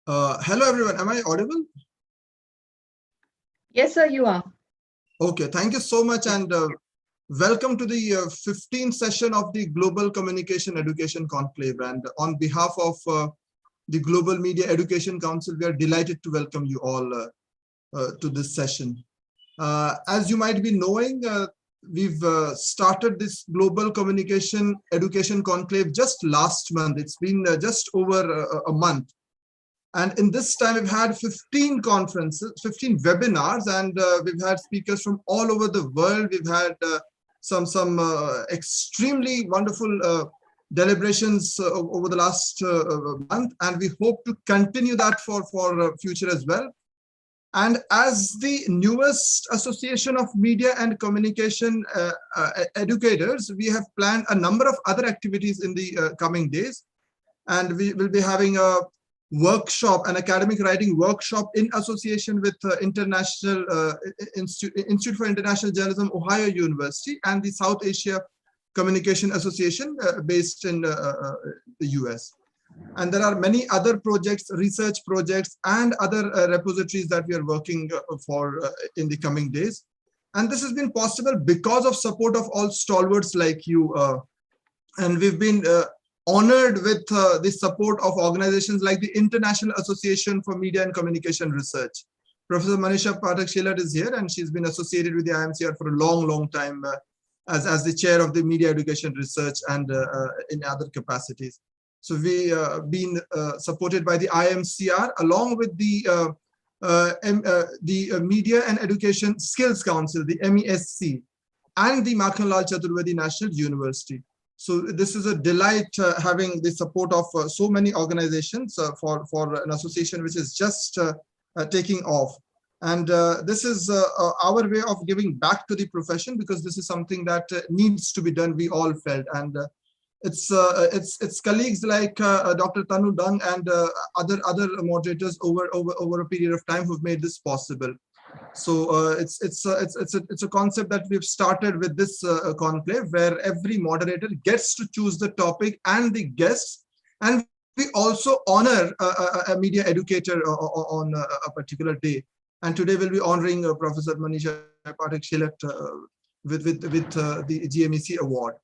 Hello, everyone. Am I audible? Yes, sir, you are. Okay, thank you so much. And welcome to the 15th session of the Global Communication Education Conclave. And on behalf of the Global Media Education Council, we are delighted to welcome you all to this session. As you might be knowing, we've started this Global Communication Education Conclave just last month. It's been just over a month. And in this time, we've had 15 conferences, 15 webinars, and we've had speakers from all over the world. We've had some extremely wonderful deliberations over the last month, and we hope to continue that for future as well. And as the newest Association of Media and Communication Educators, we have planned a number of other activities in the coming days. And we will be having a workshop, an academic writing workshop in association with International Institute for International Journalism, Ohio University, and the South Asia Communication Association based in the US. And there are many other projects, research projects, and other repositories that we are working for in the coming days. And this has been possible because of support of all stalwarts like you. And we've been honored with the support of organizations like the International Association for Media and Communication Research. Professor Manisha Pathak is here, and she's been associated with the IMCR for a long time as the chair of the Media Education Research and in other capacities. So we been supported by the IMCR along with the Media and Education Skills Council, the MESC, and the Mcluhan National University. So this is a delight having the support of so many organizations for an association which is just taking off. And this is our way of giving back to the profession, because this is something that needs to be done, we all felt. And it's colleagues like Dr. Tanu Dung and other moderators over a period of time who've made this possible. So it's a concept that we've started with this conclave, where every moderator gets to choose the topic and the guests, and we also honor a media educator on a particular day. And today we'll be honoring Professor Manisha Pathak with the GMEC award.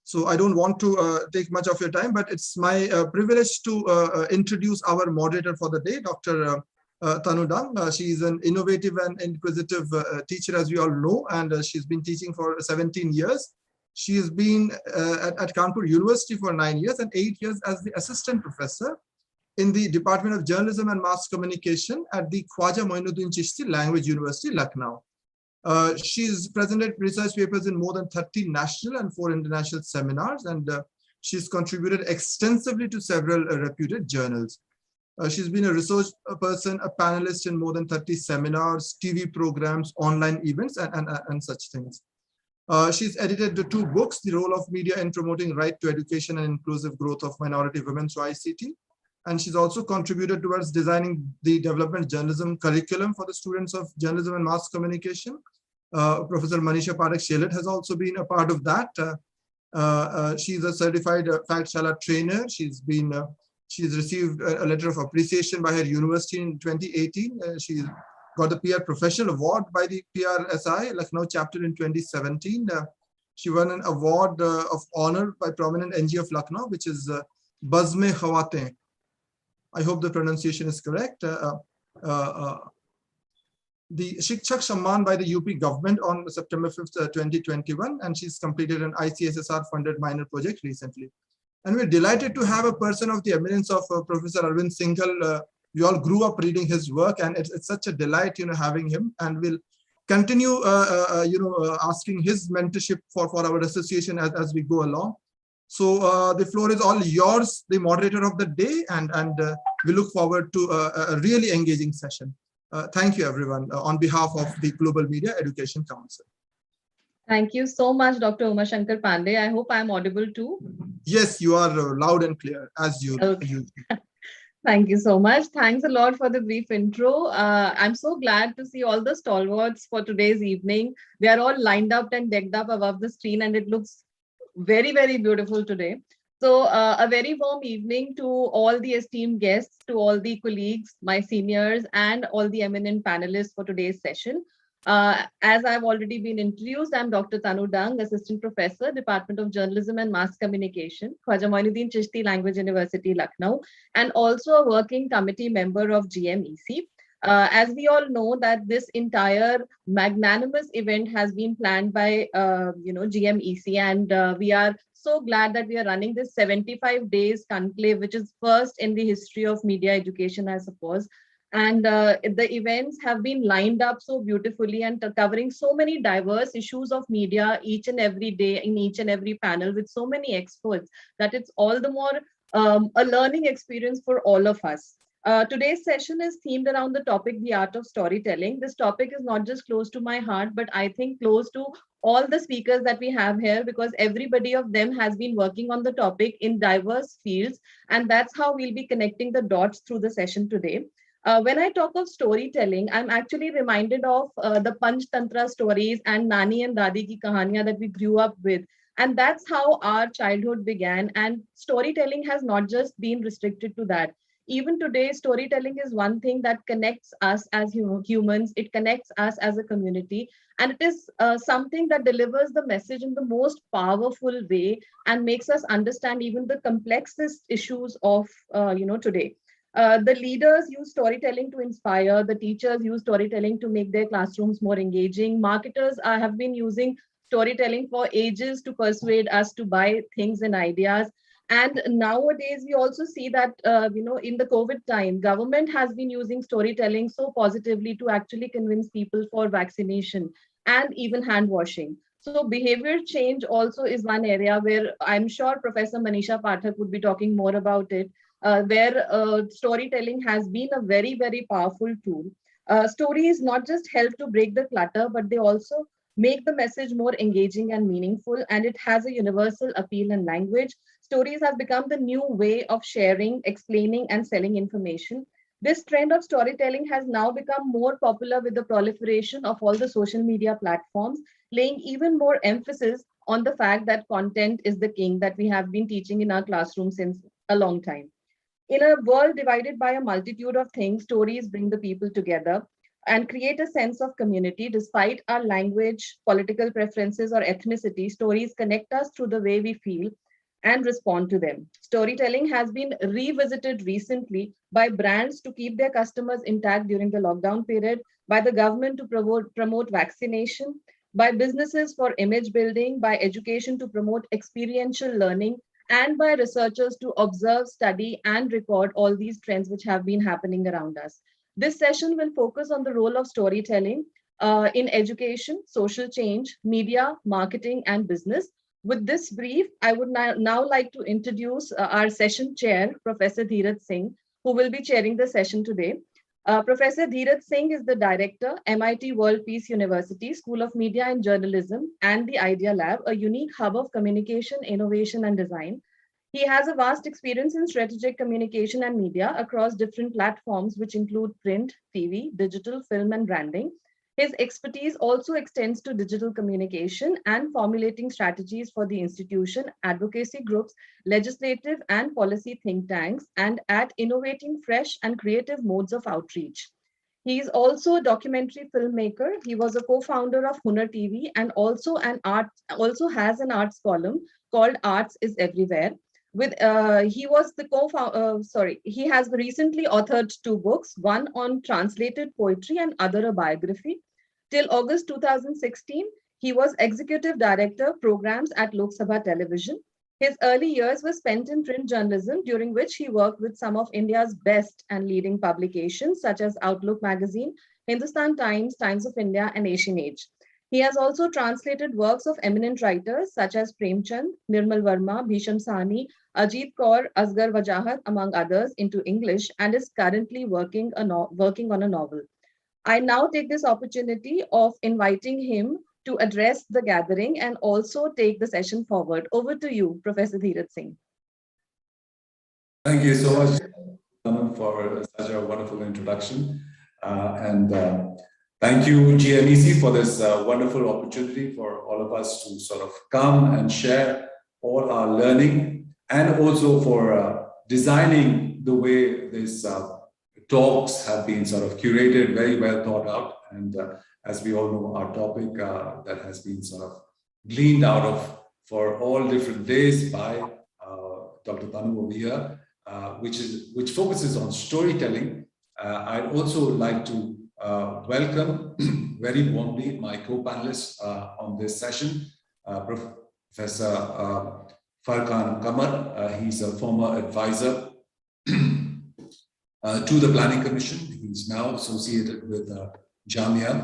So I don't want to take much of your time, but it's my privilege to introduce our moderator for the day, Dr. Tanu Dung. She is an innovative and inquisitive teacher, as we all know, and she's been teaching for 17 years. She has been at Kanpur University for 9 years and 8 years as the assistant professor in the Department of Journalism and Mass Communication at the Khwaja Moinuddin Chishti Language University, Lucknow. She's presented research papers in more than 30 national and 4 international seminars, and she's contributed extensively to several reputed journals. She's been a research person, a panelist in more than 30 seminars, TV programs, online events, and such things. She's edited the 2 books, The Role of Media in Promoting Right to Education and Inclusive Growth of Minority Women through ICT. And she's also contributed towards designing the development journalism curriculum for the students of journalism and mass communication. Professor Manisha Pathak has also been a part of that. She's a certified Fagshala trainer. She's received a letter of appreciation by her university in 2018. She got the PR Professional Award by the PRSI Lucknow chapter in 2017. She won an award of honor by prominent NGO of Lucknow, which is Bazme Khawate. I hope the pronunciation is correct. The Shikshak Samman by the UP government on September 5th, 2021, and she's completed an ICSSR funded minor project recently. And we're delighted to have a person of the eminence of Professor Arvind Singhal. We all grew up reading his work, and it's such a delight, having him. And we'll continue, asking his mentorship for our association as we go along. So the floor is all yours, the moderator of the day, and we look forward to a really engaging session. Thank you, everyone, on behalf of the Global Media Education Council. Thank you so much, Dr. Umashankar Pandey. I hope I'm audible too. Yes, you are loud and clear, as you. Okay. Thank you so much. Thanks a lot for the brief intro. I'm so glad to see all the stalwarts for today's evening. They are all lined up and decked up above the screen, and it looks very, very beautiful today. So a very warm evening to all the esteemed guests, to all the colleagues, my seniors, and all the eminent panelists for today's session. As I've already been introduced, I'm Dr. Tanu Dung, Assistant Professor, Department of Journalism and Mass Communication, Khwaja Moinuddin Chishti Language University, Lucknow, and also a working committee member of GMEC. As we all know that this entire magnanimous event has been planned by GMEC, and we are so glad that we are running this 75 days conclave, which is first in the history of media education, I suppose. And the events have been lined up so beautifully and covering so many diverse issues of media each and every day in each and every panel with so many experts that it's all the more a learning experience for all of us. Today's session is themed around the topic, the art of storytelling. This topic is not just close to my heart, but I think close to all the speakers that we have here, because everybody of them has been working on the topic in diverse fields. And that's how we'll be connecting the dots through the session today. When I talk of storytelling, I'm actually reminded of the Panch Tantra stories and Nani and Dadi ki kahaniyan that we grew up with. And that's how our childhood began. And storytelling has not just been restricted to that. Even today, storytelling is one thing that connects us as humans. It connects us as a community, and it is something that delivers the message in the most powerful way and makes us understand even the complexest issues of today. The leaders use storytelling to inspire. The teachers use storytelling to make their classrooms more engaging. Marketers have been using storytelling for ages to persuade us to buy things and ideas. And nowadays, we also see that, in the COVID time, government has been using storytelling so positively to actually convince people for vaccination and even hand washing. So behavior change also is one area where I'm sure Professor Manisha Pathak would be talking more about it, where storytelling has been a very, very powerful tool. Stories not just help to break the clutter, but they also make the message more engaging and meaningful, and it has a universal appeal in language. Stories have become the new way of sharing, explaining, and selling information. This trend of storytelling has now become more popular with the proliferation of all the social media platforms, laying even more emphasis on the fact that content is the king that we have been teaching in our classroom since a long time. In a world divided by a multitude of things, stories bring the people together and create a sense of community. Despite our language, political preferences, or ethnicity, stories connect us through the way we feel and respond to them. Storytelling has been revisited recently by brands to keep their customers intact during the lockdown period, by the government to promote vaccination, by businesses for image building, by education to promote experiential learning, and by researchers to observe, study, and record all these trends which have been happening around us. This session will focus on the role of storytelling in education, social change, media, marketing, and business. With this brief, I would now like to introduce our session chair, Professor Dheeraj Singh, who will be chairing the session today. Professor Dheeraj Singh is the director, MIT World Peace University, School of Media and Journalism, and the Idea Lab, a unique hub of communication, innovation, and design. He has a vast experience in strategic communication and media across different platforms, which include print, TV, digital, film, and branding. His expertise also extends to digital communication and formulating strategies for the institution, advocacy groups, legislative and policy think tanks, and at innovating fresh and creative modes of outreach. He is also a documentary filmmaker. He was a co-founder of Hunar TV and also has an arts column called Arts is Everywhere. He has recently authored two books, one on translated poetry and other a biography. Till August 2016, he was executive director programs at Lok Sabha Television. His early years were spent in print journalism, during which he worked with some of India's best and leading publications, such as Outlook magazine, Hindustan Times, Times of India, and Asian Age. He has also translated works of eminent writers such as Premchand, Nirmal Verma, Bhisham Sahni, Ajit Kaur, Asghar Wajahat, among others, into English, and is currently working on a novel. I now take this opportunity of inviting him to address the gathering and also take the session forward. Over to you, Professor Dheeraj Singh. Thank you so much, Aman, for such a wonderful introduction. Thank you, GMEC, for this wonderful opportunity for all of us to sort of come and share all our learning and also for designing the way these talks have been sort of curated, very well thought out. And as we all know, our topic that has been sort of gleaned out of for all different days by Dr. Tanu over here, which focuses on storytelling. I'd also like to welcome very warmly my co-panelists on this session, Professor Farkan Kamar. He's a former advisor to the Planning Commission. He's now associated with Jamia.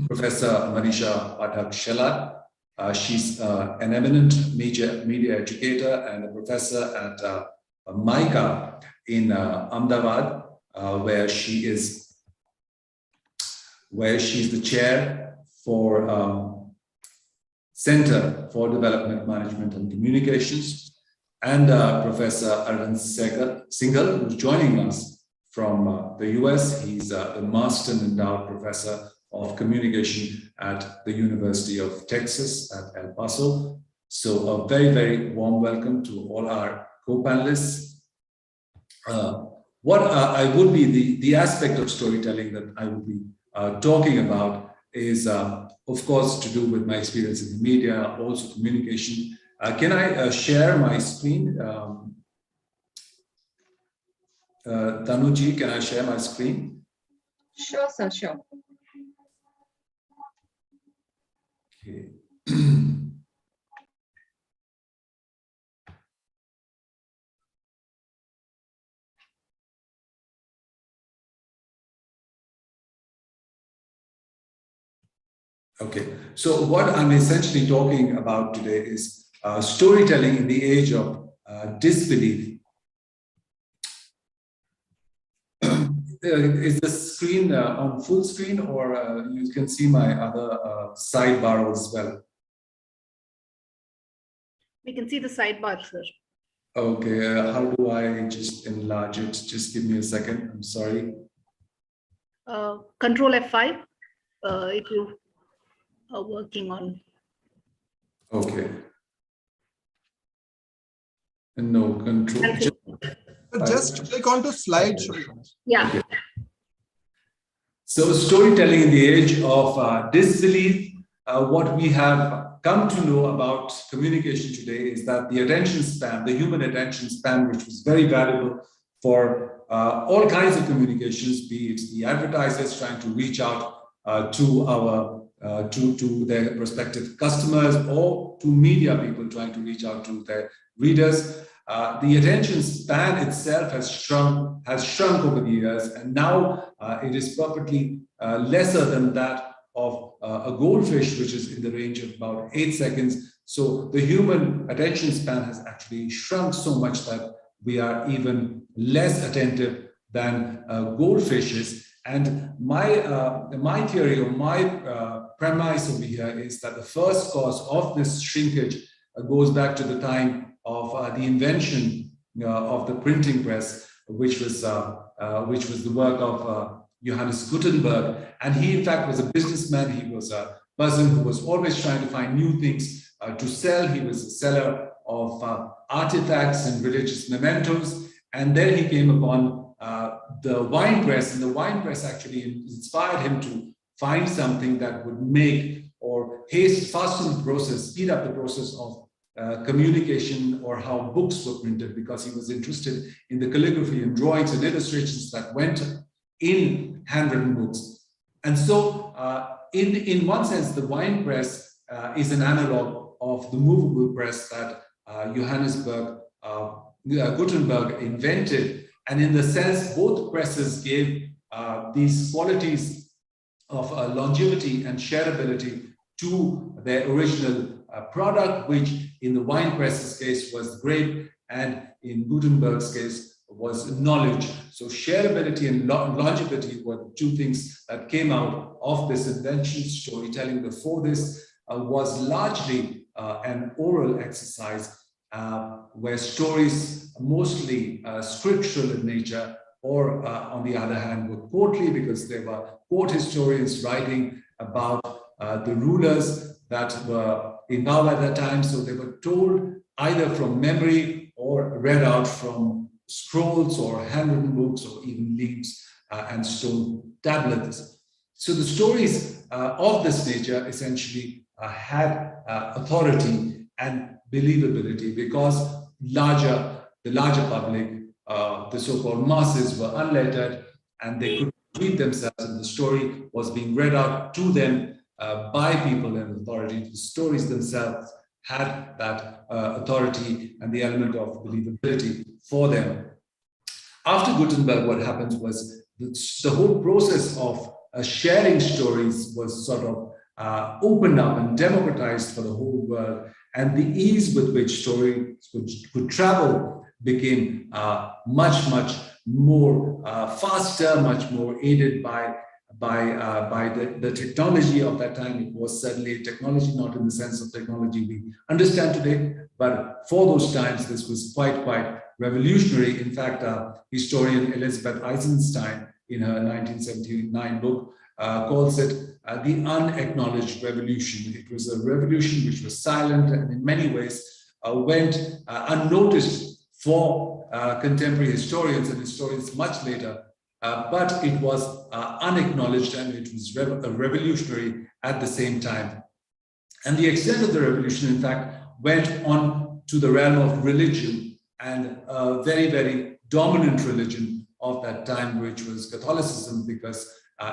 Professor Manisha Pathak Shelat. She's an eminent media educator and a professor at MICA in Ahmedabad, where she's the chair for Center for Development Management and Communications, and Professor Arvind Singhal, who's joining us from the US. He's the Marston Endowed Professor of Communication at the University of Texas at El Paso. So a very, very warm welcome to all our co-panelists. What I would be, the aspect of storytelling that I would be talking about is, of course, to do with my experience in the media, also communication. Can I share my screen? Tanuji, can I share my screen? Sure, sir, sure. Okay. Okay, so what I'm essentially talking about today is storytelling in the age of disbelief. Is the screen on full screen, or you can see my other sidebar as well? We can see the sidebar, sir. Okay, how do I just enlarge it? Just give me a second, I'm sorry. Control F5 if you are working on. Okay. No, control. Just click onto slideshow. Yeah. Okay. So storytelling in the age of disbelief, what we have come to know about communication today is that the attention span, the human attention span, which was very valuable for all kinds of communications, be it the advertisers trying to reach out to their prospective customers, or to media people trying to reach out to their readers. The attention span itself has shrunk over the years, and now it is probably lesser than that of a goldfish, which is in the range of about 8 seconds. So the human attention span has actually shrunk so much that we are even less attentive than goldfishes. And my theory, or my premise over here, is that the first cause of this shrinkage goes back to the time of the invention of the printing press, which was the work of Johannes Gutenberg. And he, in fact, was a businessman. He was a person who was always trying to find new things to sell. He was a seller of artifacts and religious mementos. And then he came upon the wine press, and the wine press actually inspired him to find something that would make or fasten the process, speed up the process of communication, or how books were printed, because he was interested in the calligraphy and drawings and illustrations that went in handwritten books. And so in one sense, the wine press is an analog of the movable press that Gutenberg invented. And in the sense, both presses gave these qualities of longevity and shareability to their original product, which in the wine press's case was grape, and in Gutenberg's case was knowledge. So shareability and longevity were the two things that came out of this invention. Storytelling before this was largely an oral exercise, where stories, mostly scriptural in nature, or on the other hand were courtly, because there were court historians writing about the rulers that were in power at that time. So they were told either from memory read out from scrolls or handwritten books or even leaves and stone tablets. So the stories of this nature essentially had authority and believability because the larger public, the so-called masses, were unlettered and they could read themselves, and the story was being read out to them by people in authority. The stories themselves had that authority and the element of believability for them. After Gutenberg, what happened was the whole process of sharing stories was sort of opened up and democratized for the whole world, and the ease with which stories could travel became much more faster, much more aided by the technology of that time. It was certainly a technology, not in the sense of technology we understand today, but for those times, this was quite revolutionary. In fact, historian Elizabeth Eisenstein, in her 1979 book, calls it the Unacknowledged Revolution. It was a revolution which was silent and in many ways went unnoticed for contemporary historians and historians much later, but it was unacknowledged, and it was revolutionary at the same time. And the extent of the revolution, in fact, went on to the realm of religion, and a very dominant religion of that time, which was Catholicism, because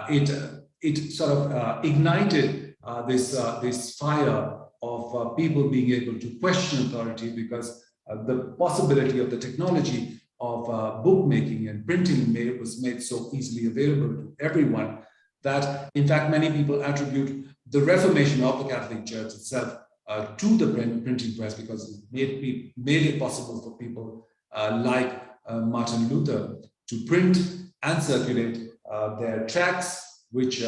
it sort of ignited this fire of people being able to question authority, because the possibility of the technology of bookmaking and printing was made so easily available to everyone that, in fact, many people attribute the reformation of the Catholic Church itself to the printing press, because it made it possible for people like Martin Luther to print and circulate their tracts, which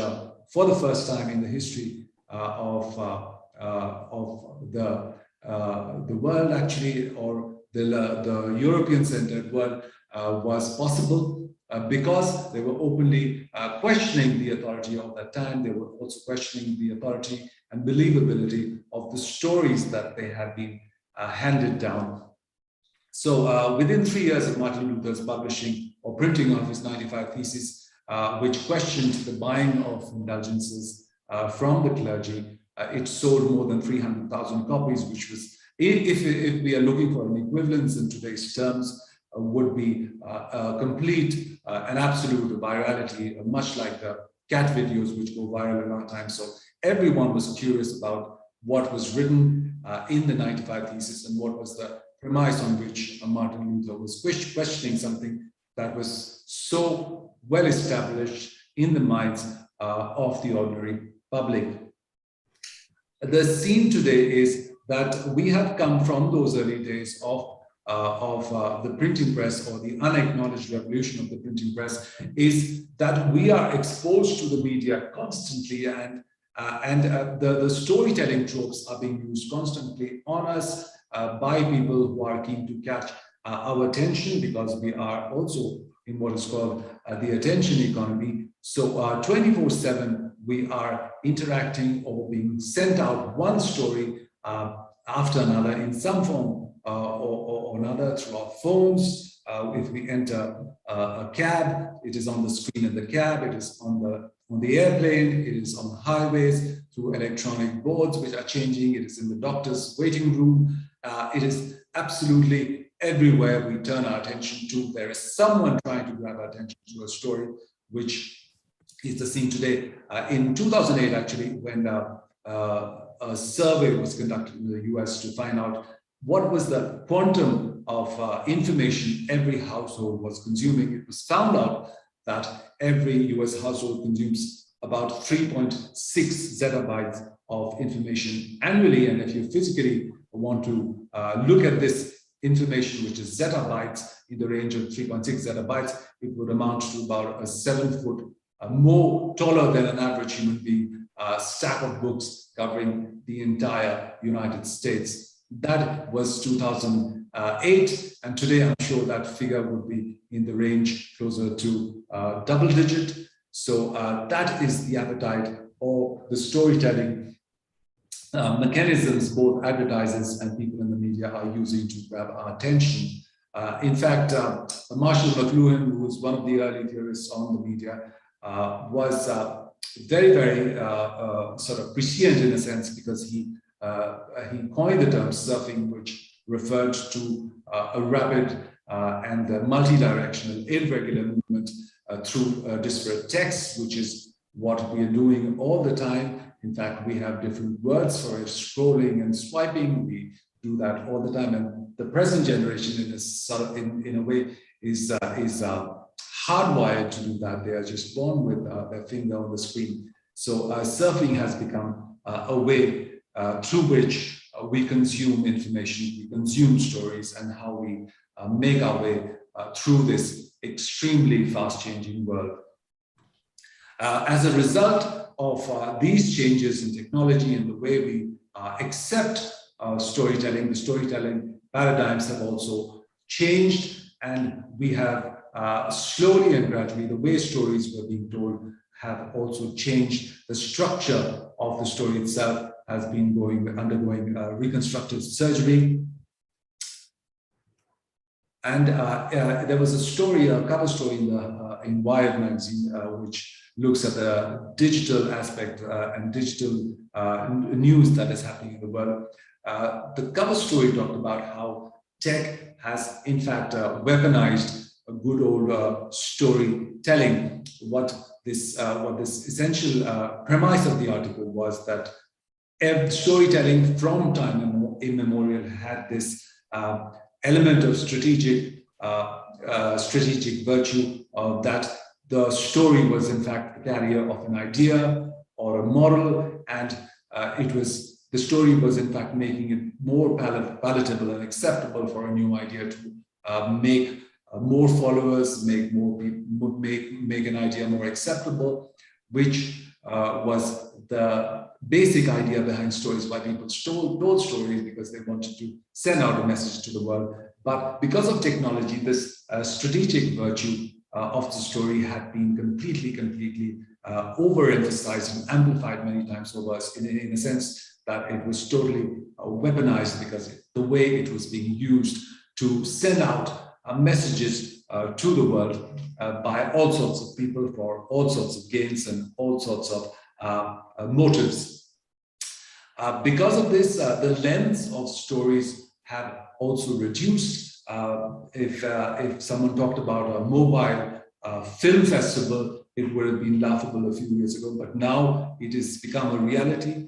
for the first time in the history of the world, actually, or the European-centered world, was possible because they were openly questioning the authority of that time. They were also questioning the authority and believability of the stories that they had been handed down. So within 3 years of Martin Luther's publishing or printing of his 95 Theses, which questioned the buying of indulgences from the clergy, it sold more than 300,000 copies, which was, if we are looking for an equivalence in today's terms, would be a complete and absolute virality, much like the cat videos which go viral in our time. So everyone was curious about what was written in the 95 Theses and what was the premise on which Martin Luther was questioning something that was so well established in the minds of the ordinary public. The scene today is that we have come from those early days of the printing press, or the unacknowledged revolution of the printing press, is that we are exposed to the media constantly, and the storytelling tropes are being used constantly on us by people who are keen to catch our attention, because we are also in what is called the attention economy. So 24/7, we are interacting or being sent out one story after another in some form or another through our phones. If we enter a cab, it is on the screen in the cab, it is on the airplane, it is on the highways through electronic boards which are changing, it is in the doctor's waiting room, it is absolutely everywhere we turn our attention to. There is someone trying to grab our attention to a story, which is the scene today. In 2008, actually, when a survey was conducted in the US to find out what was the quantum of information every household was consuming, it was found out that every US household consumes about 3.6 zettabytes of information annually. And if you physically want to look at this information, which is zettabytes, in the range of 3.6 zettabytes, it would amount to about a 7-foot, more taller than an average human being, stack of books covering the entire United States. That was 2008, and today I'm sure that figure would be in the range closer to double digit. So that is the appetite or the storytelling mechanisms both advertisers and people in the media are using to grab our attention. In fact, Marshall Mcluhan, who was one of the early theorists on the media, was very, very sort of prescient in a sense, because he coined the term surfing, which referred to a rapid and multi-directional, irregular movement through disparate texts, which is what we are doing all the time. In fact, we have different words for it: scrolling and swiping. We do that all the time, and the present generation, in a way, is hardwired to do that. They are just born with their finger on the screen. So surfing has become a way through which we consume information, we consume stories, and how we make our way through this extremely fast-changing world. As a result of these changes in technology and the way we accept storytelling, the storytelling paradigms have also changed, and we have slowly and gradually, the way stories were being told have also changed. The structure of the story itself has been undergoing reconstructive surgery. And there was a story, a cover story in Wired magazine, which looks at the digital aspect and digital news that is happening in the world. The cover story talked about how tech has, in fact, weaponized a good old storytelling. What this essential premise of the article was that storytelling from time immemorial had this element of strategic virtue, that the story was in fact the carrier of an idea or a moral, and the story was in fact making it more palatable and acceptable for a new idea to make more followers, make an idea more acceptable, which was the basic idea behind stories, why people told stories, because they wanted to send out a message to the world. But because of technology, this strategic virtue of the story had been completely overemphasized and amplified many times over, in a sense that it was totally weaponized, because the way it was being used to send out messages to the world by all sorts of people for all sorts of gains and all sorts of motives. Because of this, the length of stories have also reduced. If someone talked about a mobile film festival, it would have been laughable a few years ago, but now it has become a reality.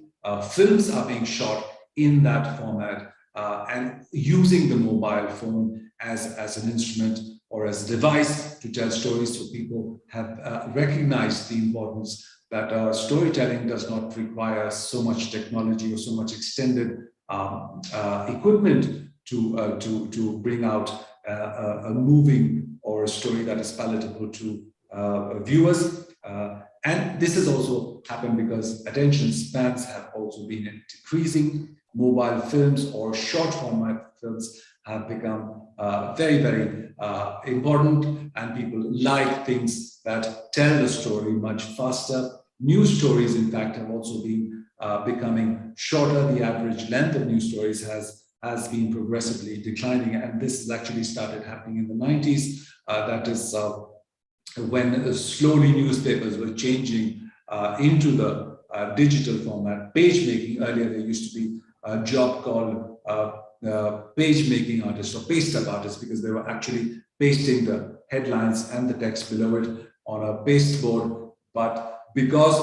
Films are being shot in that format, and using the mobile phone as an instrument or as a device to tell stories. So people have recognized the importance that storytelling does not require so much technology or so much extended equipment to bring out a moving or a story that is palatable to viewers. And this has also happened because attention spans have also been decreasing. Mobile films or short format films have become very important, and people like things that tell the story much faster. News stories, in fact, have also been becoming shorter. The average length of news stories has been progressively declining, and this has actually started happening in the 90s. That is when slowly newspapers were changing into the digital format. Page making, earlier there used to be a job called page making artists or paste up artists, because they were actually pasting the headlines and the text below it on a pasteboard. But because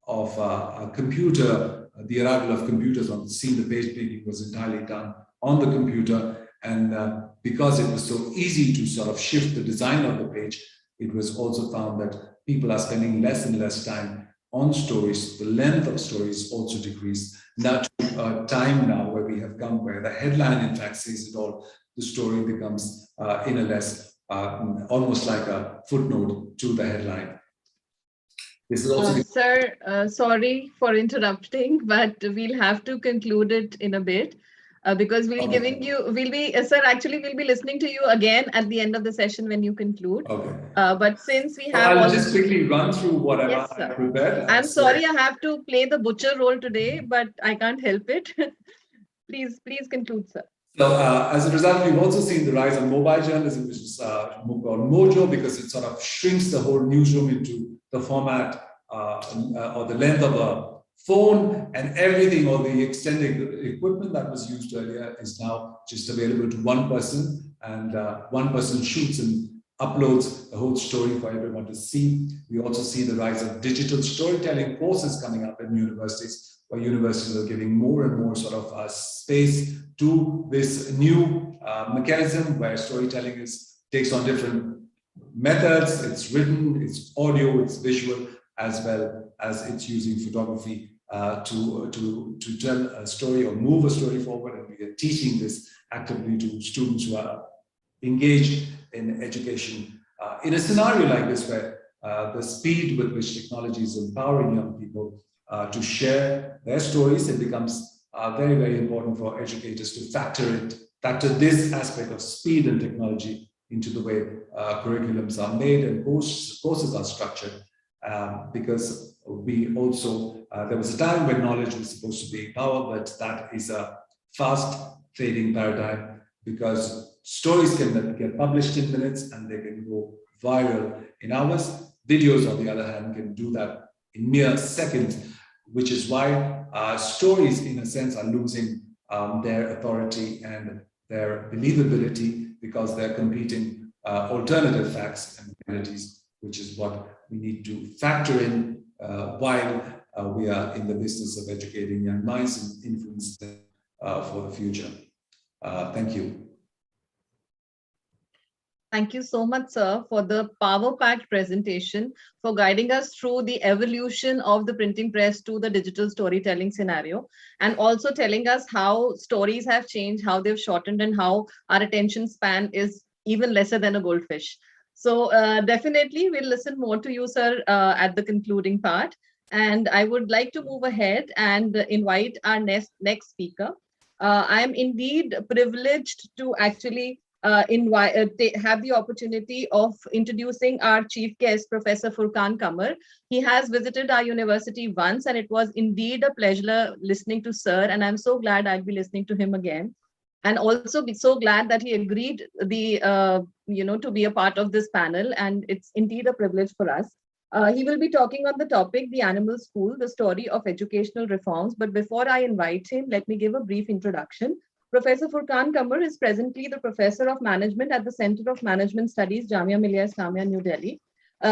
of a computer, the arrival of computers on the scene, the page making was entirely done on the computer. And because it was so easy to sort of shift the design of the page, it was also found that people are spending less and less time on stories. The length of stories also decreased. Now to a time now where we have come, where the headline in fact says it all, the story becomes in a less, almost like a footnote to the headline. This is also sir, sorry for interrupting, but we'll have to conclude it in a bit. Because we'll be listening to you again at the end of the session when you conclude. Okay. But since we have, I'll just quickly run through whatever I prepared. I'm sorry, I have to play the butcher role today, but I can't help it. Please conclude, sir. So as a result, we've also seen the rise of mobile journalism, which is called Mojo, because it sort of shrinks the whole newsroom into the format or the length of a phone, and everything, all the extended equipment that was used earlier is now just available to one person, and one person shoots and uploads the whole story for everyone to see. We also see the rise of digital storytelling courses coming up in universities, where universities are giving more and more sort of space to this new mechanism where storytelling takes on different methods. It's written, it's audio, it's visual, as well as it's using photography to tell a story or move a story forward. And we are teaching this actively to students who are engaged in education. In a scenario like this, where the speed with which technology is empowering young people to share their stories, it becomes very, very important for educators to factor this aspect of speed and technology into the way curriculums are made and courses are structured. Because we also, there was a time when knowledge was supposed to be power, but that is a fast fading paradigm, because stories can get published in minutes and they can go viral in hours. Videos, on the other hand, can do that in mere seconds, which is why stories, in a sense, are losing their authority and their believability, because they're competing alternative facts and realities, which is what we need to factor in while we are in the business of educating young minds and influencing them for the future. Thank you. Thank you so much, sir, for the power-packed presentation, for guiding us through the evolution of the printing press to the digital storytelling scenario, and also telling us how stories have changed, how they've shortened, and how our attention span is even lesser than a goldfish. So definitely we'll listen more to you, sir, at the concluding part. And I would like to move ahead and invite our next speaker. I am indeed privileged to actually have the opportunity of introducing our chief guest, Professor Furqan Qamar. He has visited our university once, and it was indeed a pleasure listening to sir, and I'm so glad I'll be listening to him again. And also be so glad that he agreed to be a part of this panel, and it's indeed a privilege for us. He will be talking on the topic, The Animal School, the story of educational reforms. But before I invite him, let me give a brief introduction. Professor Furqan Qamar is presently the Professor of Management at the Center of Management Studies, Jamia Millia Islamia, New Delhi.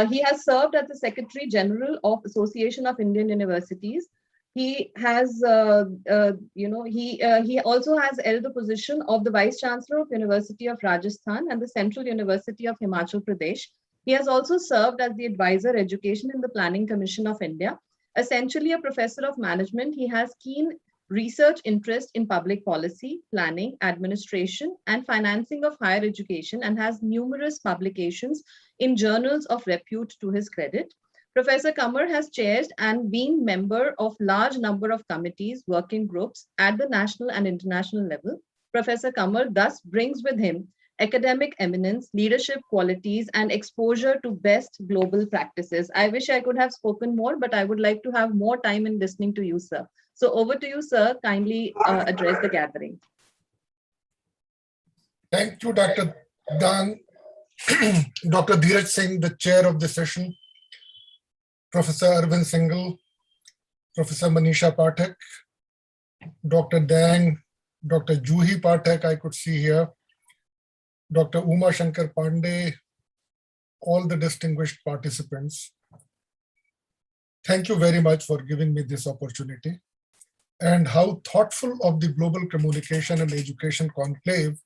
He has served as the Secretary General of Association of Indian Universities. He has, he also has held the position of the Vice Chancellor of University of Rajasthan and the Central University of Himachal Pradesh. He has also served as the Advisor Education in the Planning Commission of India. Essentially a Professor of Management, he has keen research interest in public policy, planning, administration, and financing of higher education, and has numerous publications in journals of repute to his credit. Professor Qamar has chaired and been member of large number of committees, working groups at the national and international level. Professor Qamar thus brings with him academic eminence, leadership qualities, and exposure to best global practices. I wish I could have spoken more, but I would like to have more time in listening to you, sir. So over to you, sir. Kindly address the gathering. Thank you, Dr. Dan, Dr. Dheeraj Singh, the chair of the session, Professor Arvind Singhal, Professor Manisha Pathak, Dr. Dang, Dr. Juhi Pathak, I could see here, Dr. Uma Shankar Pandey, all the distinguished participants. Thank you very much for giving me this opportunity, and how thoughtful of the Global Communication and Education Conclave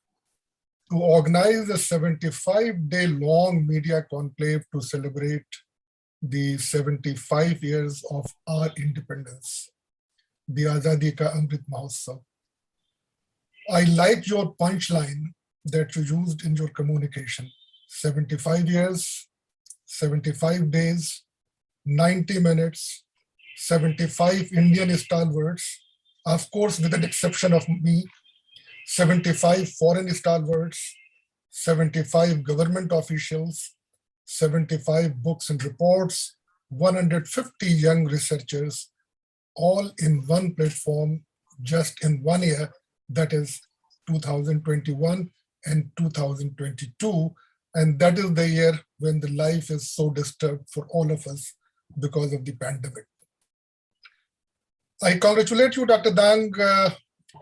to organize a 75-day long media conclave to celebrate the 75 years of our independence, the Azadi Ka Amrit Mahotsav. I liked your punchline that you used in your communication. 75 years, 75 days, 90 minutes, 75 Indian stalwarts, of course, with an exception of me, 75 foreign stalwarts, 75 government officials, 75 books and reports, 150 young researchers, all in one platform, just in 1 year, that is 2021 and 2022. And that is the year when the life is so disturbed for all of us because of the pandemic. I congratulate you, Dr. Dang,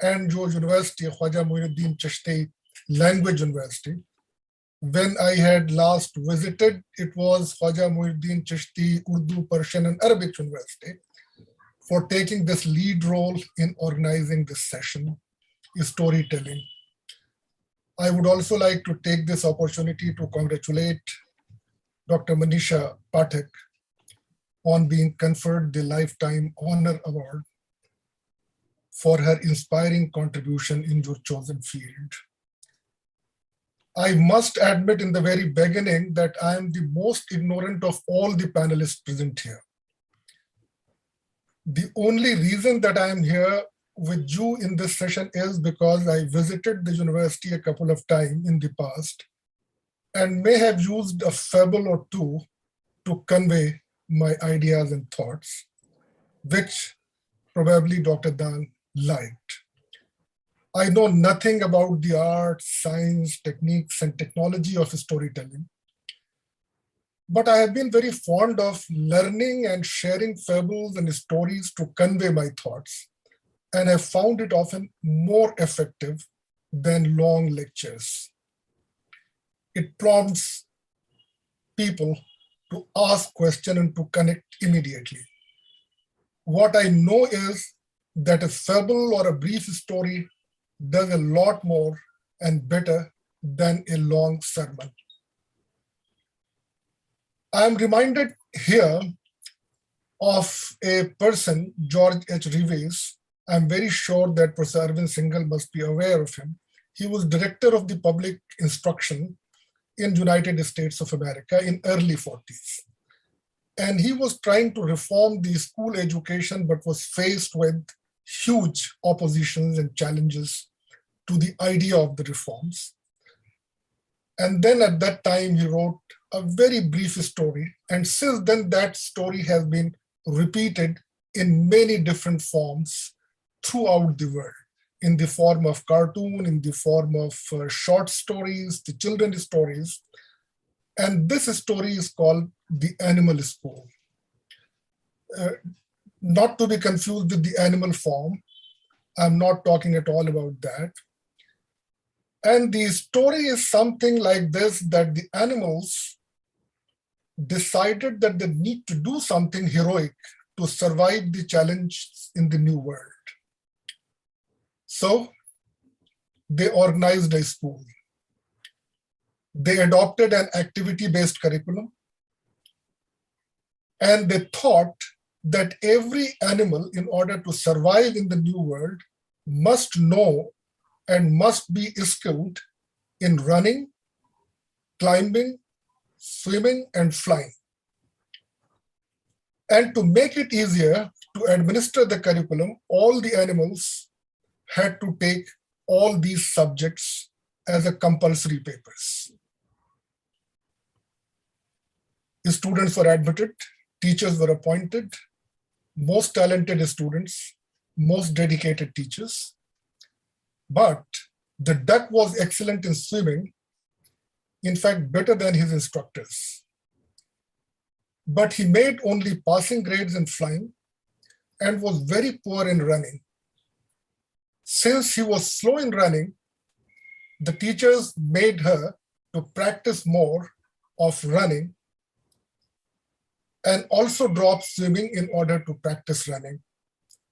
and your university, Khwaja Muinuddin Chishti Language University. When I had last visited, it was Khwaja Muinuddin Chishti Urdu, Persian, and Arabic University for taking this lead role in organizing this session, storytelling. I would also like to take this opportunity to congratulate Dr. Manisha Pathak on being conferred the Lifetime Honor Award for her inspiring contribution in your chosen field. I must admit in the very beginning that I am the most ignorant of all the panelists present here. The only reason that I am here with you in this session is because I visited the university a couple of times in the past and may have used a fable or two to convey my ideas and thoughts, which probably Dr. Dan liked. I know nothing about the art, science, techniques, and technology of storytelling, but I have been very fond of learning and sharing fables and stories to convey my thoughts, and have found it often more effective than long lectures. It prompts people to ask questions and to connect immediately. What I know is that a fable or a brief story does a lot more and better than a long sermon. I am reminded here of a person, George H. Reeves. I'm very sure that Professor Arvind Singhal must be aware of him. He was director of the public instruction in United States of America in early 40s. And he was trying to reform the school education, but was faced with huge oppositions and challenges to the idea of the reforms. And then at that time, he wrote a very brief story. And since then, that story has been repeated in many different forms throughout the world, in the form of cartoon, in the form of short stories, the children's stories. And this story is called The Animal School. Not to be confused with the animal farm. I'm not talking at all about that. And the story is something like this, that the animals decided that they need to do something heroic to survive the challenge in the new world. So they organized a school. They adopted an activity-based curriculum. And they thought that every animal, in order to survive in the new world, must know and must be skilled in running, climbing, swimming, and flying. And to make it easier to administer the curriculum, all the animals had to take all these subjects as a compulsory papers. The students were admitted, teachers were appointed, most talented students, most dedicated teachers. But the duck was excellent in swimming, in fact, better than his instructors. But he made only passing grades in flying and was very poor in running. Since he was slow in running, the teachers made her to practice more of running and also drop swimming in order to practice running.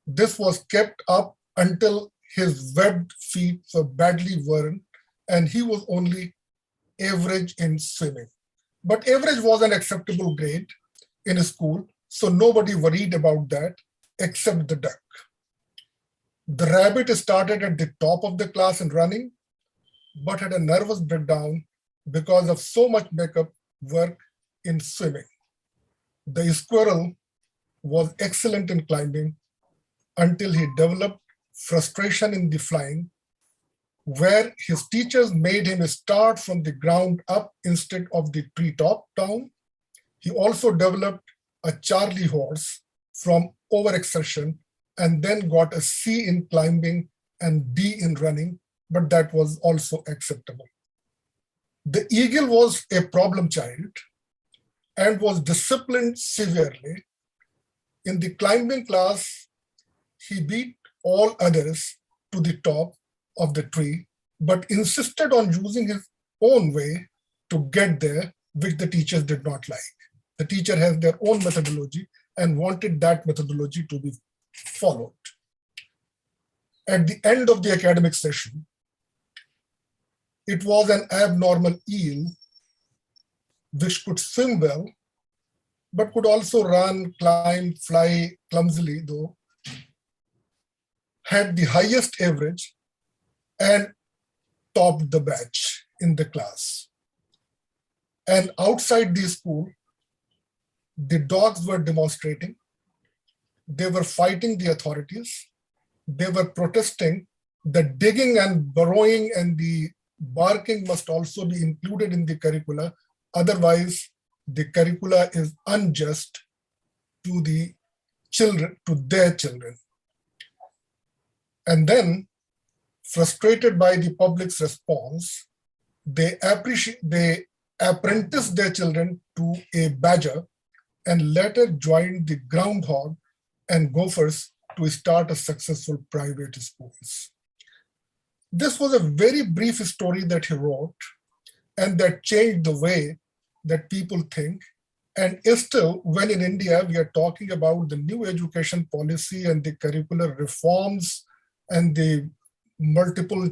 This was kept up until his webbed feet were badly worn and he was only average in swimming. But average was an acceptable grade in school, so nobody worried about that except the duck. The rabbit started at the top of the class in running, but had a nervous breakdown because of so much makeup work in swimming. The squirrel was excellent in climbing until he developed frustration in the flying, where his teachers made him start from the ground up instead of the treetop down. He also developed a Charlie horse from overexertion and then got a C in climbing and D in running but that was also acceptable. The eagle was a problem child and was disciplined severely. In the climbing class, he beat all others to the top of the tree, but insisted on using his own way to get there, which the teachers did not like. The teacher has their own methodology and wanted that methodology to be followed. At the end of the academic session, it was an abnormal eel which could swim well, but could also run, climb, fly clumsily, though, had the highest average and topped the batch in the class. And outside the school, the dogs were demonstrating. They were fighting the authorities. They were protesting that digging and burrowing and the barking must also be included in the curricula. Otherwise, the curricula is unjust to the children, to their children. And then, frustrated by the public's response, they apprenticed their children to a badger and later joined the groundhog and gophers to start a successful private schools. This was a very brief story that he wrote, and that changed the way that people think. And still, when in India, we are talking about the new education policy and the curricular reforms and the multiple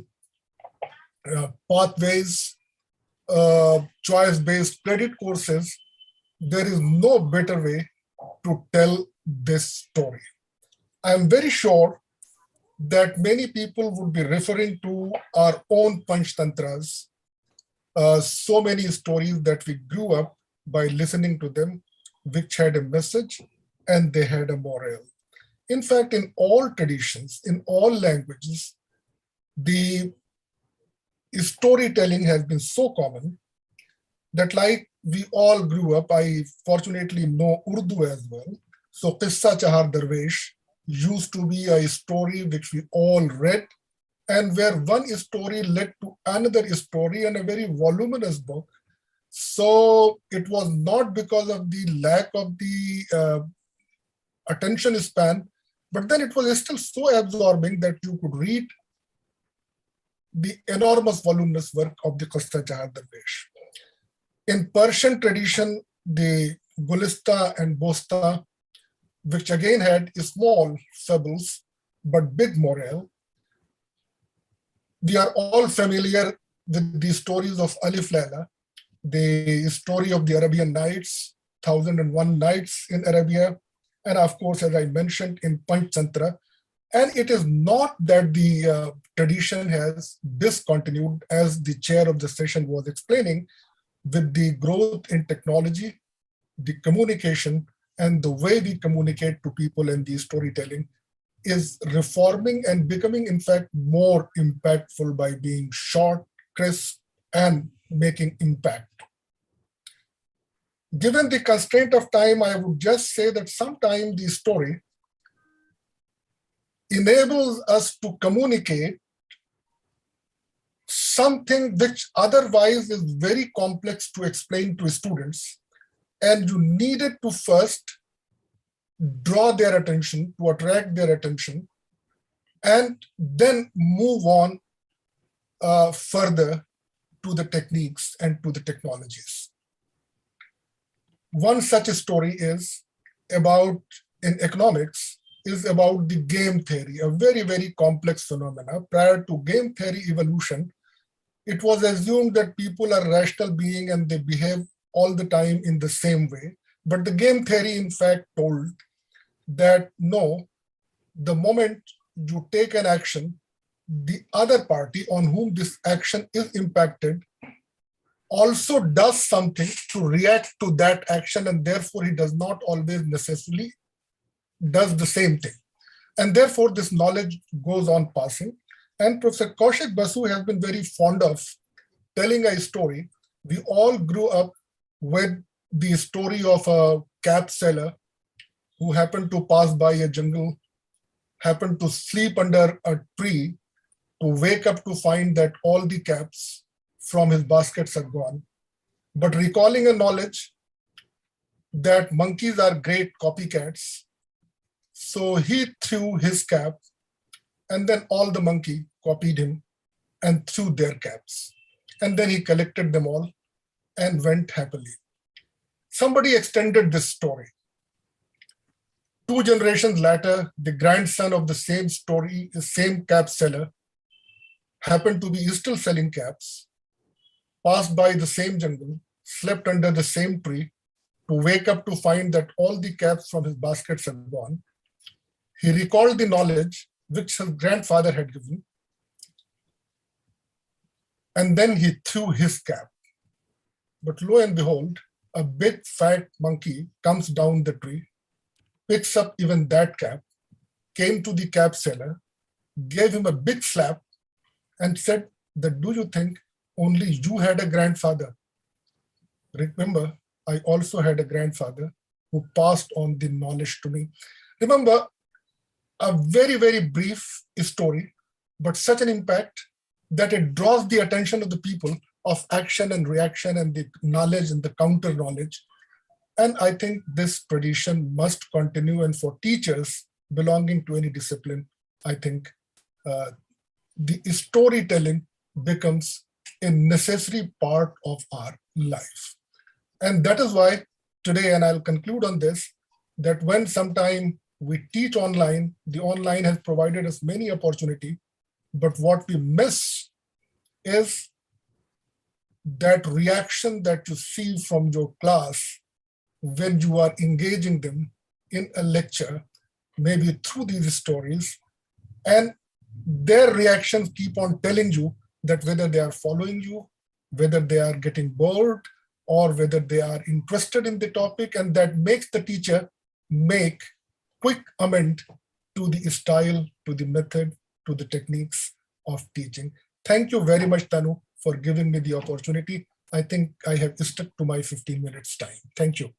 pathways, choice-based credit courses, there is no better way to tell this story. I'm very sure that many people would be referring to our own Panchtantras, so many stories that we grew up by listening to them, which had a message and they had a moral. In fact, in all traditions, in all languages, the storytelling has been so common that, like we all grew up, I fortunately know Urdu as well. So Qissa Chahar Darwesh used to be a story which we all read, and where one story led to another story and a very voluminous book. So it was not because of the lack of the attention span, but then it was still so absorbing that you could read the enormous voluminous work of the Qissa Chahar Darwesh. In Persian tradition, the Gulista and Bosta, which again had small fables, but big morale. We are all familiar with the stories of Alif Laila, the story of the Arabian Nights, 1001 Nights in Arabia, and of course, as I mentioned, in Panchtantra. And it is not that the tradition has discontinued, as the chair of the session was explaining, with the growth in technology, the communication, and the way we communicate to people and the storytelling is reforming and becoming, in fact, more impactful by being short, crisp, and making impact. Given the constraint of time, I would just say that sometimes the story enables us to communicate something which otherwise is very complex to explain to students, and you needed to first draw their attention, to attract their attention, and then move on further to the techniques and to the technologies. One such story is about, in economics, is about the game theory, a very, very complex phenomena. Prior to game theory evolution, it was assumed that people are rational beings and they behave all the time in the same way. But the game theory, in fact, told that no, the moment you take an action, the other party on whom this action is impacted also does something to react to that action, and therefore he does not always necessarily does the same thing. And therefore this knowledge goes on passing. And Professor Kaushik Basu has been very fond of telling a story. We all grew up with the story of a cap seller who happened to pass by a jungle, happened to sleep under a tree, to wake up to find that all the caps from his baskets are gone, but recalling a knowledge that monkeys are great copycats. So he threw his cap, and then all the monkey copied him and threw their caps. And then he collected them all and went happily. Somebody extended this story. 2 generations later, the grandson of the same story, the same cap seller, happened to be still selling caps, passed by the same jungle, slept under the same tree, to wake up to find that all the caps from his baskets are gone. He recalled the knowledge which his grandfather had given, and then he threw his cap. But lo and behold, a big fat monkey comes down the tree, picks up even that cap, came to the cap seller, gave him a big slap, and said that, do you think only you had a grandfather? Remember, I also had a grandfather who passed on the knowledge to me. Remember, a very, very brief story, but such an impact that it draws the attention of the people of action and reaction and the knowledge and the counter knowledge. And I think this tradition must continue. And for teachers belonging to any discipline, I think the storytelling becomes a necessary part of our life. And that is why today, and I'll conclude on this, that when sometime we teach online, the online has provided us many opportunity, but what we miss is that reaction that you see from your class when you are engaging them in a lecture, maybe through these stories, and their reactions keep on telling you that whether they are following you, whether they are getting bored, or whether they are interested in the topic, and that makes the teacher make quick amend to the style, to the method, to the techniques of teaching. Thank you very much, Tanu, for giving me the opportunity. I think I have stuck to my 15 minutes time. Thank you.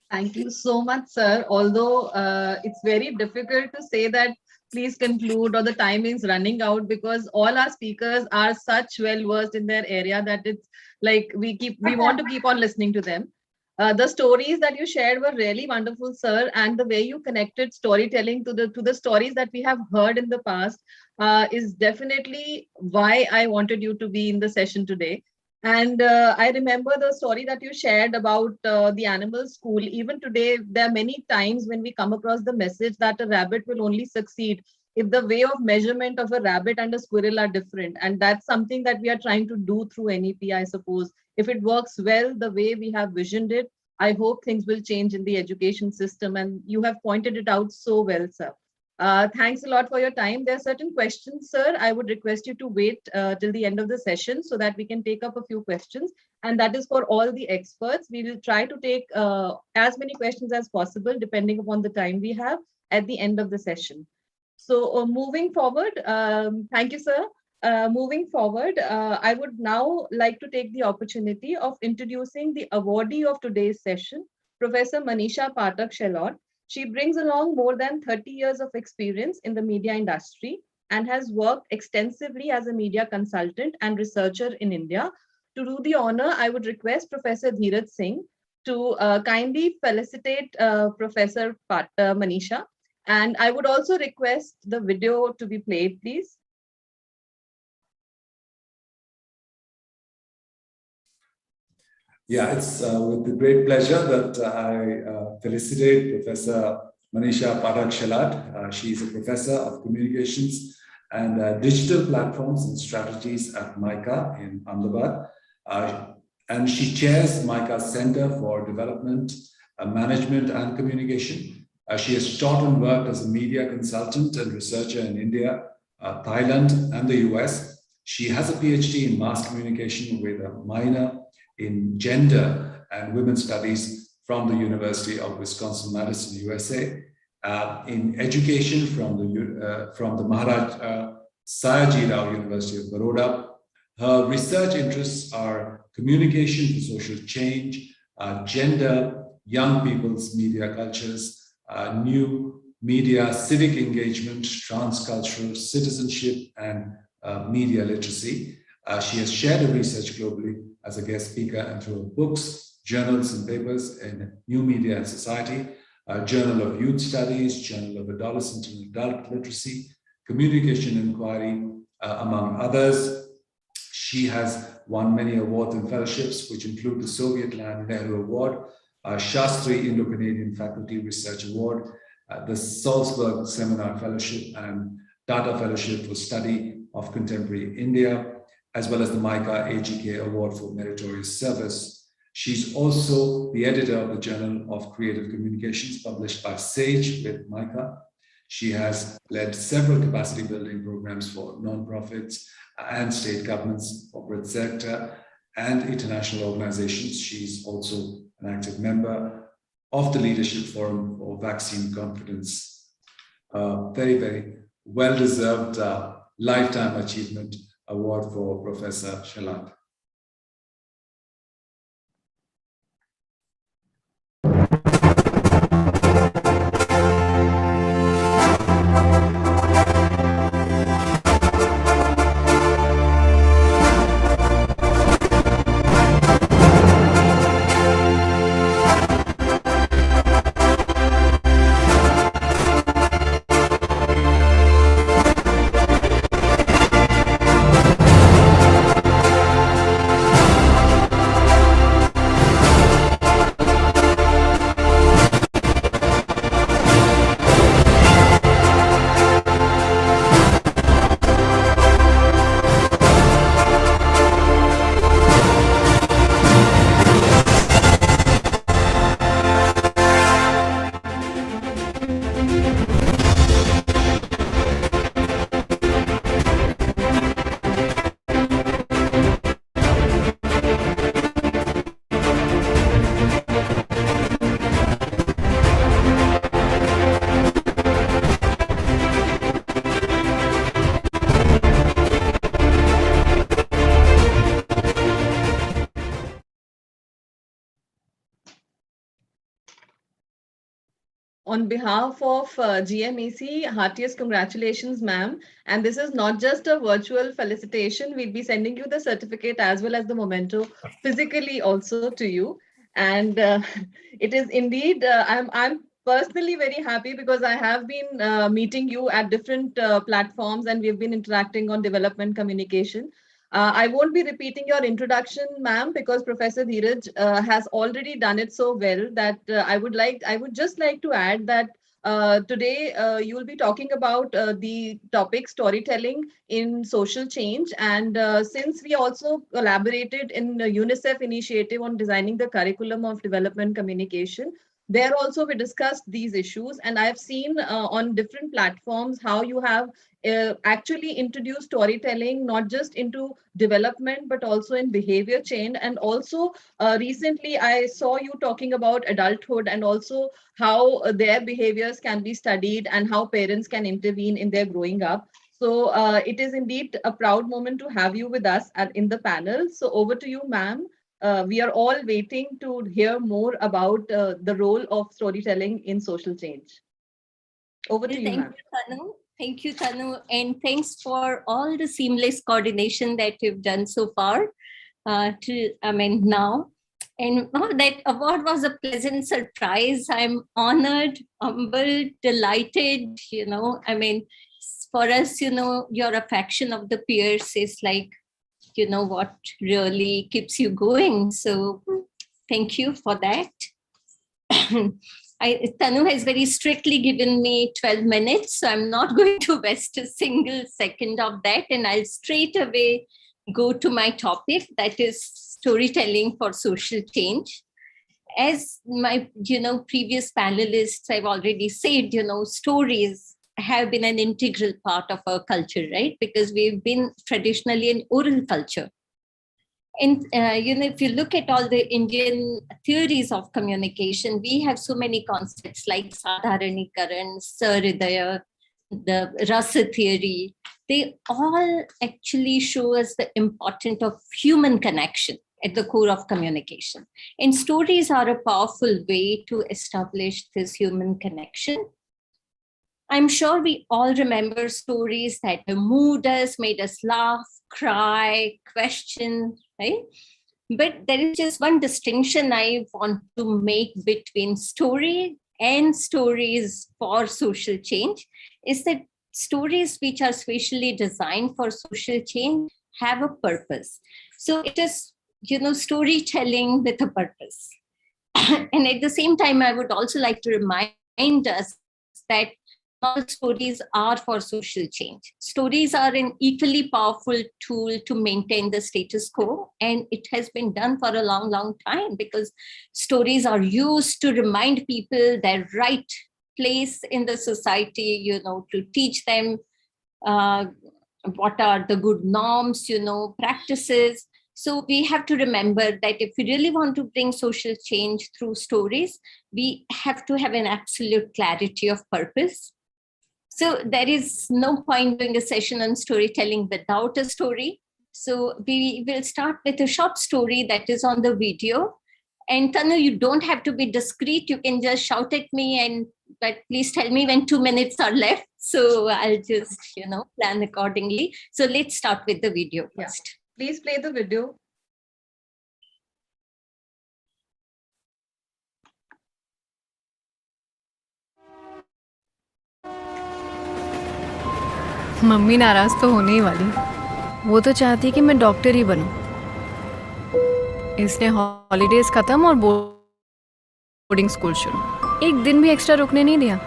Thank you so much, sir. Although it's very difficult to say that please conclude or the time is running out, because all our speakers are such well versed in their area that it's like we want to keep on listening to them. The stories that you shared were really wonderful, sir, and the way you connected storytelling to the stories that we have heard in the past is definitely why I wanted you to be in the session today. And I remember the story that you shared about the animal school. Even today, there are many times when we come across the message that a rabbit will only succeed if the way of measurement of a rabbit and a squirrel are different. And that's something that we are trying to do through NEP, I suppose. If it works well the way we have visioned it, I hope things will change in the education system. And you have pointed it out so well, sir. Thanks a lot for your time. There are certain questions, sir. I would request you to wait till the end of the session so that we can take up a few questions. And that is for all the experts. We will try to take as many questions as possible, depending upon the time we have at the end of the session. So moving forward, thank you, sir. Moving forward, I would now like to take the opportunity of introducing the awardee of today's session, Professor Manisha Pathak. She brings along more than 30 years of experience in the media industry and has worked extensively as a media consultant and researcher in India. To do the honor, I would request Professor Dheeraj Singh to kindly felicitate Professor Manisha. And I would also request the video to be played, please. Yeah, it's with great pleasure that I felicitate Professor Manisha Pathak. She is a professor of communications and digital platforms and strategies at MICA in Ahmedabad. And she chairs MICA's Center for Development, Management and Communication. She has taught and worked as a media consultant and researcher in India, Thailand, and the US. She has a PhD in mass communication with a minor in gender and women's studies from the University of Wisconsin-Madison, USA, in education from the Maharaj Sayaji Rao University of Baroda. Her research interests are communication for social change, gender, young people's media cultures, new media, civic engagement, transcultural citizenship, and media literacy. She has shared her research globally as a guest speaker and through her books, journals, and papers in New Media and Society, Journal of Youth Studies, Journal of Adolescent and Adult Literacy, Communication Inquiry, among others. She has won many awards and fellowships, which include the Soviet-Land Nehru Award, Shastri Indo-Canadian Faculty Research Award, the Salzburg Seminar Fellowship, and Tata Fellowship for Study of Contemporary India, as well as the MICA AGK Award for Meritorious Service. She's also the editor of the Journal of Creative Communications, published by SAGE with MICA. She has led several capacity building programs for nonprofits and state governments, corporate sector, and international organizations. She's also an active member of the Leadership Forum for Vaccine Confidence. Very, very well-deserved Lifetime Achievement Award for Professor Shalat. On behalf of GMEC, heartiest congratulations, ma'am. And this is not just a virtual felicitation. We'll be sending you the certificate as well as the memento physically also to you. And it is indeed, I'm personally very happy because I have been meeting you at different platforms and we've been interacting on development communication. I won't be repeating your introduction, ma'am, because Professor Dheeraj has already done it so well that I would just like to add that today you will be talking about the topic storytelling in social change. And since we also collaborated in the UNICEF initiative on designing the curriculum of development communication, there also we discussed these issues. And I've seen on different platforms how you have actually introduce storytelling not just into development but also in behavior change. And also recently I saw you talking about adulthood and also how their behaviors can be studied and how parents can intervene in their growing up. So it is indeed a proud moment to have you with us in the panel. So over to you, ma'am. We are all waiting to hear more about the role of storytelling in social change. Over to you, ma'am. Thank you, Tanu, and thanks for all the seamless coordination that you've done so far. Now, and that award was a pleasant surprise. I'm honored, humbled, delighted. For us, your affection of the peers is like, what really keeps you going. So, thank you for that. Tanu has very strictly given me 12 minutes, so I'm not going to waste a single second of that, and I'll straight away go to my topic, that is storytelling for social change. As my previous panelists have already said, stories have been an integral part of our culture, right? Because we've been traditionally an oral culture. And, if you look at all the Indian theories of communication, we have so many concepts like Sadharanikaran, Sahridaya, the Rasa theory. They all actually show us the importance of human connection at the core of communication. And stories are a powerful way to establish this human connection. I'm sure we all remember stories that moved us, made us laugh, cry, question, right? But there is just one distinction I want to make between story and stories for social change, is that stories which are specially designed for social change have a purpose. So it is, storytelling with a purpose. And at the same time, I would also like to remind us that all stories are for social change. Stories are an equally powerful tool to maintain the status quo. And it has been done for a long, long time, because stories are used to remind people their right place in the society, to teach them what are the good norms, practices. So we have to remember that if we really want to bring social change through stories, we have to have an absolute clarity of purpose. So there is no point doing a session on storytelling without a story. So we will start with a short story that is on the video. And Tanu, you don't have to be discreet. You can just shout at me, but please tell me when 2 minutes are left. So I'll just, plan accordingly. So let's start with the video first. Please play the video. Mummy नाराज तो होने ही वाली। वो तो चाहती कि मैं doctor ही बनूं। इसने हॉलीडेज खत्म और बोर्डिंग स्कूल शुरू। एक दिन भी एक्स्ट्रा रुकने नहीं दिया।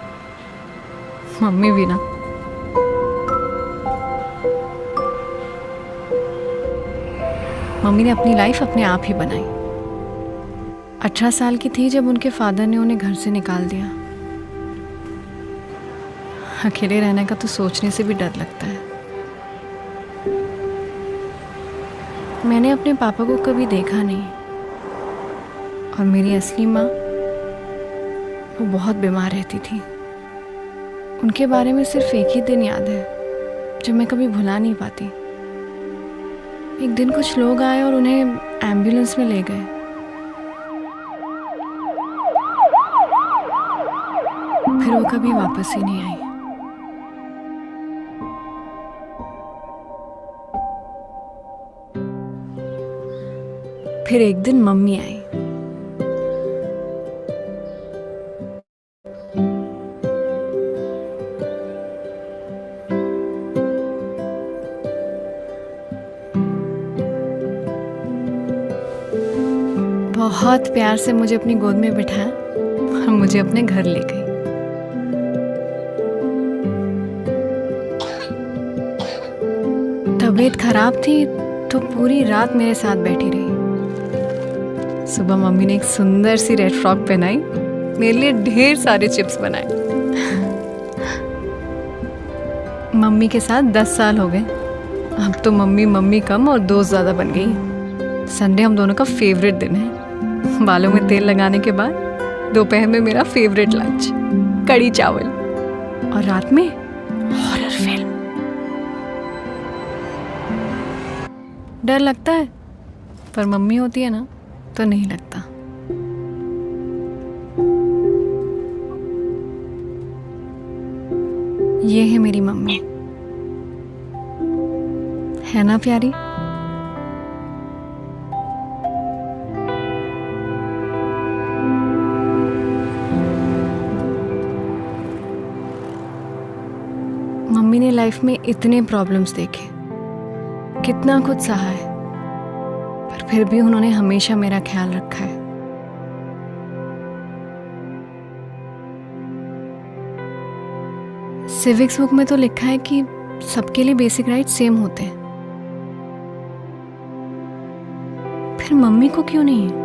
मम्मी भी ना। मम्मी ने अपनी लाइफ अपने आप ही बनाई। 18 साल की थी जब उनके फादर ने उन्हें घर से निकाल दिया। अकेले रहने का तो सोचने से भी डर लगता है। मैंने अपने पापा को कभी देखा नहीं, और मेरी असली माँ, वो बहुत बीमार रहती थी। उनके बारे में सिर्फ एक ही दिन याद है जो मैं कभी भुला नहीं पाती। एक दिन कुछ लोग आए और उन्हें एम्बुलेंस में ले गए। फिर वो कभी वापस ही नहीं आई। फिर एक दिन मम्मी आई। बहुत प्यार से मुझे अपनी गोद में बिठाया और मुझे अपने घर ले गई। तबीयत खराब थी तो पूरी रात मेरे साथ बैठी रही। सुबह मम्मी ने एक सुंदर सी रेड फ्रॉक पहनाई, मेरे लिए ढेर सारे चिप्स बनाए। मम्मी के साथ 10 साल हो गए। अब तो मम्मी कम और दोस्त ज़्यादा बन गई। संडे हम दोनों का फेवरेट दिन है। बालों में तेल लगाने के बाद दोपहर में मेरा फेवरेट लंच, कड़ी चावल, और रात में हॉरर फिल्म। डर लगता है, पर मम्मी होती है ना तो नहीं लगता। ये है मेरी मम्मी, है ना प्यारी? मम्मी ने लाइफ में इतने प्रॉब्लम्स देखे, कितना कुछ सहा है, पर फिर भी उन्होंने हमेशा मेरा ख्याल रखा है। सिविक्स बुक में तो लिखा है कि सबके लिए बेसिक राइट सेम होते हैं, फिर मम्मी को क्यों नहीं है?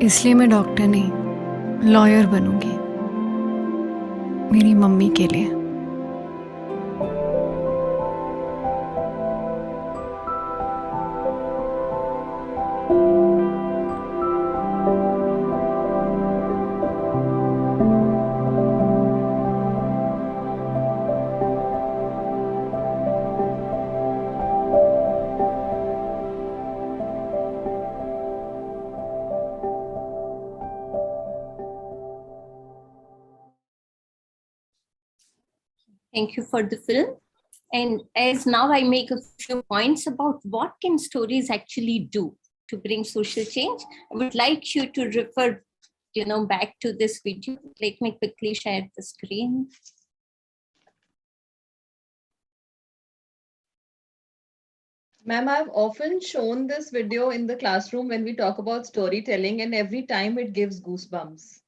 इसलिए मैं डॉक्टर नहीं, लॉयर बनूंगी मेरी मम्मी के लिए। Thank you for the film. And as now I make a few points about what can stories actually do to bring social change, I would like you to refer, back to this video. Let me quickly share the screen. Ma'am, I've often shown this video in the classroom when we talk about storytelling, and every time it gives goosebumps.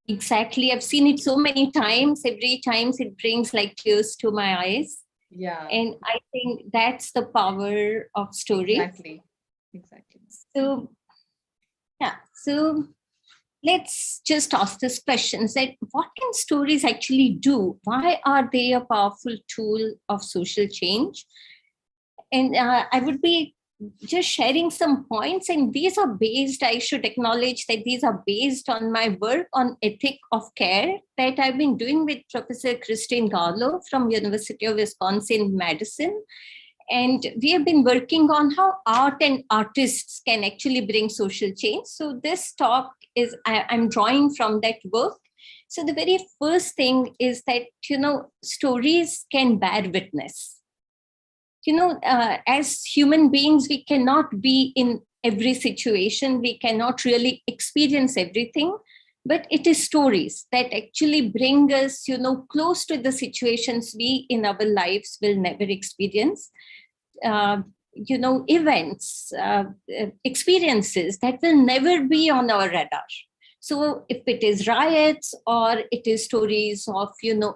Exactly. I've seen it so many times. Every time it brings like tears to my eyes. Yeah. And I think that's the power of stories. Exactly. So, yeah. So let's just ask this question, that what can stories actually do? Why are they a powerful tool of social change? And I would be just sharing some points, and these are based, I should acknowledge that these are based on my work on ethic of care that I've been doing with Professor Christine Garlow from University of Wisconsin-Madison. And we have been working on how art and artists can actually bring social change. So this talk is, I'm drawing from that work. So the very first thing is that, stories can bear witness. As human beings, we cannot be in every situation. We cannot really experience everything, but it is stories that actually bring us, close to the situations we in our lives will never experience. Events, experiences that will never be on our radar. So if it is riots or it is stories of,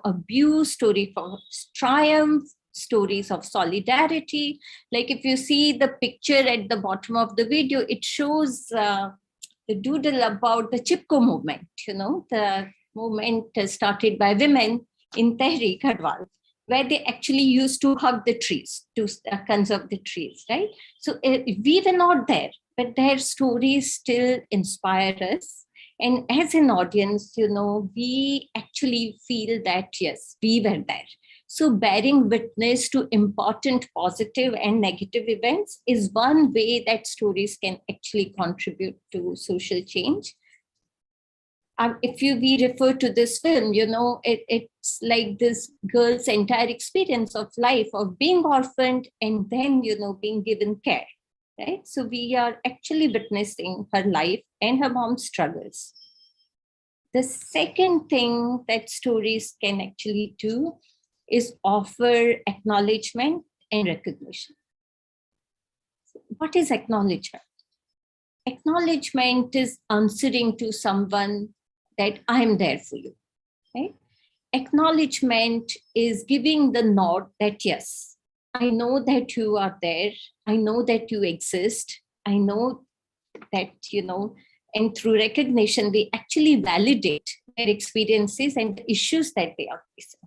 abuse, story of triumph, stories of solidarity. Like if you see the picture at the bottom of the video, it shows the doodle about the Chipko movement, the movement started by women in Tehri Garhwal, where they actually used to hug the trees to conserve the trees, right? So we were not there, but their stories still inspire us. And as an audience, we actually feel that, yes, we were there. So bearing witness to important positive and negative events is one way that stories can actually contribute to social change. If we refer to this film, it's like this girl's entire experience of life, of being orphaned and then, being given care, right? So we are actually witnessing her life and her mom's struggles. The second thing that stories can actually do is offer acknowledgement and recognition. What is acknowledgement? Acknowledgement is answering to someone that I'm there for you, right? Acknowledgement is giving the nod that, yes, I know that you are there. I know that you exist. I know that, and through recognition, we actually validate their experiences and the issues that they are facing.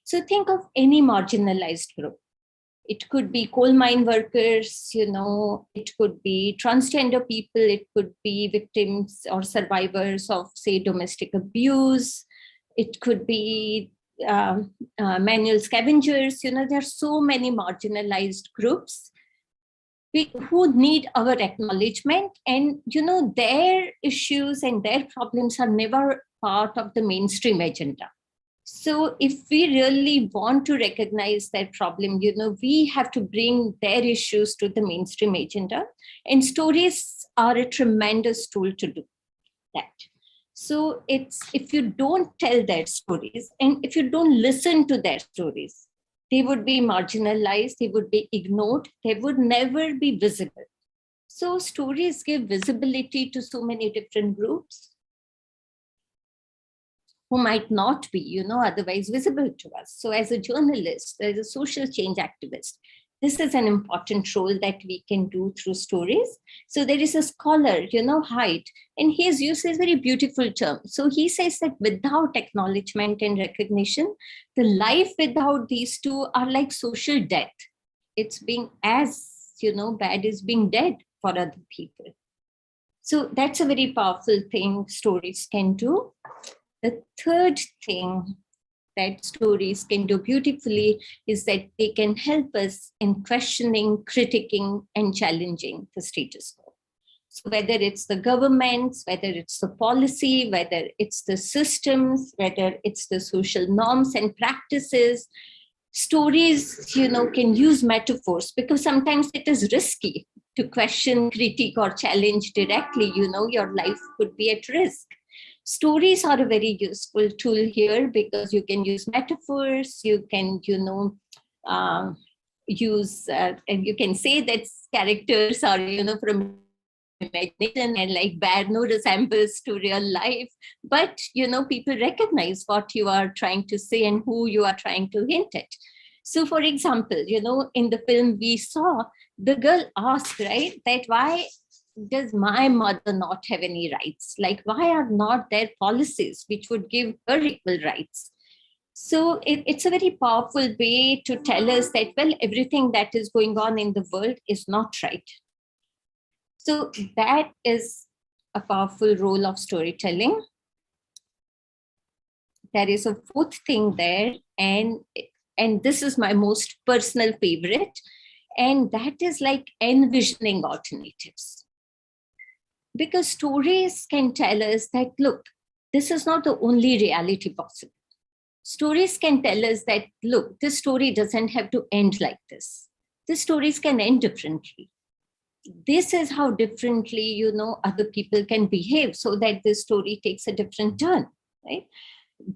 So think of any marginalized group. It could be coal mine workers, it could be transgender people, it could be victims or survivors of, say, domestic abuse. It could be manual scavengers. There are so many marginalized groups who need our acknowledgement, and, their issues and their problems are never part of the mainstream agenda. So if we really want to recognize their problem, we have to bring their issues to the mainstream agenda, and stories are a tremendous tool to do that. So if you don't tell their stories and if you don't listen to their stories, they would be marginalized, they would be ignored, they would never be visible. So stories give visibility to so many different groups who might not be, otherwise visible to us. So as a journalist, as a social change activist, this is an important role that we can do through stories. So there is a scholar, Haidt, and he has used a very beautiful term. So he says that without acknowledgement and recognition, the life without these two are like social death. It's being as, bad as being dead for other people. So that's a very powerful thing stories can do. The third thing that stories can do beautifully is that they can help us in questioning, critiquing, and challenging the status quo. So whether it's the governments, whether it's the policy, whether it's the systems, whether it's the social norms and practices, stories, can use metaphors, because sometimes it is risky to question, critique, or challenge directly. Your life could be at risk. Stories are a very useful tool here, because you can use metaphors, you can, use, and you can say that characters are, from imagination and bear no resemblance to real life, but people recognize what you are trying to say and who you are trying to hint at. So for example, in the film we saw, the girl asked, right, that why does my mother not have any rights? Why are not there policies which would give her equal rights? So it's a very powerful way to tell us that, well, everything that is going on in the world is not right. So that is a powerful role of storytelling. There is a fourth thing there, and this is my most personal favorite, and that is envisioning alternatives. Because stories can tell us that, look, this is not the only reality possible. Stories can tell us that, look, this story doesn't have to end like this. The stories can end differently. This is how differently, other people can behave, so that this story takes a different turn, right?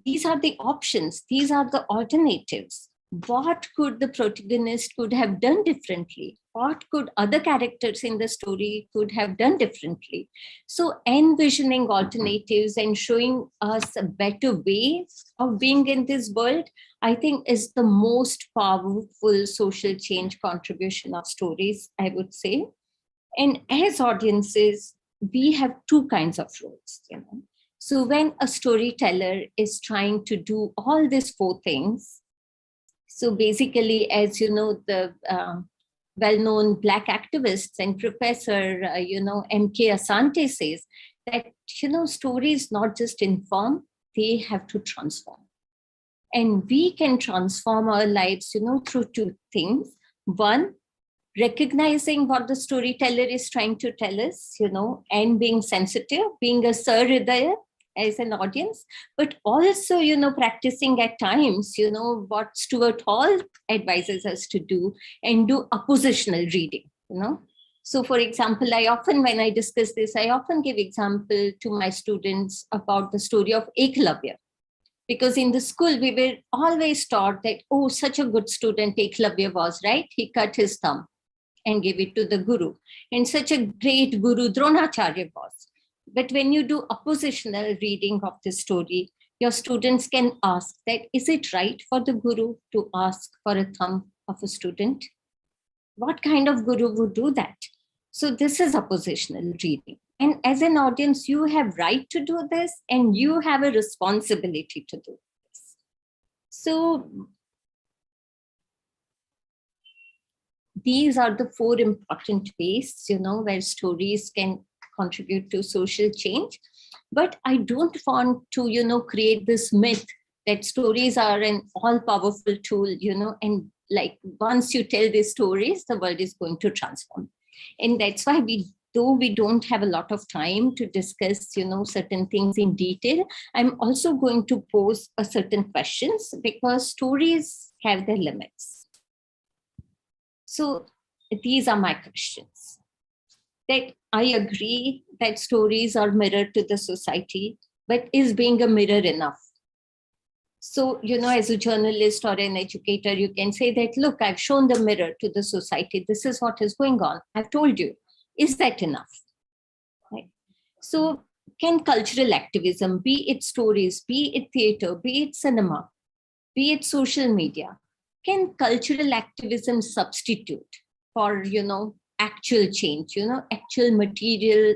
These are the options. These are the alternatives. What could the protagonist could have done differently? What could other characters in the story could have done differently? So envisioning alternatives and showing us a better way of being in this world, I think, is the most powerful social change contribution of stories, I would say. And as audiences, we have two kinds of roles. So when a storyteller is trying to do all these four things, so basically, as the well-known Black activists and professor, M.K. Asante says that, stories not just inform, they have to transform. And we can transform our lives, through two things. One, recognizing what the storyteller is trying to tell us, and being sensitive, being a Sahridaya as an audience, but also, practicing at times, what Stuart Hall advises us to do, and do oppositional reading, So for example, when I discuss this, I often give example to my students about the story of Eklavya. Because in the school, we were always taught that, oh, such a good student Eklavya was, right? He cut his thumb and gave it to the guru. And such a great guru Dronacharya was. But when you do oppositional reading of the story, your students can ask that, is it right for the guru to ask for a thumb of a student? What kind of guru would do that? So this is oppositional reading. And as an audience, you have right to do this, and you have a responsibility to do this. So these are the four important ways, where stories can contribute to social change. But I don't want to, create this myth that stories are an all-powerful tool, and once you tell these stories, the world is going to transform. And that's why though we don't have a lot of time to discuss, certain things in detail, I'm also going to pose a certain questions, because stories have their limits. So these are my questions. That I agree that stories are mirror to the society, but is being a mirror enough? So, as a journalist or an educator, you can say that, look, I've shown the mirror to the society. This is what is going on. I've told you. Is that enough? Right? So can cultural activism, be it stories, be it theater, be it cinema, be it social media, can cultural activism substitute for, actual change, actual material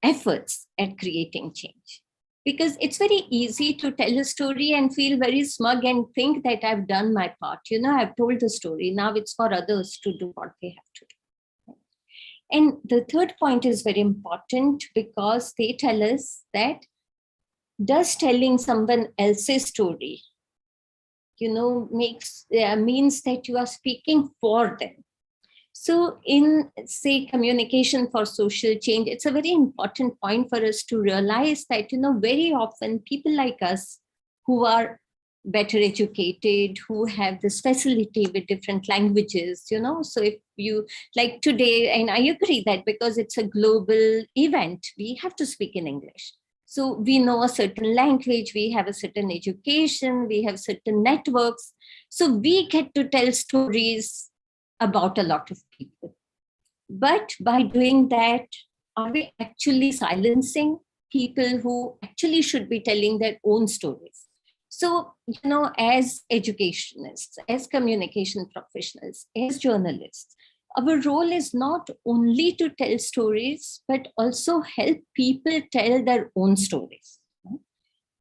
efforts at creating change? Because it's very easy to tell a story and feel very smug and think that I've done my part. I've told the story. Now it's for others to do what they have to do. And the third point is very important, because they tell us that, does telling someone else's story, means that you are speaking for them. So in, say, communication for social change, it's a very important point for us to realize that, very often people like us who are better educated, who have this facility with different languages, so if you, like today, and I agree that because it's a global event, we have to speak in English. So we know a certain language, we have a certain education, we have certain networks. So we get to tell stories about a lot of people. But by doing that, are we actually silencing people who actually should be telling their own stories? So, as educationists, as communication professionals, as journalists, our role is not only to tell stories, but also help people tell their own stories.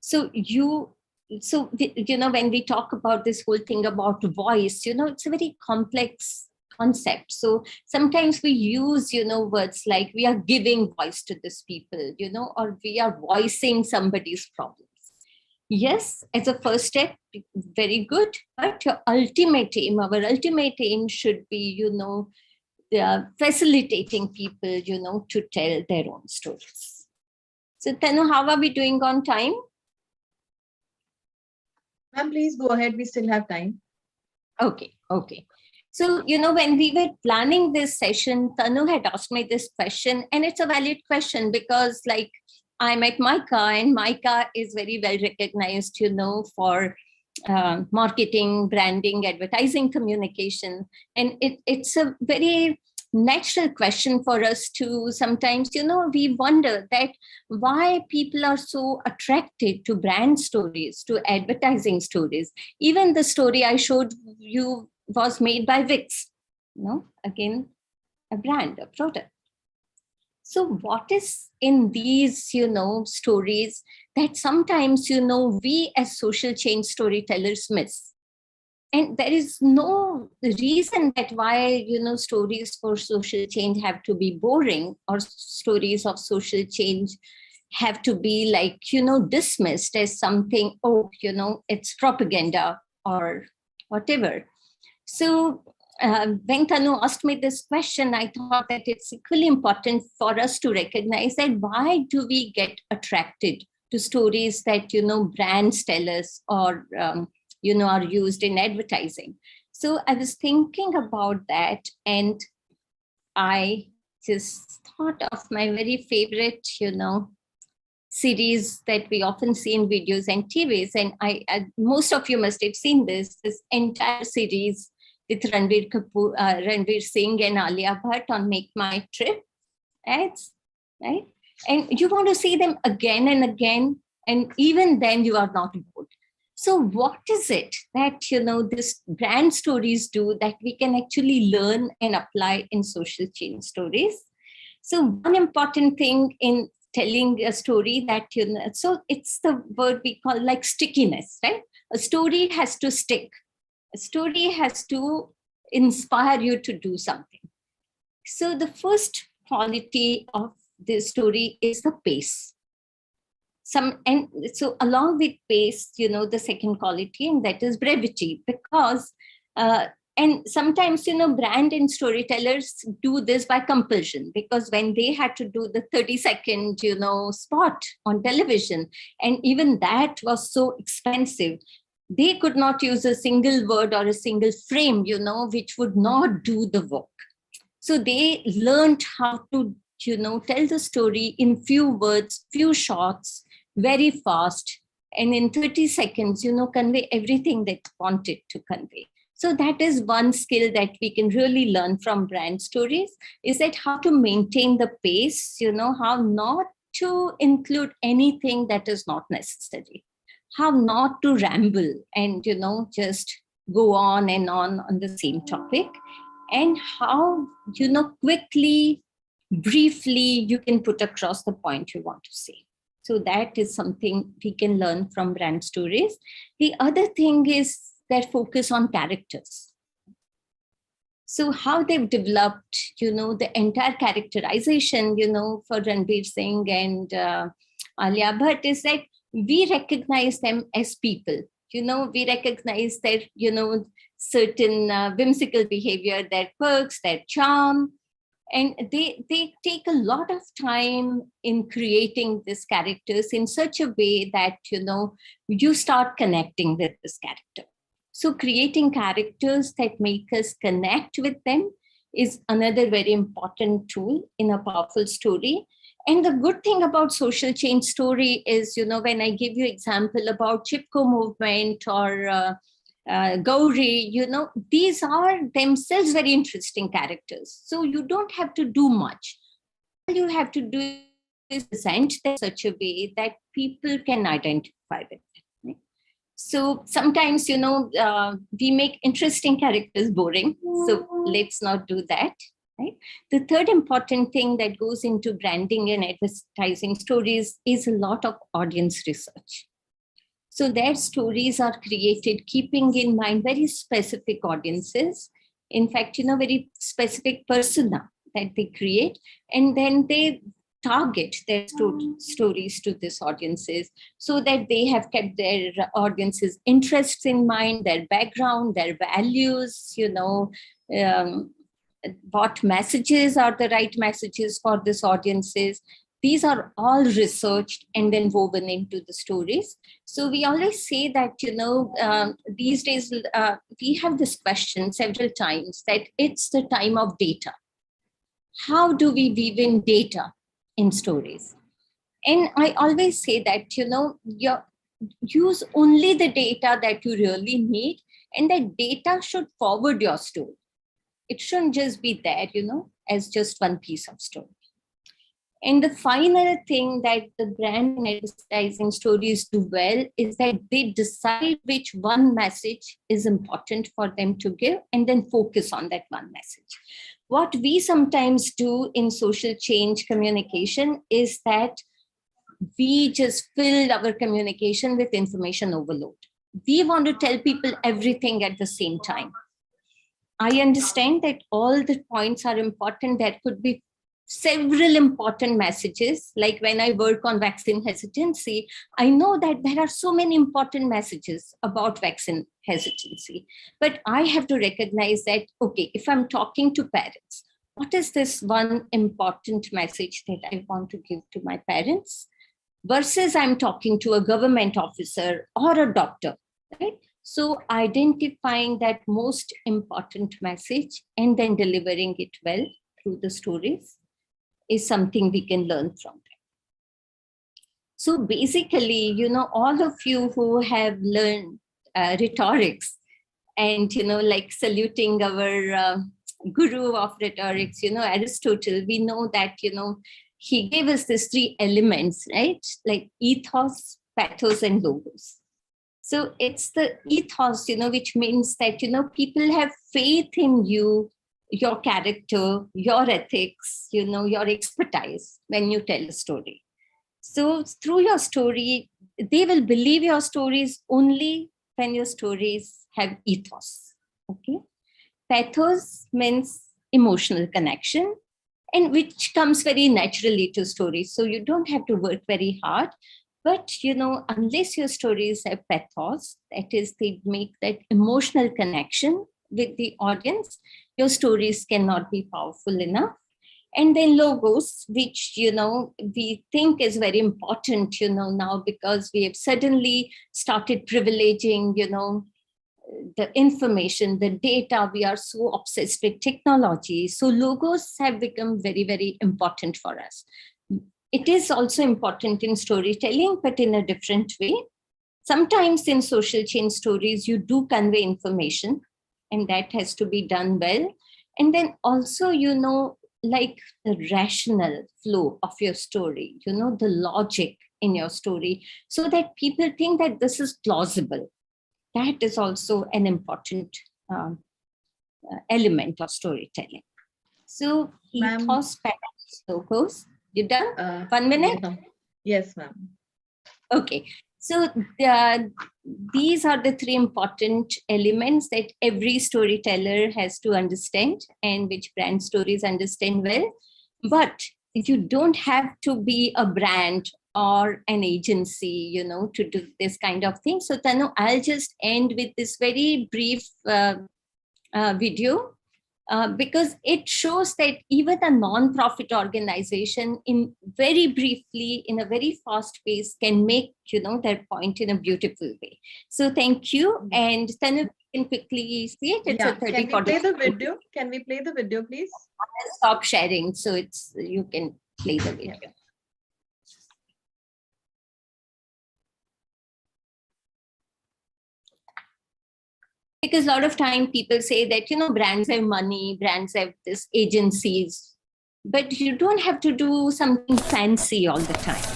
So when we talk about this whole thing about voice, it's a very complex concept. So sometimes we use, words like we are giving voice to these people, or we are voicing somebody's problems. Yes, as a first step, very good. But our ultimate aim should be, facilitating people, to tell their own stories. So Tanu, how are we doing on time? Ma'am, please go ahead. We still have time. Okay. So, when we were planning this session, Tanu had asked me this question, and it's a valid question because, like, I'm at Micah, and Micah is very well recognized, for marketing, branding, advertising, communication. And it's a very natural question for us to sometimes, we wonder that why people are so attracted to brand stories, to advertising stories. Even the story I showed you was made by Vicks, again, a brand, a product. So what is in these, stories that sometimes, we as social change storytellers miss? And there is no reason that why, stories for social change have to be boring, or stories of social change have to be like, dismissed as something, it's propaganda or whatever. So when Tanu asked me this question, I thought that it's equally important for us to recognize that why do we get attracted to stories that, brands tell us or, are used in advertising. So I was thinking about that, and I just thought of my very favorite, series that we often see in videos and TVs. And I most of you must have seen this entire series with Ranveer Singh and Alia Bhatt on Make My Trip ads, right? And you want to see them again and again, and even then you are not bored. So what is it that, this brand stories do that we can actually learn and apply in social change stories? So one important thing in telling a story that, so it's the word we call like stickiness, right? A story has to stick. A story has to inspire you to do something. So the first quality of this story is the pace. And so along with pace, the second quality, and that is brevity, because and sometimes, brand and storytellers do this by compulsion, because when they had to do the 30-second, spot on television, and even that was so expensive, they could not use a single word or a single frame, which would not do the work. So they learned how to, tell the story in few words, few shots, very fast, and in 30 seconds, convey everything they wanted to convey. So that is one skill that we can really learn from brand stories, is that how to maintain the pace, how not to include anything that is not necessary, how not to ramble and, just go on the same topic, and how, quickly, briefly, you can put across the point you want to say. So that is something we can learn from brand stories. The other thing is their focus on characters. So how they've developed, the entire characterization, for Ranveer Singh and Alia Bhatt is that we recognize them as people. We recognize that, certain whimsical behavior, their quirks, their charm, and they take a lot of time in creating these characters in such a way that, you start connecting with this character. So creating characters that make us connect with them is another very important tool in a powerful story. And the good thing about social change story is, when I give you example about Chipko movement or Gauri, these are themselves very interesting characters. So you don't have to do much. All you have to do is present them in such a way that people can identify with them. Right? So sometimes, we make interesting characters boring. So let's not do that. Right? The third important thing that goes into branding and advertising stories is a lot of audience research. So their stories are created keeping in mind very specific audiences. In fact, very specific persona that they create, and then they target their stories to these audiences so that they have kept their audiences' interests in mind, their background, their values, what messages are the right messages for these audiences. These are all researched and then woven into the stories. So we always say that, these days we have this question several times that it's the time of data. How do we weave in data in stories? And I always say that, use only the data that you really need, and that data should forward your story. It shouldn't just be there, as just one piece of story. And the final thing that the brand and advertising stories do well is that they decide which one message is important for them to give and then focus on that one message. What we sometimes do in social change communication is that we just fill our communication with information overload. We want to tell people everything at the same time. I understand that all the points are important. There could be several important messages. Like when I work on vaccine hesitancy, I know that there are so many important messages about vaccine hesitancy. But I have to recognize that, okay, if I'm talking to parents, what is this one important message that I want to give to my parents versus I'm talking to a government officer or a doctor, right? So identifying that most important message and then delivering it well through the stories is something we can learn from them. So basically, all of you who have learned rhetorics and, like saluting our guru of rhetorics, Aristotle, we know that, he gave us these three elements, right? Like ethos, pathos, and logos. So it's the ethos, which means that, people have faith in you, your character, your ethics, your expertise when you tell a story. So through your story, they will believe your stories only when your stories have ethos. Okay. Pathos means emotional connection, and which comes very naturally to stories. So you don't have to work very hard. But, unless your stories have pathos, that is, they make that emotional connection with the audience, your stories cannot be powerful enough. And then logos, which, we think is very important, now because we have suddenly started privileging, the information, the data. We are so obsessed with technology. So logos have become very, very important for us. It is also important in storytelling, but in a different way. Sometimes in social change stories, you do convey information, and that has to be done well. And then also, like the rational flow of your story, the logic in your story, so that people think that this is plausible. That is also an important element of storytelling. So ethos, pathos, logos. You done? 1 minute? Yes, ma'am. Okay. So these are the three important elements that every storyteller has to understand and which brand stories understand well. But you don't have to be a brand or an agency, to do this kind of thing. So Tanu, I'll just end with this very brief video because it shows that even a non-profit organization in very briefly, in a very fast pace, can make, their point in a beautiful way. So thank you. And Tanu, you can quickly see it. It's Yeah. a 30, Can we 40 play the video? Can we play the video, please? I'll stop sharing. So you can play the video. Yeah. Because a lot of time people say that, brands have money, brands have this agencies, but you don't have to do something fancy all the time.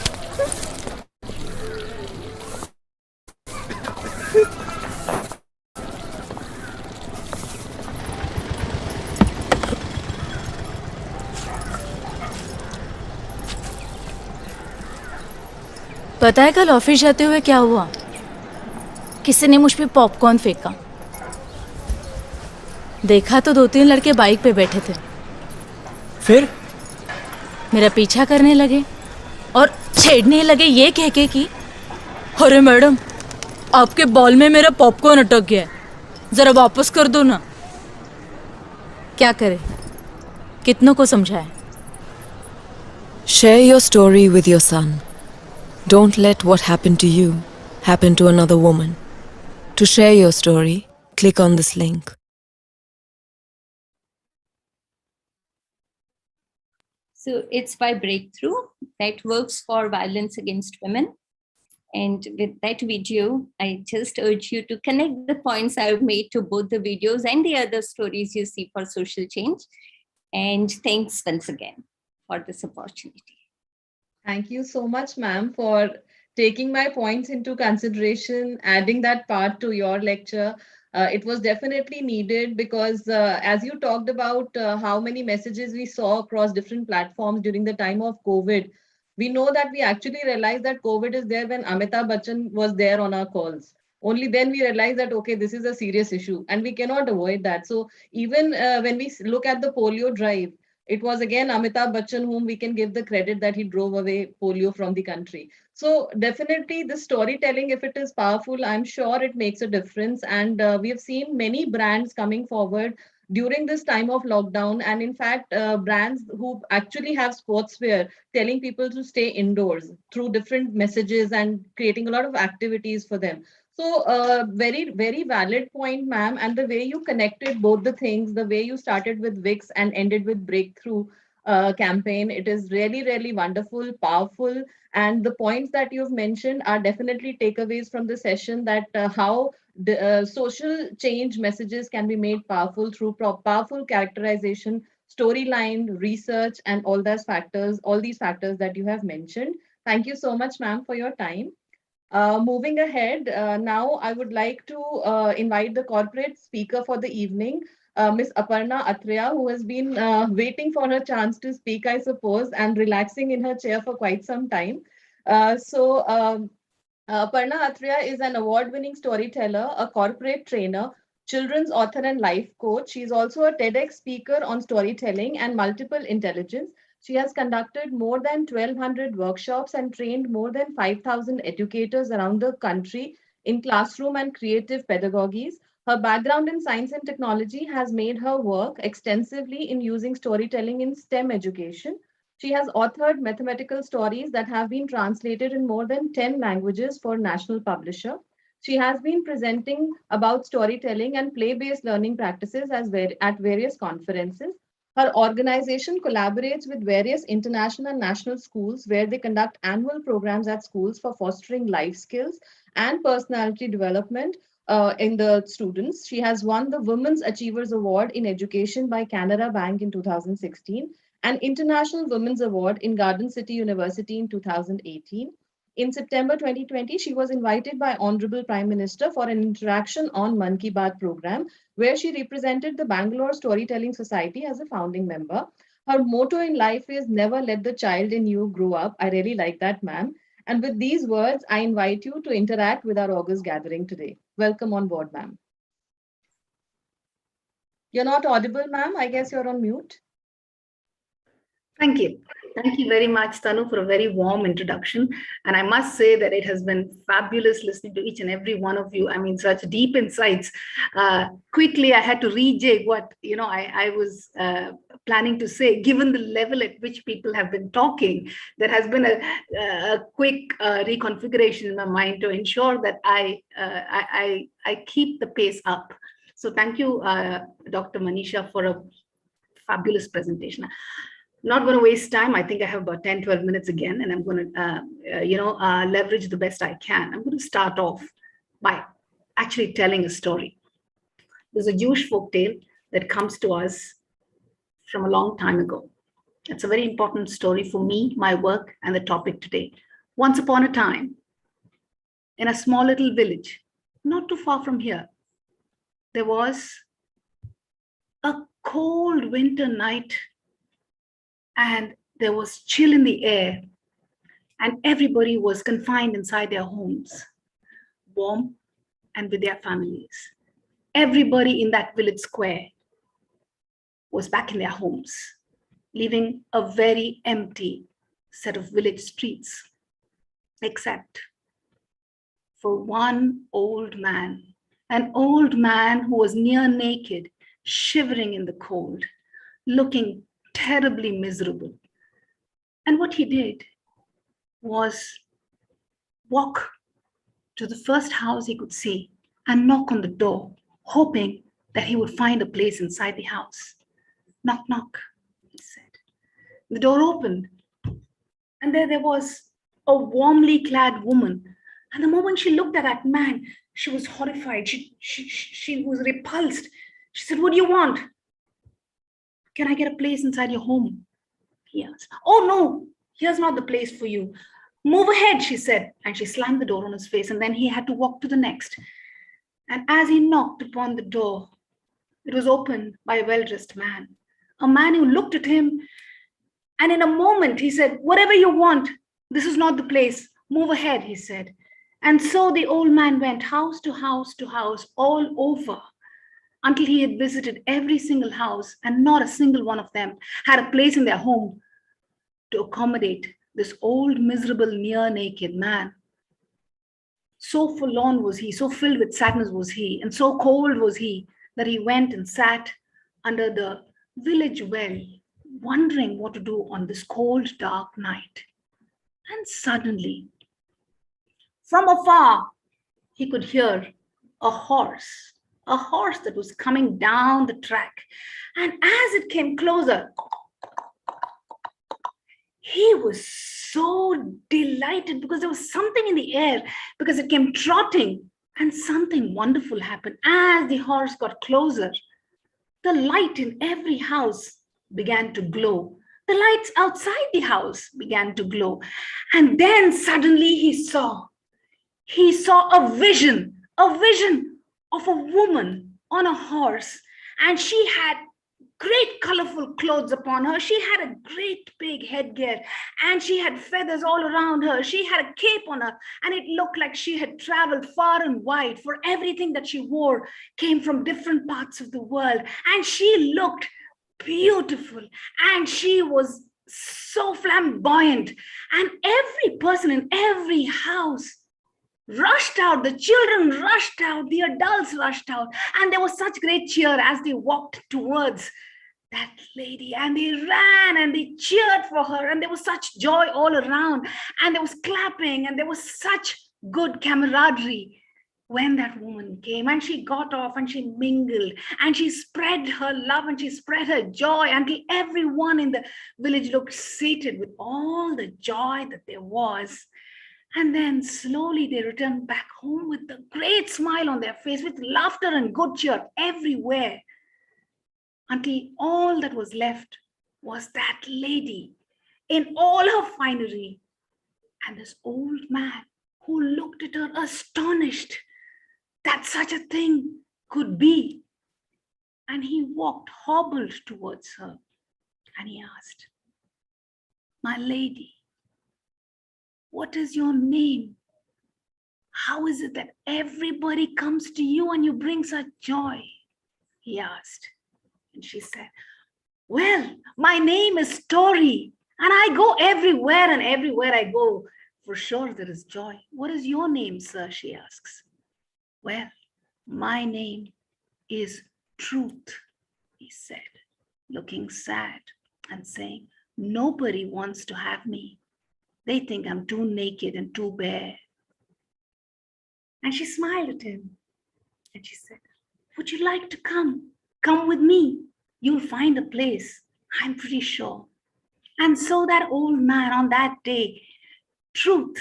पता है कल office जाते हुए क्या हुआ? किसी ने मुझ पे पॉपकॉर्न फेंका। देखा तो 2-3 लड़के बाइक पे बैठे थे। फिर मेरा पीछा करने लगे और छेड़ने लगे ये कह के कि अरे मैडम, आपके बॉल में मेरा पॉपकॉर्न अटक गया है, जरा वापस कर दो ना। क्या करे, कितनों को समझाए? Share your story with your son. Don't let what happened to you happen to another woman. To share your story, click on this link. So it's by Breakthrough that works for violence against women. And with that video, I just urge you to connect the points I've made to both the videos and the other stories you see for social change. And thanks once again for this opportunity. Thank you so much, ma'am, for taking my points into consideration, adding that part to your lecture. It was definitely needed because as you talked about how many messages we saw across different platforms during the time of COVID, we know that we actually realized that COVID is there when Amitabh Bachchan was there on our calls. Only then we realized that, okay, this is a serious issue and we cannot avoid that. So even when we look at the polio drive, it was again Amitabh Bachchan whom we can give the credit that he drove away polio from the country. So definitely the storytelling, if it is powerful, I'm sure it makes a difference. And we have seen many brands coming forward during this time of lockdown. And in fact, brands who actually have sportswear telling people to stay indoors through different messages and creating a lot of activities for them. So very, very valid point, ma'am. And the way you connected both the things, the way you started with VIX and ended with Breakthrough campaign, it is really, really wonderful, powerful. And the points that you've mentioned are definitely takeaways from the session, that how the social change messages can be made powerful through powerful characterization, storyline, research, and all these factors that you have mentioned. Thank you so much, ma'am, for your time. Moving ahead, now I would like to invite the corporate speaker for the evening, Ms. Aparna Athreya, who has been waiting for her chance to speak, I suppose, and relaxing in her chair for quite some time. Aparna Athreya is an award-winning storyteller, a corporate trainer, children's author, and life coach. She is also a TEDx speaker on storytelling and multiple intelligence. She has conducted more than 1,200 workshops and trained more than 5,000 educators around the country in classroom and creative pedagogies. Her background in science and technology has made her work extensively in using storytelling in STEM education. She has authored mathematical stories that have been translated in more than 10 languages for national publisher. She has been presenting about storytelling and play-based learning practices at various conferences. Her organization collaborates with various international and national schools where they conduct annual programs at schools for fostering life skills and personality development in the students. She has won the Women's Achievers Award in Education by Canara Bank in 2016 and International Women's Award in Garden City University in 2018. In September 2020, she was invited by Honorable Prime Minister for an interaction on Mann Ki Baat program, where she represented the Bangalore Storytelling Society as a founding member. Her motto in life is never let the child in you grow up. I really like that, ma'am. And with these words, I invite you to interact with our August gathering today. Welcome on board, ma'am. You're not audible, ma'am. I guess you're on mute. Thank you. Thank you very much, Tanu, for a very warm introduction. And I must say that it has been fabulous listening to each and every one of you. I mean, such deep insights. Quickly, I had to rejig what I was planning to say. Given the level at which people have been talking, there has been a quick reconfiguration in my mind to ensure that I keep the pace up. So thank you, Dr. Manisha, for a fabulous presentation. Not going to waste time. I think I have about 10, 12 minutes again, and I'm going to, leverage the best I can. I'm going to start off by actually telling a story. There's a Jewish folktale that comes to us from a long time ago. It's a very important story for me, my work, and the topic today. Once upon a time, in a small little village, not too far from here, there was a cold winter night, and there was chill in the air, and everybody was confined inside their homes, warm and with their families. Everybody in that village square was back in their homes, leaving a very empty set of village streets, except for one old man, an old man who was near naked, shivering in the cold, looking terribly miserable. And what he did was walk to the first house he could see and knock on the door, hoping that he would find a place inside the house. Knock, knock, he said. The door opened, and there was a warmly clad woman. And the moment she looked at that man, she was horrified. She was repulsed. She said, "What do you want? Can I get a place inside your home?" He asked. "Oh, no, here's not the place for you. Move ahead," she said. And she slammed the door on his face, and then he had to walk to the next. And as he knocked upon the door, it was opened by a well-dressed man, a man who looked at him. And in a moment, he said, "Whatever you want, this is not the place. Move ahead," he said. And so the old man went house to house to house all over, until he had visited every single house, and not a single one of them had a place in their home to accommodate this old, miserable, near naked man. So forlorn was he, so filled with sadness was he, and so cold was he, that he went and sat under the village well, wondering what to do on this cold, dark night. And suddenly, from afar, he could hear a horse that was coming down the track. And as it came closer, he was so delighted because there was something in the air, because it came trotting, and something wonderful happened. As the horse got closer, the light in every house began to glow. The lights outside the house began to glow. And then suddenly he saw a vision of a woman on a horse, and she had great colorful clothes upon her. She had a great big headgear, and she had feathers all around her. She had a cape on her, and it looked like she had traveled far and wide, for everything that she wore came from different parts of the world. And she looked beautiful, and she was so flamboyant, and every person in every house rushed out. The children rushed out, the adults rushed out, and there was such great cheer as they walked towards that lady, and they ran and they cheered for her, and there was such joy all around, and there was clapping, and there was such good camaraderie when that woman came. And she got off and she mingled, and she spread her love and she spread her joy until everyone in the village looked sated with all the joy that there was. And then slowly they returned back home with a great smile on their face, with laughter and good cheer everywhere, until all that was left was that lady in all her finery, and this old man who looked at her astonished that such a thing could be. And he hobbled towards her, and he asked, "My lady, what is your name? How is it that everybody comes to you and you bring such joy?" He asked. And she said, "Well, my name is Tori, And I go everywhere, and everywhere I go, for sure there is joy. What is your name, sir? She asks. Well, my name is Truth, he said, looking sad and saying, nobody wants to have me. They think I'm too naked and too bare. And she smiled at him and she said, would you like to come? Come with me. You'll find a place, I'm pretty sure. And so that old man on that day, Truth,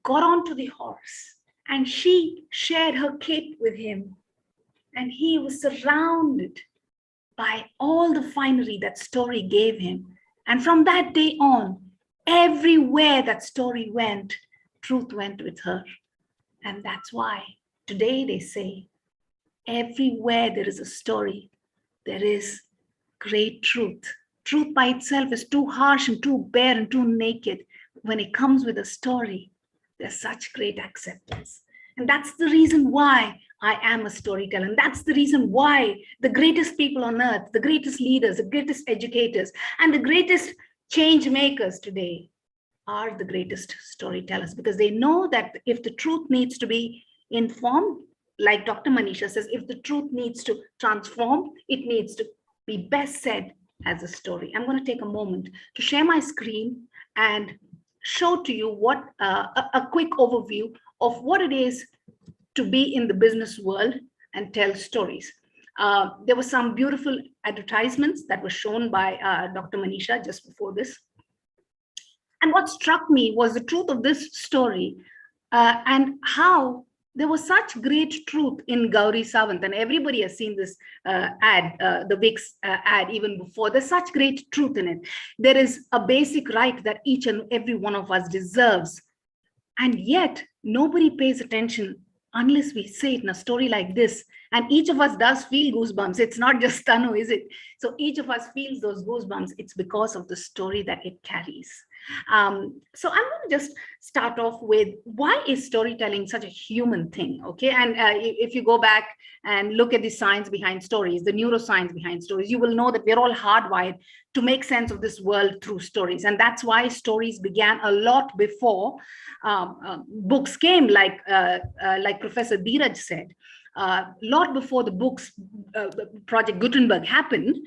got onto the horse and she shared her cape with him. And he was surrounded by all the finery that Story gave him. And from that day on, everywhere that Story went, Truth went with her. And that's why today they say, everywhere there is a story, there is great truth. Truth by itself is too harsh and too bare and too naked. When it comes with a story, there's such great acceptance. And that's the reason why I am a storyteller. And that's the reason why the greatest people on earth, the greatest leaders, the greatest educators, and the greatest change makers today are the greatest storytellers, because they know that if the truth needs to be informed, like Dr. Manisha says, if the truth needs to transform, it needs to be best said as a story. I'm going to take a moment to share my screen and show to you what a quick overview of what it is to be in the business world and tell stories. There were some beautiful advertisements that were shown by Dr. Manisha just before this. And what struck me was the truth of this story and how there was such great truth in Gauri Sawant. And everybody has seen this ad, the Vicks ad even before. There's such great truth in it. There is a basic right that each and every one of us deserves. And yet nobody pays attention unless we say it in a story like this. And each of us does feel goosebumps. It's not just Tanu, is it? So each of us feels those goosebumps. It's because of the story that it carries. So I'm going to just start off with, why is storytelling such a human thing? Okay, and if you go back and look at the science behind stories, the neuroscience behind stories, you will know that we're all hardwired to make sense of this world through stories. And that's why stories began a lot before books came, like Professor Dheeraj said. A lot before the books, Project Gutenberg happened,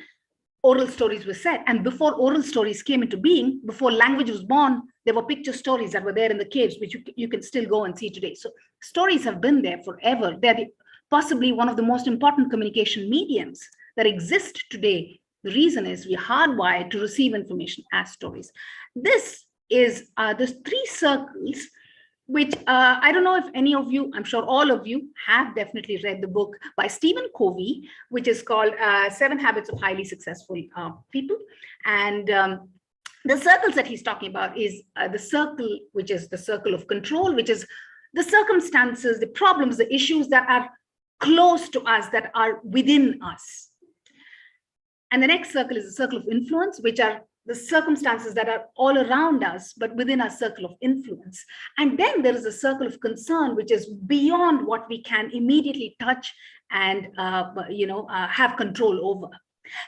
oral stories were said. And before oral stories came into being, before language was born, there were picture stories that were there in the caves, which you can still go and see today. So stories have been there forever. They're possibly one of the most important communication mediums that exist today. The reason is we're hardwired to receive information as stories. This is the three circles, which I don't know if any of you, I'm sure all of you have definitely read the book by Stephen Covey, which is called 7 Habits of Highly Successful People. And the circles that he's talking about is the circle, which is the circle of control, which is the circumstances, the problems, the issues that are close to us, that are within us. And the next circle is the circle of influence, which are the circumstances that are all around us, but within our circle of influence. And then there is a circle of concern, which is beyond what we can immediately touch and have control over.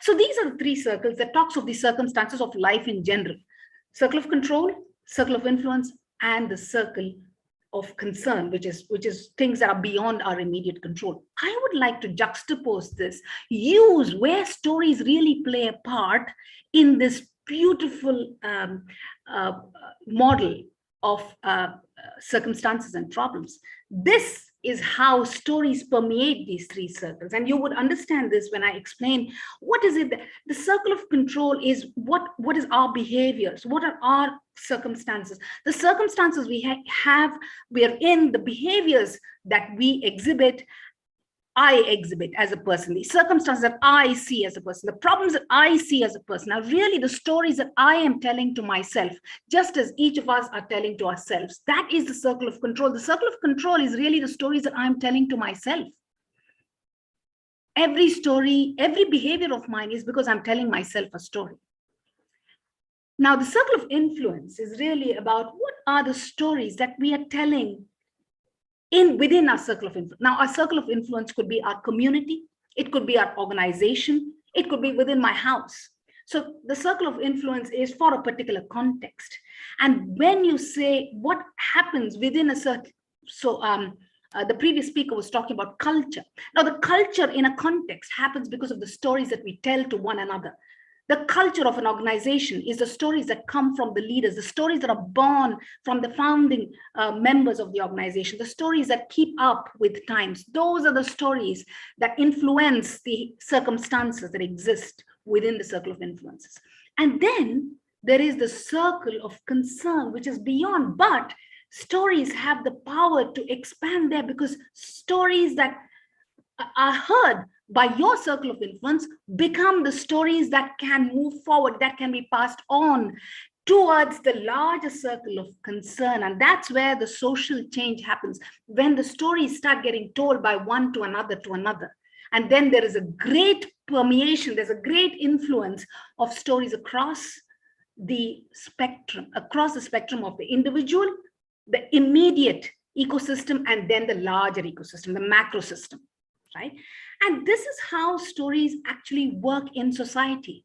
So these are the three circles that talks of the circumstances of life in general: circle of control, circle of influence, and the circle of concern, which is things that are beyond our immediate control. I would like to juxtapose this, use where stories really play a part in this beautiful model of circumstances and problems. This is how stories permeate these three circles. And you would understand this when I explain what is it. The circle of control is what is our behaviors, what are our circumstances, the circumstances we have, we are in, the behaviors that we exhibit, I exhibit as a person, the circumstances that I see as a person, the problems that I see as a person are really the stories that I am telling to myself, just as each of us are telling to ourselves. That is the circle of control. The circle of control is really the stories that I'm telling to myself. Every story, every behavior of mine is because I'm telling myself a story. Now, the circle of influence is really about what are the stories that we are telling within our circle of influence. Now, our circle of influence could be our community, it could be our organization, it could be within my house. So the circle of influence is for a particular context. And when you say what happens within a circle, so the previous speaker was talking about culture. Now, the culture in a context happens because of the stories that we tell to one another. The culture of an organization is the stories that come from the leaders, the stories that are born from the founding members of the organization, the stories that keep up with times. Those are the stories that influence the circumstances that exist within the circle of influences. And then there is the circle of concern, which is beyond, but stories have the power to expand there, because stories that are heard by your circle of influence become the stories that can move forward, that can be passed on towards the larger circle of concern. And that's where the social change happens, when the stories start getting told by one to another to another. And then there is a great permeation, there's a great influence of stories across the spectrum of the individual, the immediate ecosystem, and then the larger ecosystem, the macro system, right? And this is how stories actually work in society.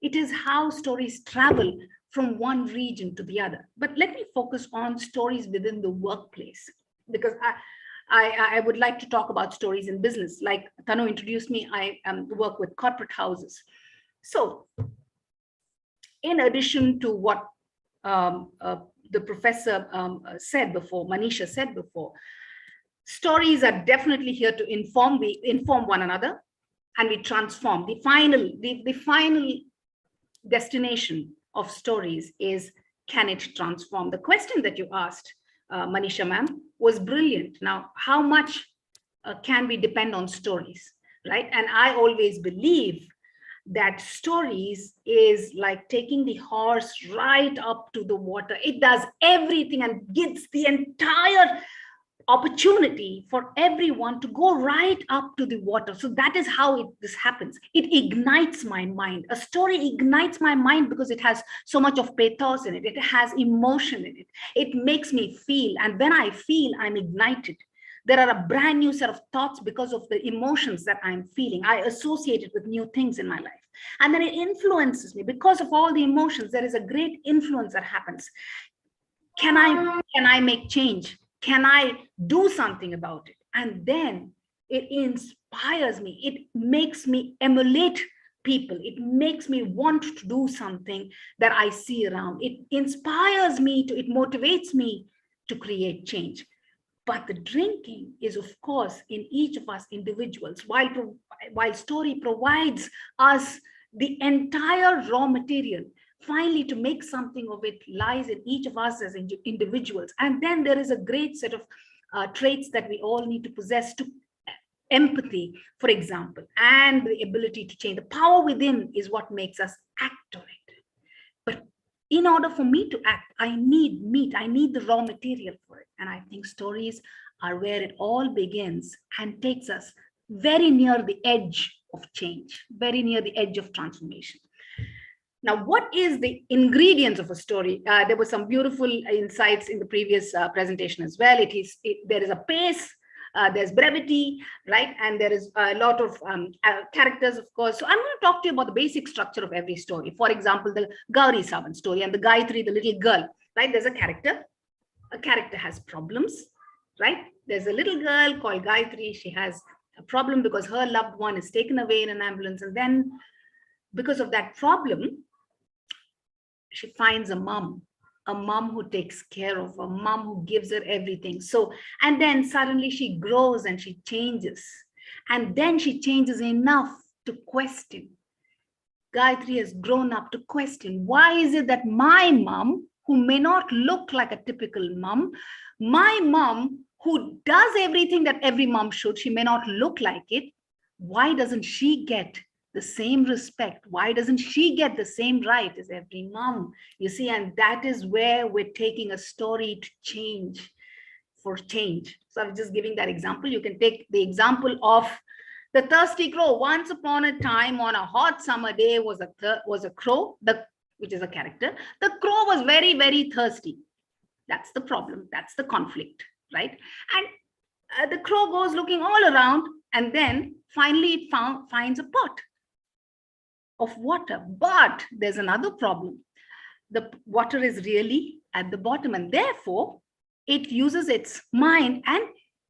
It is how stories travel from one region to the other. But let me focus on stories within the workplace, because I would like to talk about stories in business. Like Tanu introduced me, I work with corporate houses. So in addition to what the professor said before, Manisha said before, stories are definitely here to inform. We inform one another and we transform. The final destination of stories is, can it transform? The question that you asked, Manisha ma'am, was brilliant. Now, how much can we depend on stories, right? And I always believe that stories is like taking the horse right up to the water. It does everything and gives the entire opportunity for everyone to go right up to the water. So that is how this happens. It ignites my mind. A story ignites my mind because it has so much of pathos in it. It has emotion in it. It makes me feel. And when I feel, I'm ignited. There are a brand new set of thoughts because of the emotions that I'm feeling. I associate it with new things in my life. And then it influences me. Because of all the emotions, there is a great influence that happens. Can I make change? Can I do something about it? And then it inspires me. It makes me emulate people. It makes me want to do something that I see around. It inspires me it motivates me to create change. But the drinking is, of course, in each of us individuals. While story provides us the entire raw material, finally, to make something of it lies in each of us as individuals. And then there is a great set of traits that we all need to possess, to empathy, for example, and the ability to change. The power within is what makes us act on it. But in order for me to act, I need meat. I need the raw material for it. And I think stories are where it all begins and takes us very near the edge of change, very near the edge of transformation. Now, what is the ingredients of a story? There were some beautiful insights in the previous presentation as well. There is a pace, there's brevity, right? And there is a lot of characters, of course. So I'm going to talk to you about the basic structure of every story. For example, the Gauri Savan story and the Gayatri, the little girl, right? There's a character. A character has problems, right? There's a little girl called Gayatri. She has a problem because her loved one is taken away in an ambulance. And then because of that problem, she finds a mom who takes care of her, a mom who gives her everything. So, and then suddenly she grows and she changes. And then she changes enough to question. Gayatri has grown up to question, why is it that my mom, who may not look like a typical mom, my mom, who does everything that every mom should, she may not look like it, why doesn't she get the same respect? Why doesn't she get the same right as every mom? You see, and that is where we're taking a story to change, for change. So I'm just giving that example. You can take the example of the thirsty crow. Once upon a time, on a hot summer day, was a crow, which is a character. The crow was very, very thirsty. That's the problem. That's the conflict, right? And the crow goes looking all around, and then finally it finds a pot. of water. But there's another problem. The water is really at the bottom, and therefore it uses its mind and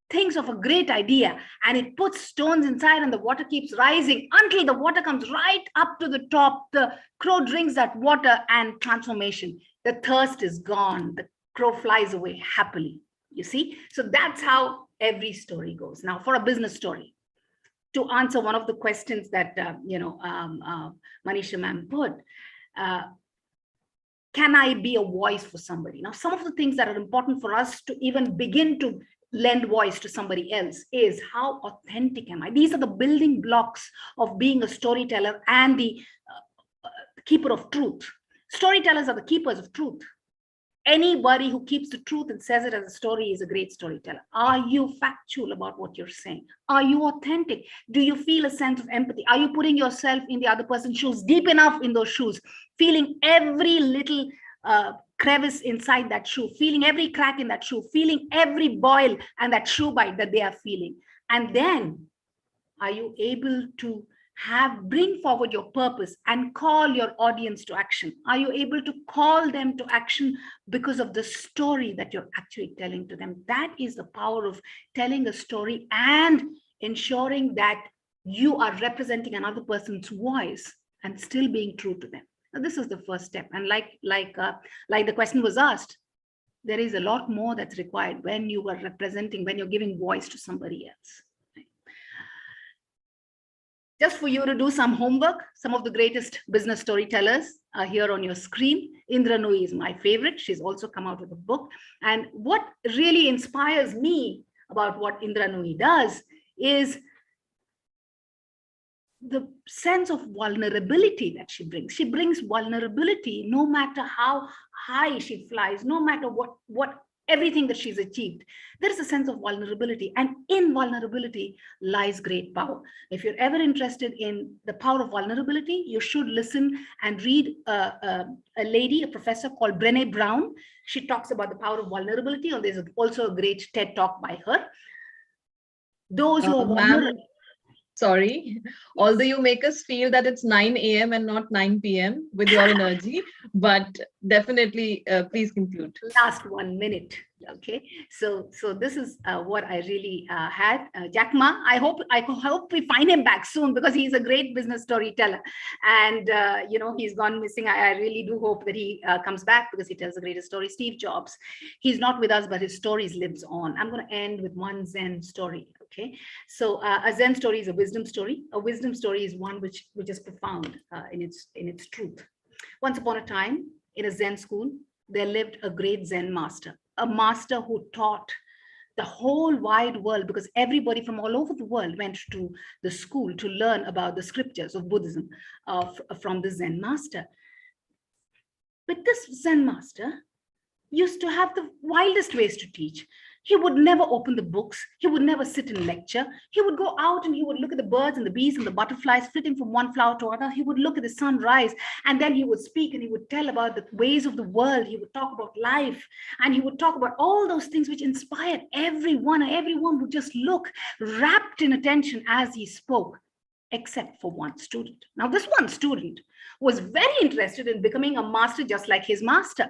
thinks of a great idea, and it puts stones inside, and the water keeps rising until the water comes right up to the top. The crow drinks that water, and transformation. The thirst is gone. The crow flies away happily. You see? So that's how every story goes. Now, for a business story, to answer one of the questions that Manisha ma'am put, can I be a voice for somebody? Now, some of the things that are important for us to even begin to lend voice to somebody else is, how authentic am I? These are the building blocks of being a storyteller and the keeper of truth. Storytellers are the keepers of truth. Anybody who keeps the truth and says it as a story is a great storyteller. Are you factual about what you're saying? Are you authentic? Do you feel a sense of empathy? Are you putting yourself in the other person's shoes, deep enough in those shoes, feeling every little crevice inside that shoe, feeling every crack in that shoe, feeling every boil and that shoe bite that they are feeling? And then are you able to bring forward your purpose and call your audience to action? Are you able to call them to action because of the story that you're actually telling to them? That is the power of telling a story and ensuring that you are representing another person's voice and still being true to them. Now, this is the first step. And like the question was asked, there is a lot more that's required when you are representing, when you're giving voice to somebody else. Just for you to do some homework, some of the greatest business storytellers are here on your screen. Indra Nooyi is my favorite. She's also come out with a book. And what really inspires me about what Indra Nooyi does is the sense of vulnerability that she brings. She brings vulnerability no matter how high she flies, no matter what everything that she's achieved. There is a sense of vulnerability, and in vulnerability lies great power. If you're ever interested in the power of vulnerability, you should listen and read a lady, a professor called Brené Brown. She talks about the power of vulnerability, or there's also a great TED talk by her. Those who are vulnerable. Sorry, although you make us feel that it's 9 a.m. and not 9 p.m. with your energy, but definitely please conclude. Last 1 minute. Okay, so this is what I really had. Jack Ma, I hope we find him back soon, because he's a great business storyteller, and he's gone missing. I really do hope that he comes back, because he tells the greatest story. Steve Jobs, he's not with us, but his stories lives on. I'm going to end with one Zen story. Okay, so a Zen story is a wisdom story. A wisdom story is one which is profound in its truth. Once upon a time, in a Zen school, there lived a great Zen master, a master who taught the whole wide world, because everybody from all over the world went to the school to learn about the scriptures of Buddhism from the Zen master. But this Zen master used to have the wildest ways to teach. He would never open the books. He would never sit and lecture. He would go out and he would look at the birds and the bees and the butterflies flitting from one flower to another. He would look at the sun rise, and then he would speak and he would tell about the ways of the world. He would talk about life, and he would talk about all those things which inspired everyone, and everyone would just look rapt in attention as he spoke, except for one student. Now, this one student was very interested in becoming a master just like his master,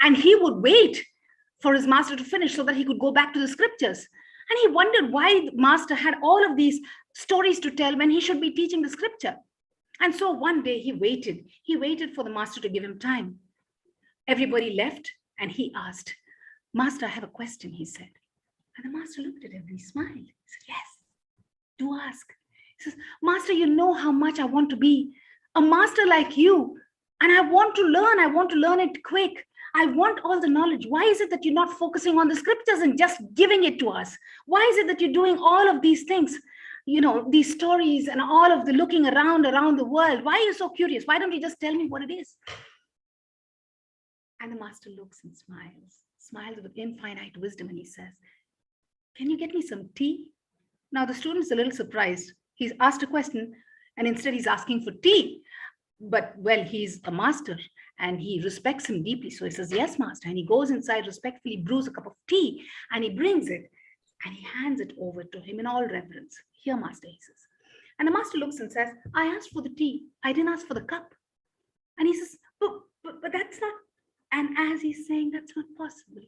and he would wait for his master to finish so that he could go back to the scriptures. And he wondered why the master had all of these stories to tell when he should be teaching the scripture. And so one day he waited for the master to give him time. Everybody left, and he asked, "Master, I have a question," he said. And the master looked at him and he smiled. He said, "Yes, do ask." He says, "Master, you know how much I want to be a master like you, and I want to learn it quick. I want all the knowledge. Why is it that you're not focusing on the scriptures and just giving it to us? Why is it that you're doing all of these things, these stories and all of the looking around the world? Why are you so curious? Why don't you just tell me what it is?" And the master looks and smiles with infinite wisdom, and he says, "Can you get me some tea?" Now the student's a little surprised. He's asked a question, and instead he's asking for tea. But, well, he's a master and he respects him deeply. So he says, "Yes, master." And he goes inside, respectfully brews a cup of tea, and he brings it and he hands it over to him in all reverence. "Here, master," he says. And the master looks and says, I asked for the tea. I didn't ask for the cup. And he says, but that's not, and as he's saying, that's not possible.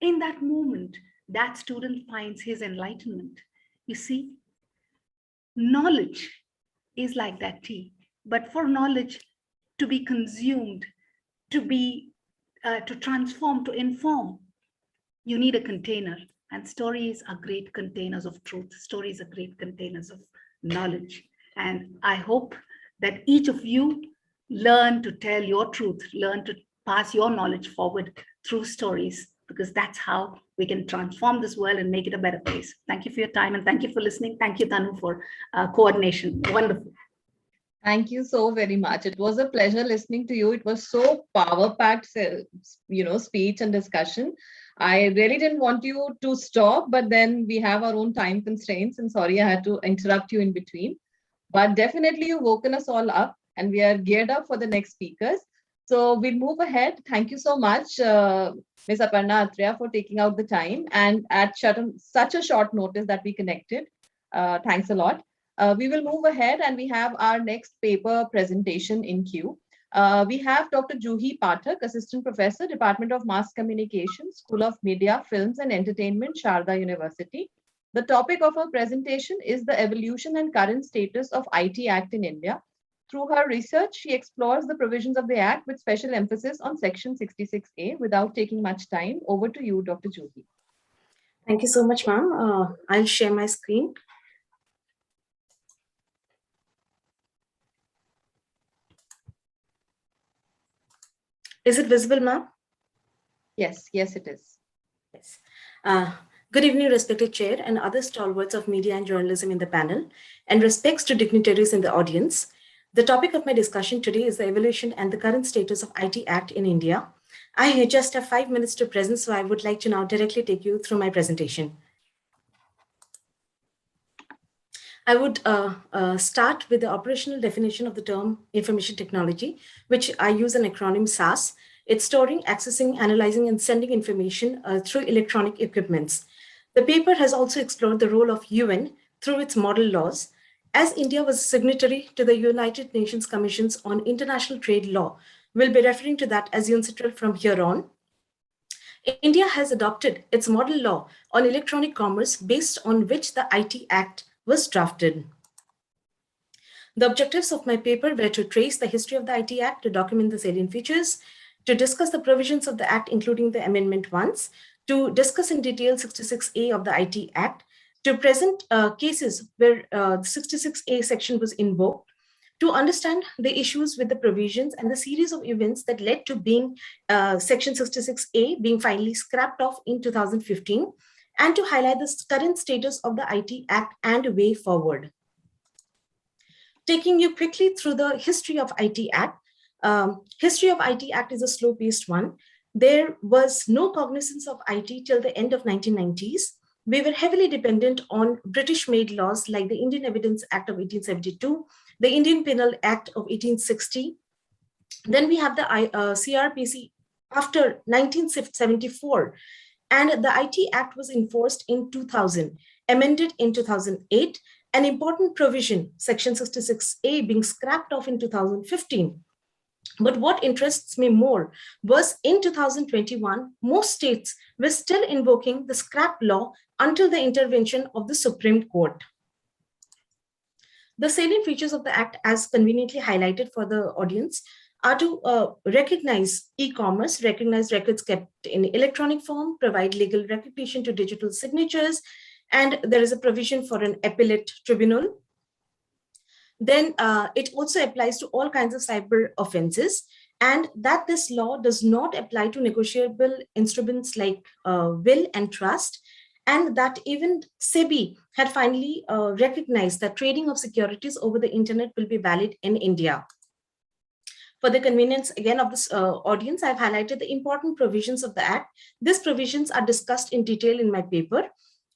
In that moment, that student finds his enlightenment. You see, knowledge is like that tea, but for knowledge to be consumed, to transform, to inform, you need a container. And stories are great containers of truth. Stories are great containers of knowledge. And I hope that each of you learn to tell your truth, learn to pass your knowledge forward through stories, because that's how we can transform this world and make it a better place. Thank you for your time and thank you for listening. Thank you, Tanu, for coordination. Wonderful. Thank you so very much. It was a pleasure listening to you. It was so power-packed, speech and discussion. I really didn't want you to stop, but then we have our own time constraints, and sorry, I had to interrupt you in between. But definitely you've woken us all up and we are geared up for the next speakers. So we'll move ahead. Thank you so much, Ms. Aparna Atreya, for taking out the time and at such a short notice that we connected. Thanks a lot. We will move ahead and we have our next paper presentation in queue. We have Dr. Juhi Pathak, Assistant Professor, Department of Mass Communication, School of Media, Films and Entertainment, Sharda University. The topic of her presentation is the evolution and current status of IT Act in India. Through her research, she explores the provisions of the Act with special emphasis on Section 66A. Without taking much time, over to you, Dr. Juhi. Thank you so much, ma'am. I'll share my screen. Is it visible, ma'am? Yes, yes, it is. Yes. Good evening, respected chair and other stalwarts of media and journalism in the panel, and respects to dignitaries in the audience. The topic of my discussion today is the evolution and the current status of IT Act in India. I just have 5 minutes to present, so I would like to now directly take you through my presentation. I would start with the operational definition of the term information technology, which I use an acronym SAS. It's storing, accessing, analyzing, and sending information through electronic equipments. The paper has also explored the role of UN through its model laws. As India was a signatory to the United Nations Commissions on International Trade Law, we'll be referring to that as UNCITRAL from here on. India has adopted its model law on electronic commerce based on which the IT Act was drafted. The objectives of my paper were to trace the history of the IT Act, to document the salient features, to discuss the provisions of the Act, including the Amendment 1s, to discuss in detail 66A of the IT Act, to present cases where the 66A section was invoked, to understand the issues with the provisions and the series of events that led to being Section 66A being finally scrapped off in 2015, and to highlight the current status of the IT Act and way forward. Taking you quickly through the history of IT Act. History of IT Act is a slow-paced one. There was no cognizance of IT till the end of 1990s. We were heavily dependent on British-made laws like the Indian Evidence Act of 1872, the Indian Penal Act of 1860. Then we have the CRPC after 1974, and the IT Act was enforced in 2000, amended in 2008, an important provision, Section 66A, being scrapped off in 2015. But what interests me more was in 2021, most states were still invoking the scrap law until the intervention of the Supreme Court. The salient features of the Act, as conveniently highlighted for the audience, are to recognize e-commerce, recognize records kept in electronic form, provide legal recognition to digital signatures, and there is a provision for an appellate tribunal. Then it also applies to all kinds of cyber offenses, and that this law does not apply to negotiable instruments like will and trust, and that even SEBI had finally recognized that trading of securities over the internet will be valid in India. For the convenience again of this audience, I've highlighted the important provisions of the Act. These provisions are discussed in detail in my paper.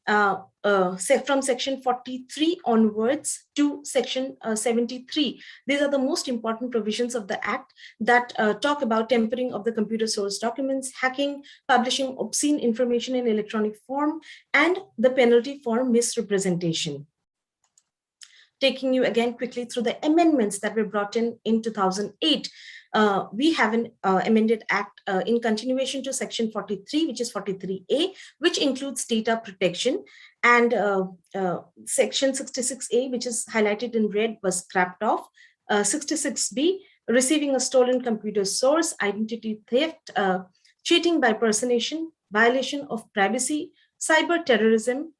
From section 43 onwards to section 73. These are the most important provisions of the Act that talk about tampering of the computer source documents, hacking, publishing obscene information in electronic form, and the penalty for misrepresentation. taking you again quickly through the amendments that were brought in 2008. We have an amended act in continuation to section 43, which is 43A, which includes data protection, and section 66A, which is highlighted in red, was scrapped off. 66B, receiving a stolen computer source, identity theft, cheating by personation, violation of privacy, cyber terrorism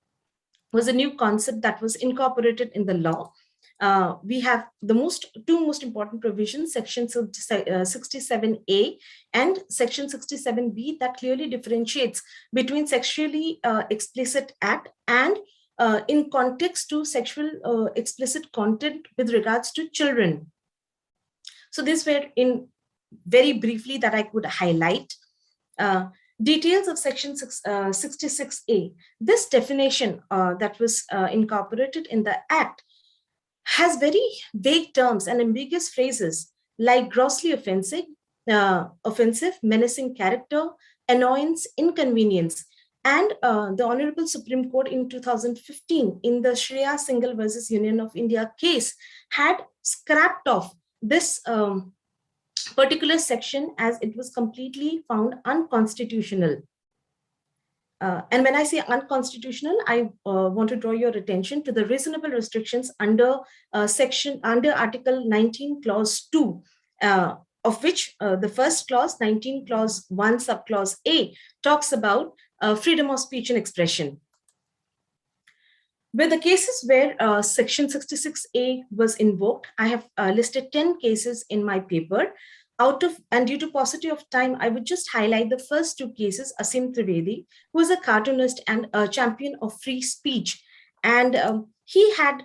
was a new concept that was incorporated in the law. We have the two most important provisions, section 67A and section 67B, that clearly differentiates between sexually explicit act and in context to sexual explicit content with regards to children. So these were in very briefly that I could highlight. Details of section 66A. This definition that was incorporated in the act has very vague terms and ambiguous phrases like grossly offensive, menacing character, annoyance, inconvenience. And the Honorable Supreme Court in 2015 in the Shreya Singhal versus Union of India case had scrapped off this particular section as it was completely found unconstitutional. And when I say unconstitutional, I want to draw your attention to the reasonable restrictions under Article 19, Clause 2, of which the first clause, 19, Clause 1, Subclause A, talks about freedom of speech and expression. With the cases where section 66A was invoked, I have listed 10 cases in my paper. And due to paucity of time, I would just highlight the first two cases. Asim Trivedi, who is a cartoonist and a champion of free speech. And he had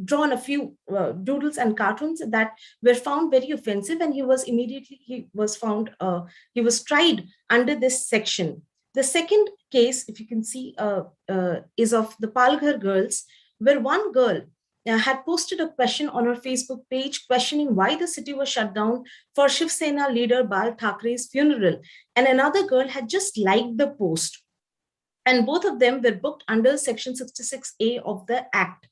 drawn a few doodles and cartoons that were found very offensive, and he was tried under this section. The second case, if you can see, is of the Palghar girls, where one girl had posted a question on her Facebook page questioning why the city was shut down for Shiv Sena leader Bal Thackeray's funeral. And another girl had just liked the post. And both of them were booked under section 66A of the Act.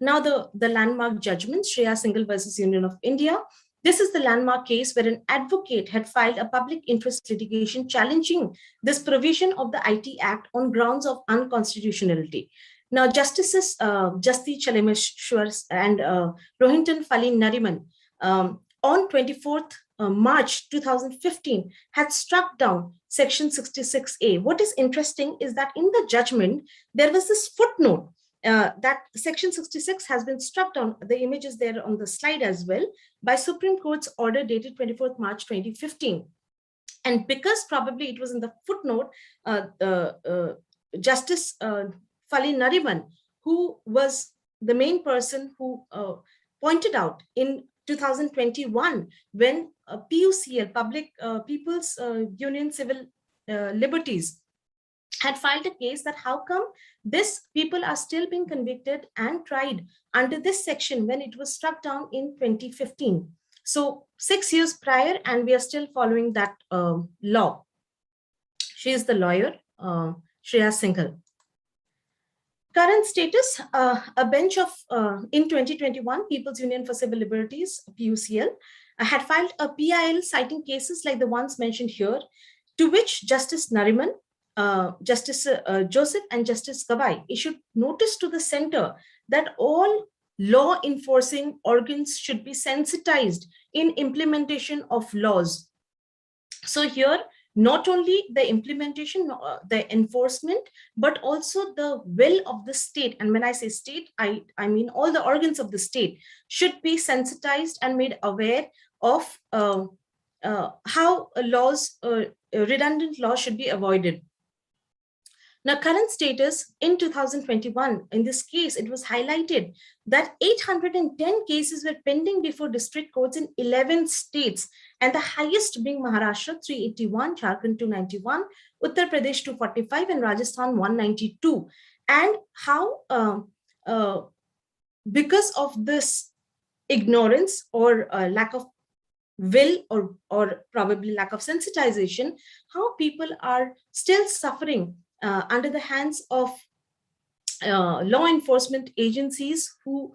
Now the landmark judgment, Shreya Singhal versus Union of India. This is the landmark case where an advocate had filed a public interest litigation challenging this provision of the IT Act on grounds of unconstitutionality. Now, Justices Jasti Chalemeshwar and Rohinton Falin Nariman on 24th March 2015 had struck down section 66A. What is interesting is that in the judgment, there was this footnote that section 66 has been struck down. The image is there on the slide as well by Supreme Court's order dated 24th March 2015. And because probably it was in the footnote, Justice Falin Nariman, who was the main person who pointed out in 2021 when PUCL, Public People's Union Civil Liberties, had filed a case that how come these people are still being convicted and tried under this section when it was struck down in 2015. So 6 years prior, and we are still following that law. She is the lawyer, Shreya Singhal. Current status, a bench of, in 2021, People's Union for Civil Liberties, PUCL, had filed a PIL citing cases like the ones mentioned here, to which Justice Nariman, Justice Joseph and Justice Gawai issued notice to the center that all law enforcing organs should be sensitized in implementation of laws. So here, not only the implementation, the enforcement, but also the will of the state. And when I say state, I mean all the organs of the state should be sensitized and made aware of how laws, redundant laws should be avoided. Now, current status in 2021, in this case, it was highlighted that 810 cases were pending before district courts in 11 states, and the highest being Maharashtra 381, Jharkhand 291, Uttar Pradesh 245, and Rajasthan 192. And how, because of this ignorance or lack of will or probably lack of sensitization, how people are still suffering under the hands of law enforcement agencies who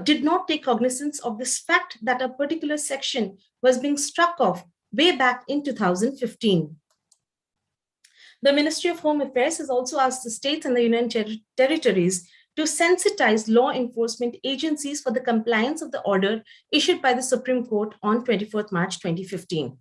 did not take cognizance of this fact that a particular section was being struck off way back in 2015. The Ministry of Home Affairs has also asked the states and the Union Territories to sensitize law enforcement agencies for the compliance of the order issued by the Supreme Court on 24th March 2015.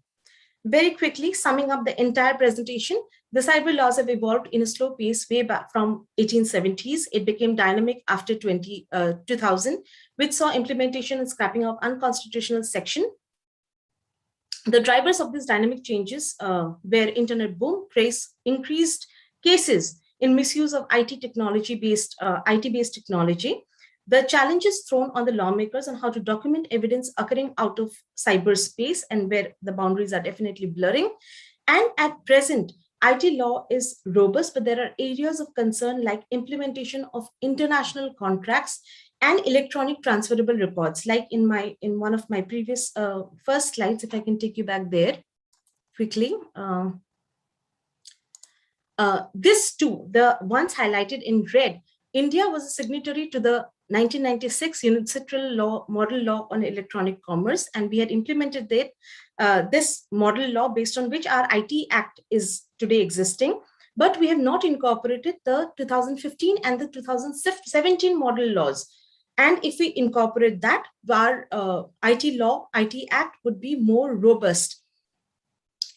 Very quickly, summing up the entire presentation, the cyber laws have evolved in a slow pace way back from 1870s. It became dynamic after 2000, which saw implementation and scrapping of unconstitutional section. The drivers of these dynamic changes were internet boom, increased cases in misuse of IT technology-based IT-based technology, the challenges thrown on the lawmakers on how to document evidence occurring out of cyberspace and where the boundaries are definitely blurring. And at present, IT law is robust, but there are areas of concern like implementation of international contracts and electronic transferable reports. Like in one of my previous first slides, if I can take you back there quickly. This too, the ones highlighted in red, India was a signatory to the 1996 UNICITRAL law, model law on electronic commerce, and we had implemented this model law based on which our IT Act is today existing, but we have not incorporated the 2015 and the 2017 model laws. And if we incorporate that, our IT Act would be more robust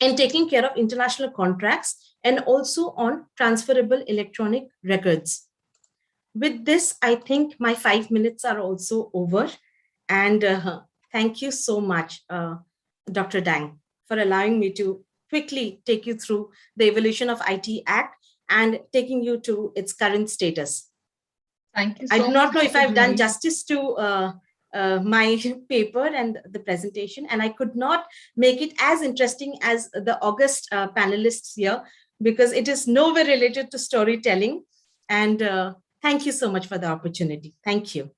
in taking care of international contracts and also on transferable electronic records. With this, I think my 5 minutes are also over. And thank you so much, Dr. Dang, for allowing me to quickly take you through the evolution of IT Act and taking you to its current status. Thank you so much. I do not know if I've done justice to my paper and the presentation, and I could not make it as interesting as the August panelists here, because it is nowhere related to storytelling. And thank you so much for the opportunity. Thank you.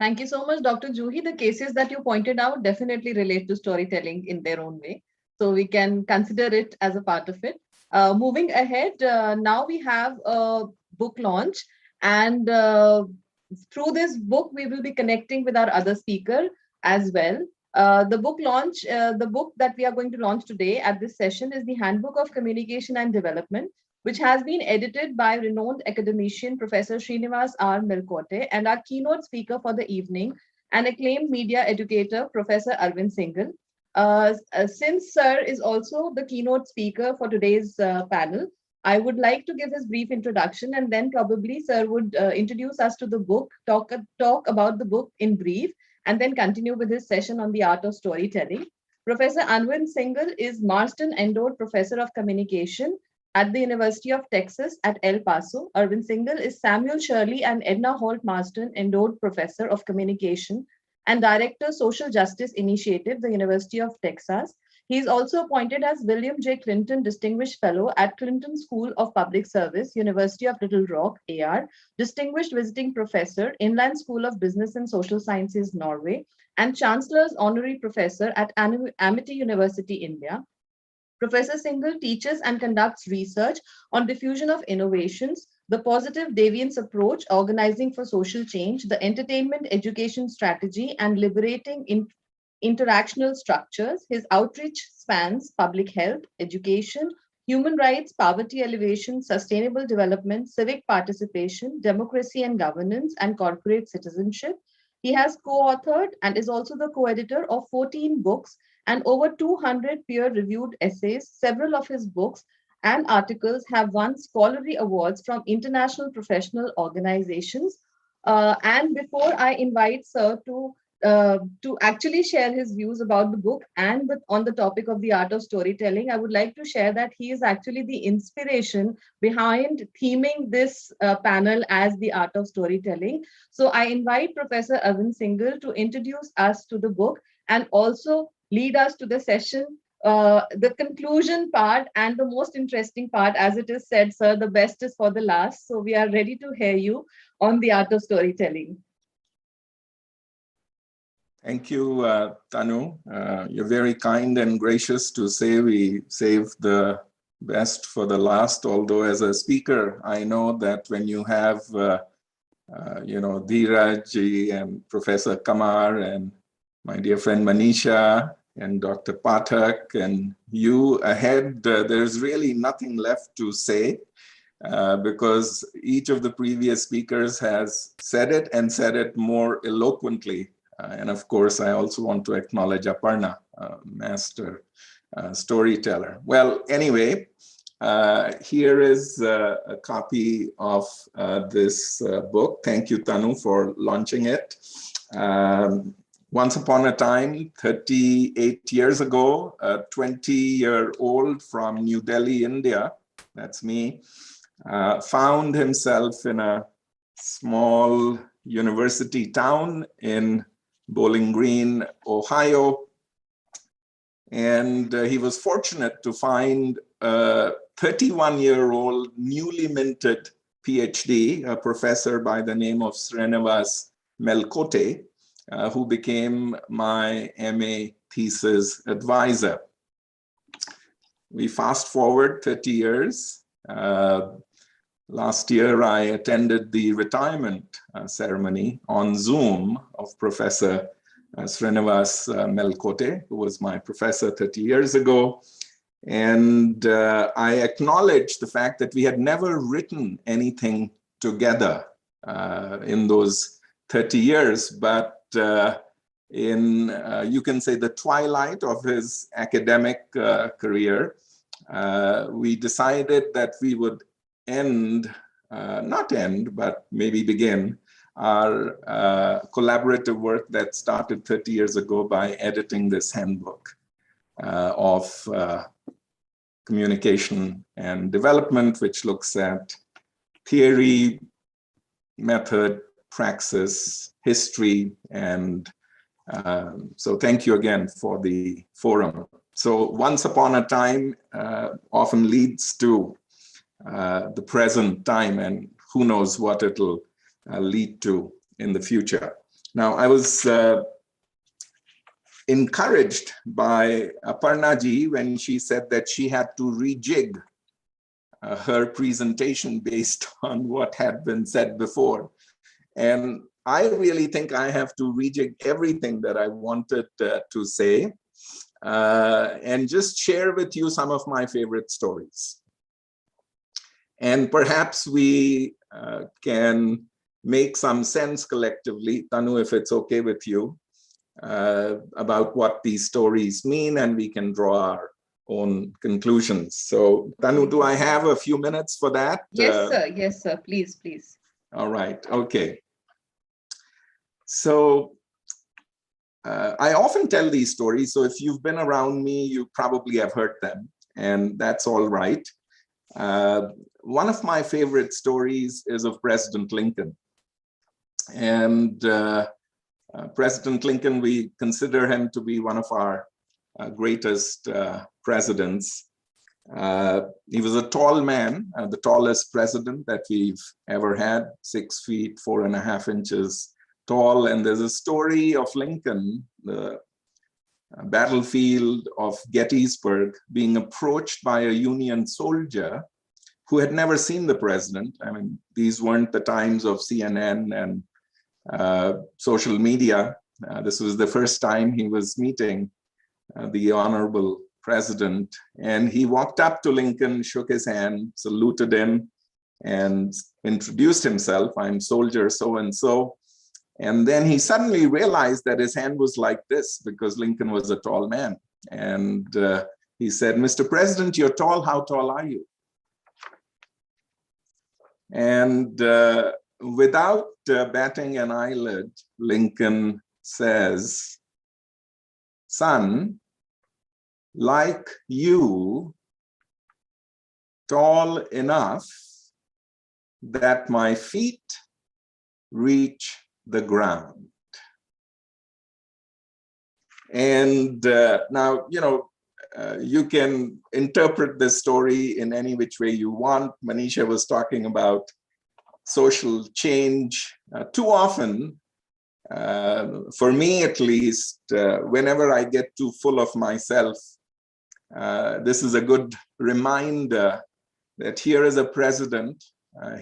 Thank you so much, Dr. Juhi. The cases that you pointed out definitely relate to storytelling in their own way. So we can consider it as a part of it. Moving ahead, now we have a book launch. And through this book, we will be connecting with our other speaker as well. The book launch, the book that we are going to launch today at this session is the Handbook of Communication and Development, which has been edited by renowned academician Professor Srinivas R. Melkote, and our keynote speaker for the evening, an acclaimed media educator, Professor Arvind Singhal. Since Sir is also the keynote speaker for today's panel, I would like to give his brief introduction, and then probably Sir would introduce us to the book, talk about the book in brief, and then continue with his session on the art of storytelling. Professor Arvind Singhal is Marston Endowed Professor of Communication at the University of Texas at El Paso. Arvind Singhal is Samuel Shirley and Edna Holt Marston Endowed Professor of Communication and Director, Social Justice Initiative, the University of Texas. He is also appointed as William J. Clinton Distinguished Fellow at Clinton School of Public Service, University of Little Rock, AR, Distinguished Visiting Professor, Inland School of Business and Social Sciences, Norway, and Chancellor's Honorary Professor at Amity University, India. Professor Singhal teaches and conducts research on diffusion of innovations, the positive deviance approach, organizing for social change, the entertainment education strategy, and liberating interactional structures. His outreach spans public health, education, human rights, poverty alleviation, sustainable development, civic participation, democracy and governance, and corporate citizenship. He has co-authored and is also the co-editor of 14 books and over 200 peer-reviewed essays. Several of his books and articles have won scholarly awards from international professional organizations. And before I invite Sir to actually share his views about the book and on the topic of the art of storytelling, I would like to share that he is actually the inspiration behind theming this panel as the art of storytelling. So I invite Professor Arvind Singhal to introduce us to the book and also lead us to the session, the conclusion part and the most interesting part. As it is said, Sir, the best is for the last. So we are ready to hear you on the art of storytelling. Thank you, Tanu. You're very kind and gracious to say we save the best for the last, although as a speaker, I know that when you have Dheeraj and Professor Kamar and my dear friend Manisha and Dr. Pathak and you ahead. There's really nothing left to say because each of the previous speakers has said it and said it more eloquently. And of course, I also want to acknowledge Aparna, master storyteller. Well, anyway, here is a copy of this book. Thank you, Tanu, for launching it. Once upon a time, 38 years ago, a 20-year-old from New Delhi, India, that's me, found himself in a small university town in Bowling Green, Ohio. And he was fortunate to find a 31-year-old newly minted PhD, a professor by the name of Srinivas Melkote, who became my MA thesis advisor. We fast forward 30 years. Last year, I attended the retirement ceremony on Zoom of Professor Srinivas Melkote, who was my professor 30 years ago. And I acknowledged the fact that we had never written anything together in those 30 years, but in, you can say, the twilight of his academic career, we decided that we would not end, but maybe begin our collaborative work that started 30 years ago by editing this handbook of communication and development, which looks at theory, method, praxis, history, and so thank you again for the forum. So once upon a time often leads to the present time, and who knows what it'll lead to in the future. Now, I was encouraged by Aparna ji when she said that she had to rejig her presentation based on what had been said before. And I really think I have to rejig everything that I wanted to say and just share with you some of my favorite stories. And perhaps we can make some sense collectively, Tanu, if it's okay with you, about what these stories mean, and we can draw our own conclusions. So, Tanu, do I have a few minutes for that? Yes, sir. Yes, sir. Please, please. All right. Okay. So, I often tell these stories. So if you've been around me, you probably have heard them, and that's all right. One of my favorite stories is of President Lincoln. And President Lincoln, we consider him to be one of our greatest presidents. He was a tall man, the tallest president that we've ever had, 6 feet, 4.5 inches tall. And there's a story of Lincoln, the battlefield of Gettysburg, being approached by a Union soldier who had never seen the president. I mean, these weren't the times of CNN and social media. This was the first time he was meeting the honorable president. And he walked up to Lincoln, shook his hand, saluted him, and introduced himself. I'm soldier so-and-so. And then he suddenly realized that his hand was like this because Lincoln was a tall man. And he said, "Mr. President, you're tall. How tall are you?" And without batting an eyelid, Lincoln says, "Son, like you, tall enough that my feet reach the ground." And now, you can interpret this story in any which way you want. Manisha was talking about social change. Too often, for me at least, whenever I get too full of myself, this is a good reminder that here is a president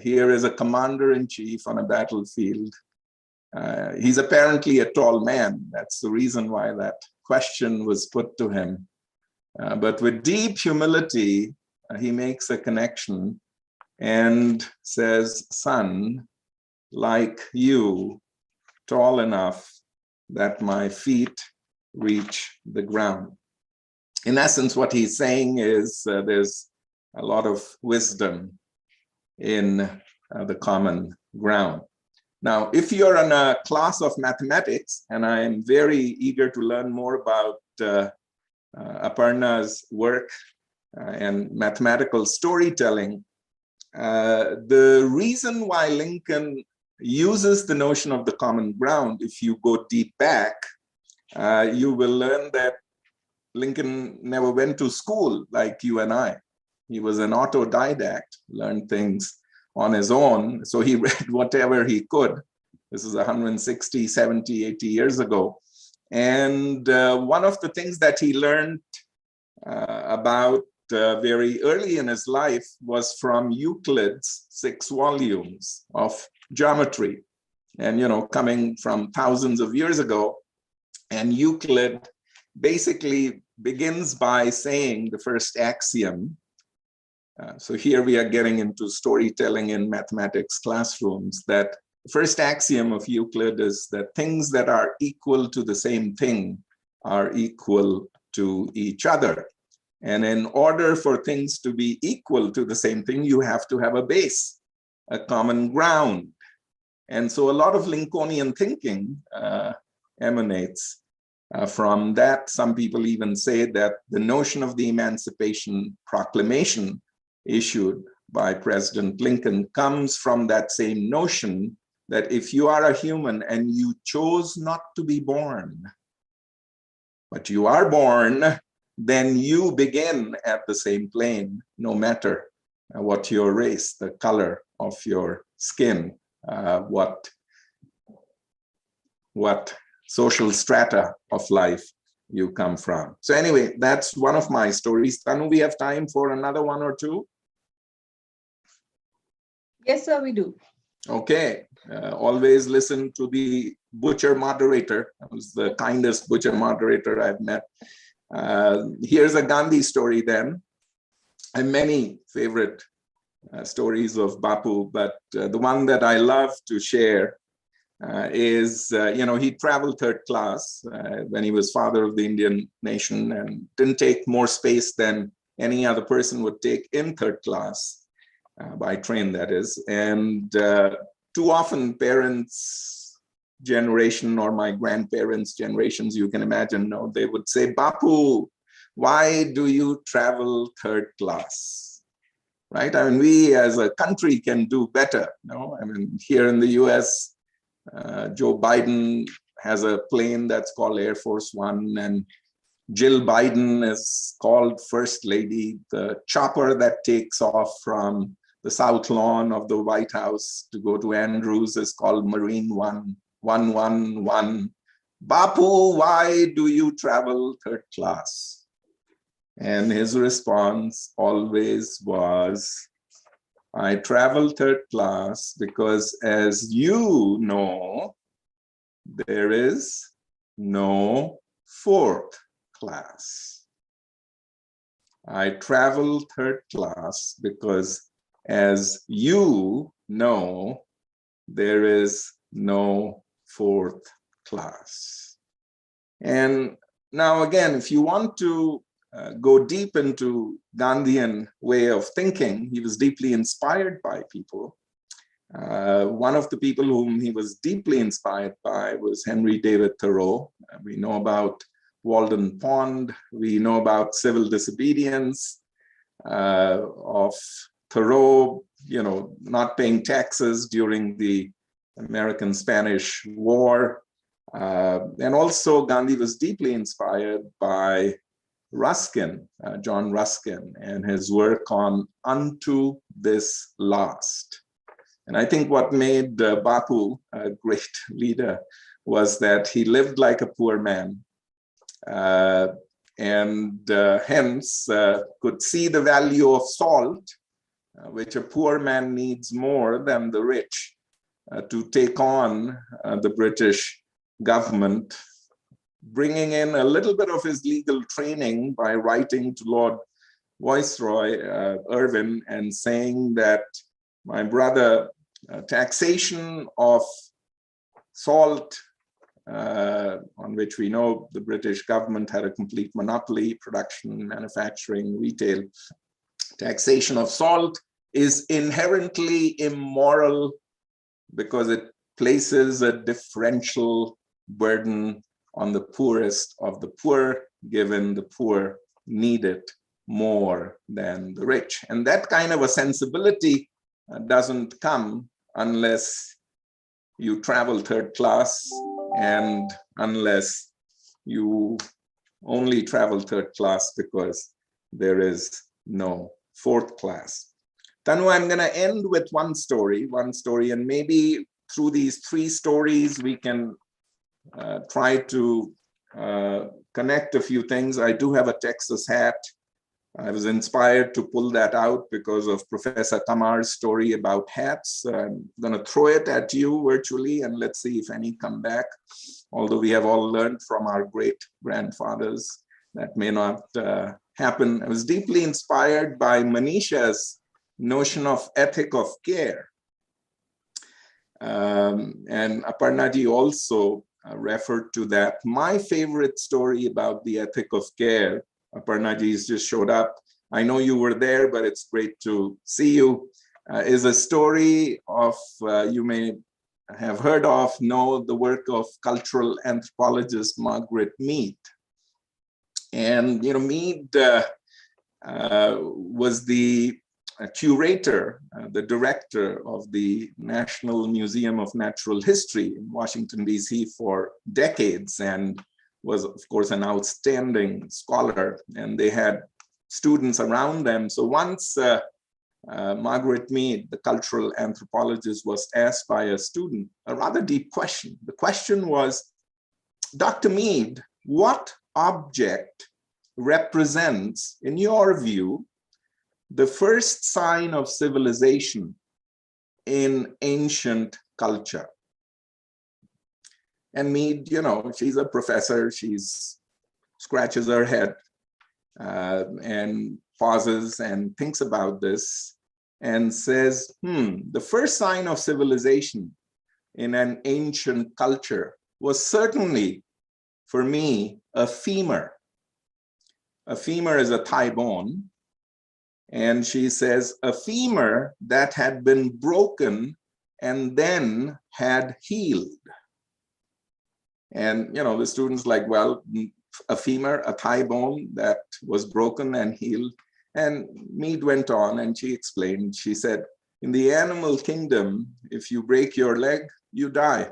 Here is a commander-in-chief on a battlefield. He's apparently a tall man. That's the reason why that question was put to him. But with deep humility, he makes a connection and says, son, like you, tall enough that my feet reach the ground. In essence, what he's saying is there's a lot of wisdom in the common ground. Now, if you're in a class of mathematics, and I am very eager to learn more about Aparna's work and mathematical storytelling, the reason why Lincoln uses the notion of the common ground, if you go deep back, you will learn that Lincoln never went to school like you and I. He was an autodidact, learned things on his own. So he read whatever he could. This is 160, 70, 80 years ago. And one of the things that he learned about very early in his life was from Euclid's 6 volumes of geometry. And, you know, coming from thousands of years ago, and Euclid basically begins by saying the first axiom. So here we are getting into storytelling in mathematics classrooms, that the first axiom of Euclid is that things that are equal to the same thing are equal to each other. And in order for things to be equal to the same thing, you have to have a base, a common ground. And so a lot of Lincolnian thinking emanates from that. Some people even say that the notion of the Emancipation Proclamation issued by President Lincoln comes from that same notion that if you are a human and you chose not to be born, but you are born, then you begin at the same plane, no matter what your race, the color of your skin, what social strata of life you come from. So anyway, that's one of my stories. Tanu, we have time for another one or two? Yes, sir, we do. Okay. Always listen to the butcher moderator. That was the kindest butcher moderator I've met. Here's a Gandhi story then. I have many favorite stories of Bapu, but the one that I love to share is, he traveled third class when he was father of the Indian nation and didn't take more space than any other person would take in third class, by train that is. And too often parents' generation or my grandparents' generations, you can imagine, they would say, Bapu, why do you travel third class? Right? I mean, we as a country can do better. I mean, here in the US, Joe Biden has a plane that's called Air Force One, and Jill Biden is called First Lady. The chopper that takes off from the South Lawn of the White House to go to Andrews is called Marine 111. Bapu, why do you travel third class? And his response always was, I travel third class because, as you know, there is no fourth class. I travel third class because, as you know, there is no fourth class. And now again, if you want to go deep into Gandhian way of thinking, he was deeply inspired by people. One of the people whom he was deeply inspired by was Henry David Thoreau. We know about Walden Pond. We know about civil disobedience of Thoreau, not paying taxes during the American-Spanish War. And also Gandhi was deeply inspired by Ruskin, John Ruskin, and his work on Unto This Last. And I think what made Bapu a great leader was that he lived like a poor man, and hence could see the value of salt which a poor man needs more than the rich to take on the British government, bringing in a little bit of his legal training by writing to Lord Viceroy Irwin and saying that, my brother, taxation of salt, on which we know the British government had a complete monopoly, production, manufacturing, retail. Taxation of salt is inherently immoral because it places a differential burden on the poorest of the poor, given the poor need it more than the rich. And that kind of a sensibility doesn't come unless you travel third class and unless you only travel third class because there is no fourth class. Tanu, I'm going to end with one story, and maybe through these three stories we can try to connect a few things. I do have a Texas hat. I was inspired to pull that out because of Professor Kamar's story about hats. I'm going to throw it at you virtually and let's see if any come back. Although we have all learned from our great grandfathers, that may not happen. I was deeply inspired by Manisha's notion of ethic of care. And Aparnaji also referred to that. My favorite story about the ethic of care, Aparnaji's just showed up. I know you were there, but it's great to see you, is a story of, you may have heard of, know the work of cultural anthropologist Margaret Mead. And, you know, Mead was the curator, the director of the National Museum of Natural History in Washington, D.C. for decades, and was, of course, an outstanding scholar. And they had students around them. So once Margaret Mead, the cultural anthropologist, was asked by a student a rather deep question. The question was, Dr. Mead, what object represents, in your view, the first sign of civilization in ancient culture? And Mead, you know, she's a professor, she's scratches her head and pauses and thinks about this and says, the first sign of civilization in an ancient culture was certainly, for me, a femur. A femur is a thigh bone. And she says, a femur that had been broken and then had healed. And, you know, the students like, well, a femur, a thigh bone that was broken and healed. And Mead went on and she explained, she said, in the animal kingdom, if you break your leg, you die.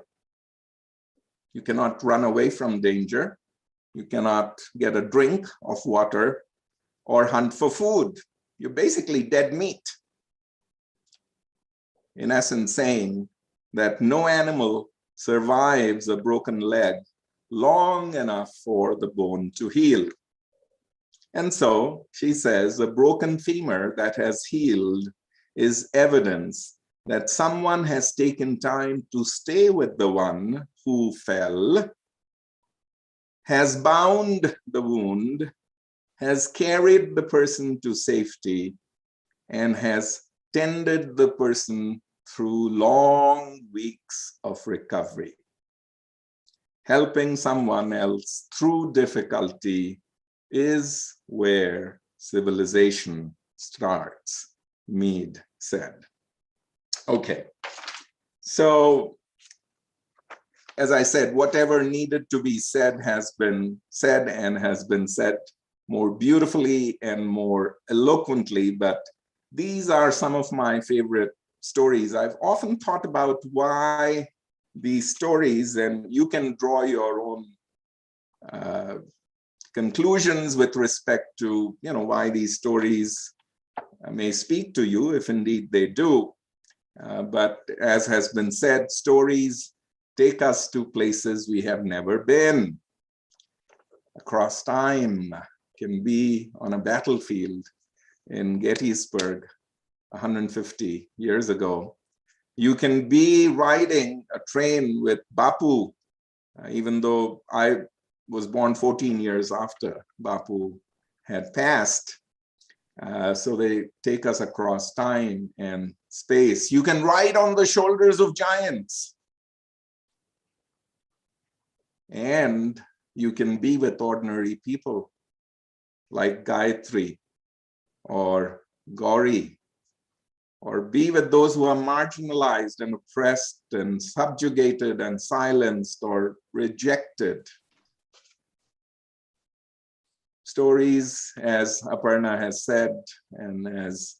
You cannot run away from danger. You cannot get a drink of water or hunt for food. You're basically dead meat. In essence, saying that no animal survives a broken leg long enough for the bone to heal. And so she says a broken femur that has healed is evidence that someone has taken time to stay with the one who fell, has bound the wound, has carried the person to safety, and has tended the person through long weeks of recovery. Helping someone else through difficulty is where civilization starts, Mead said. Okay, so as I said, whatever needed to be said has been said and has been said more beautifully and more eloquently, but these are some of my favorite stories. I've often thought about why these stories, and you can draw your own conclusions with respect to, you know, why these stories may speak to you, if indeed they do. But as has been said, stories take us to places we have never been. Across time, can be on a battlefield in Gettysburg, 150 years ago. You can be riding a train with Bapu, even though I was born 14 years after Bapu had passed. So they take us across time and space. You can ride on the shoulders of giants. And you can be with ordinary people like Gayatri or Gauri, or be with those who are marginalized and oppressed and subjugated and silenced or rejected. Stories, as Aparna has said, and as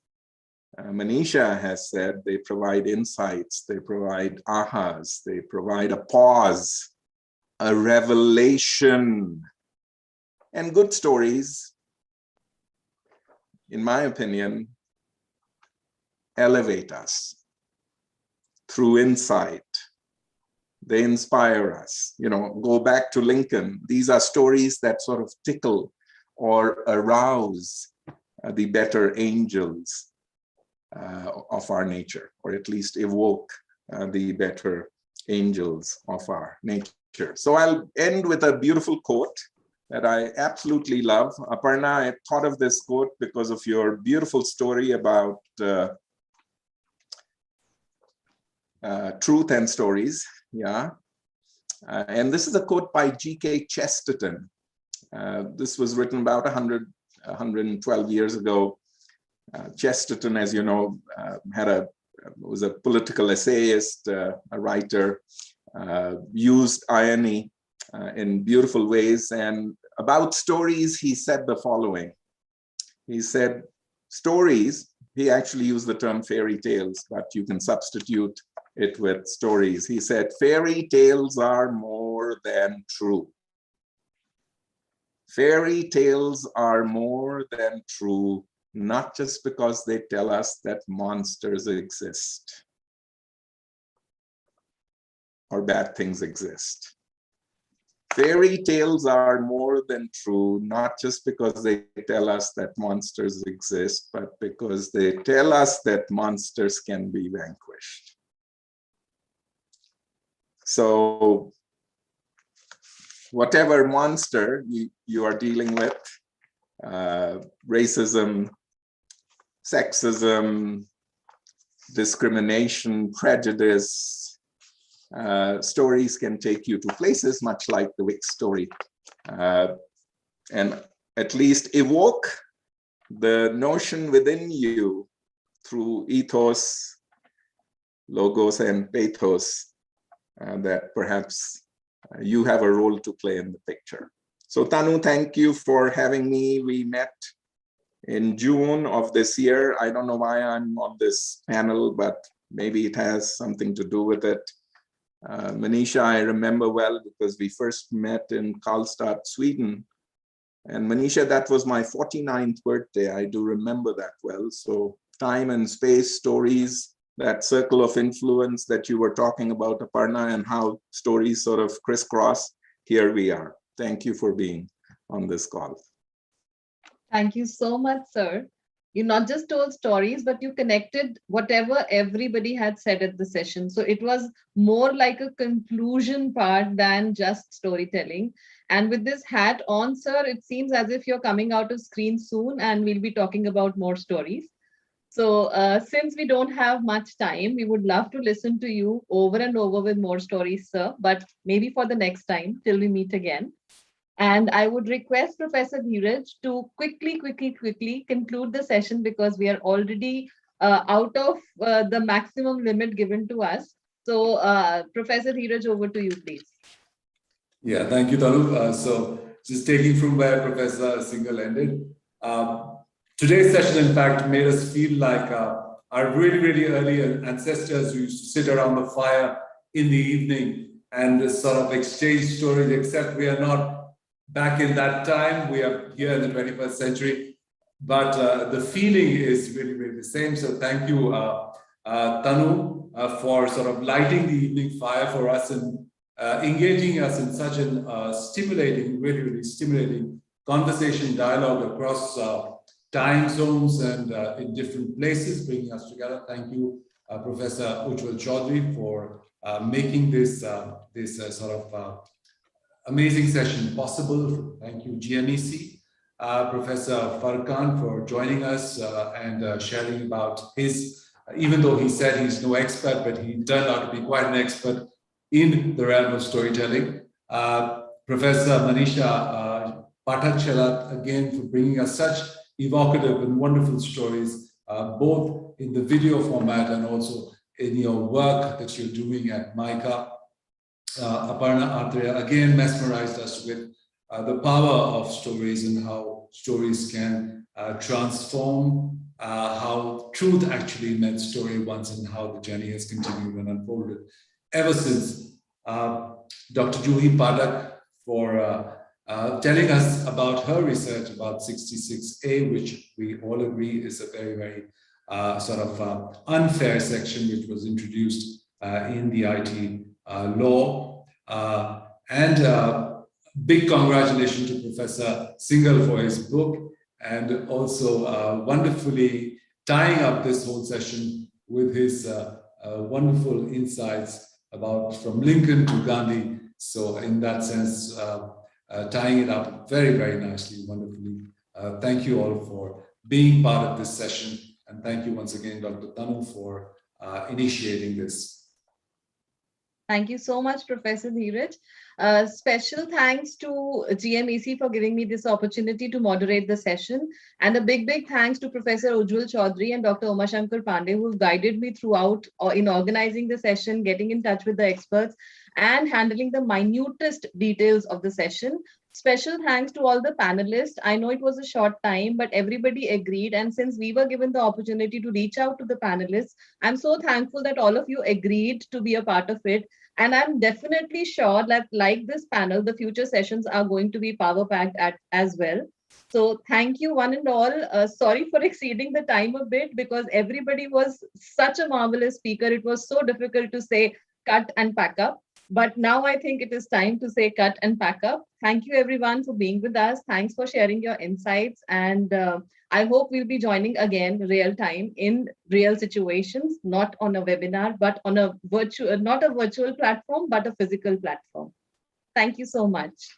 Manisha has said, they provide insights, they provide ahas, they provide a pause, a revelation. And good stories, in my opinion, elevate us through insight. They inspire us. You know, go back to Lincoln. These are stories that sort of tickle or arouse the better angels of our nature, or at least evoke the better angels of our nature. So I'll end with a beautiful quote that I absolutely love. Aparna, I thought of this quote because of your beautiful story about truth and stories. Yeah. And this is a quote by G.K. Chesterton. This was written about 112 years ago. Chesterton, as you know, was a political essayist, a writer, used irony in beautiful ways. And about stories, he said the following. He said, stories, he actually used the term fairy tales, but you can substitute it with stories. He said, fairy tales are more than true. Fairy tales are more than true, not just because they tell us that monsters exist or bad things exist. Fairy tales are more than true, not just because they tell us that monsters exist, but because they tell us that monsters can be vanquished. So whatever monster you are dealing with, racism, sexism, discrimination, prejudice, stories can take you to places much like the Wick story, and at least evoke the notion within you through ethos, logos, and pathos that perhaps you have a role to play in the picture. So Tanu, thank you for having me. We met in June of this year. I don't know why I'm on this panel, but maybe it has something to do with it. Manisha, I remember well because we first met in Karlstad, Sweden. And Manisha, that was my 49th birthday. I do remember that well. So time and space, stories, that circle of influence that you were talking about, Aparna, and how stories sort of crisscross, here we are. Thank you for being on this call. Thank you so much, sir. You not just told stories, but you connected whatever everybody had said at the session. So it was more like a conclusion part than just storytelling. And with this hat on, sir, it seems as if you're coming out of screen soon and we'll be talking about more stories. So since we don't have much time, we would love to listen to you over and over with more stories, sir, but maybe for the next time till we meet again. And I would request Professor Dheeraj to quickly conclude the session because we are already out of the maximum limit given to us. So Professor Dheeraj, over to you, please. Yeah, thank you, Tanu. So just taking from where Professor Singhal ended, today's session, in fact, made us feel like our really early ancestors who used to sit around the fire in the evening and this sort of exchange stories, except we are not back in that time. We are here in the 21st century, but the feeling is really the same. So thank you, Tanu, for sort of lighting the evening fire for us and engaging us in such a stimulating, really stimulating conversation dialogue across time zones and in different places, bringing us together. Thank you, Professor Ujjwal Chaudhary, for making this amazing session possible. Thank you, GMEC. Professor Farkan, for joining us and sharing about his, even though he said he's no expert, but he turned out to be quite an expert in the realm of storytelling. Professor Manisha Pathak, again, for bringing us such evocative and wonderful stories, both in the video format and also in your work that you're doing at MICA. Aparna Atreya again mesmerized us with the power of stories and how stories can transform, how truth actually met story once, and how the journey has continued and unfolded ever since. Dr. Juhi Padak for telling us about her research about 66A, which we all agree is a very, very unfair section which was introduced in the IT law. Big congratulations to Professor Singhal for his book, and also wonderfully tying up this whole session with his wonderful insights about from Lincoln to Gandhi. So in that sense, tying it up very, very nicely, wonderfully. Thank you all for being part of this session. And thank you once again, Dr. Tanu, for initiating this. Thank you so much, Professor Dheeraj. Special thanks to GMEC for giving me this opportunity to moderate the session. And a big, big thanks to Professor Ujjwal Chaudhary and Dr. Umashankar Pandey, who guided me throughout in organizing the session, getting in touch with the experts, and handling the minutest details of the session. Special thanks to all the panelists. I know it was a short time, but everybody agreed. And since we were given the opportunity to reach out to the panelists, I'm so thankful that all of you agreed to be a part of it. And I'm definitely sure that like this panel, the future sessions are going to be power-packed as well. So thank you one and all. Sorry for exceeding the time a bit because everybody was such a marvelous speaker. It was so difficult to say cut and pack up. But now I think it is time to say cut and pack up. Thank you everyone for being with us. Thanks for sharing your insights. And I hope we'll be joining again real time in real situations, not on a webinar, but on a virtual, not a virtual platform, but a physical platform. Thank you so much.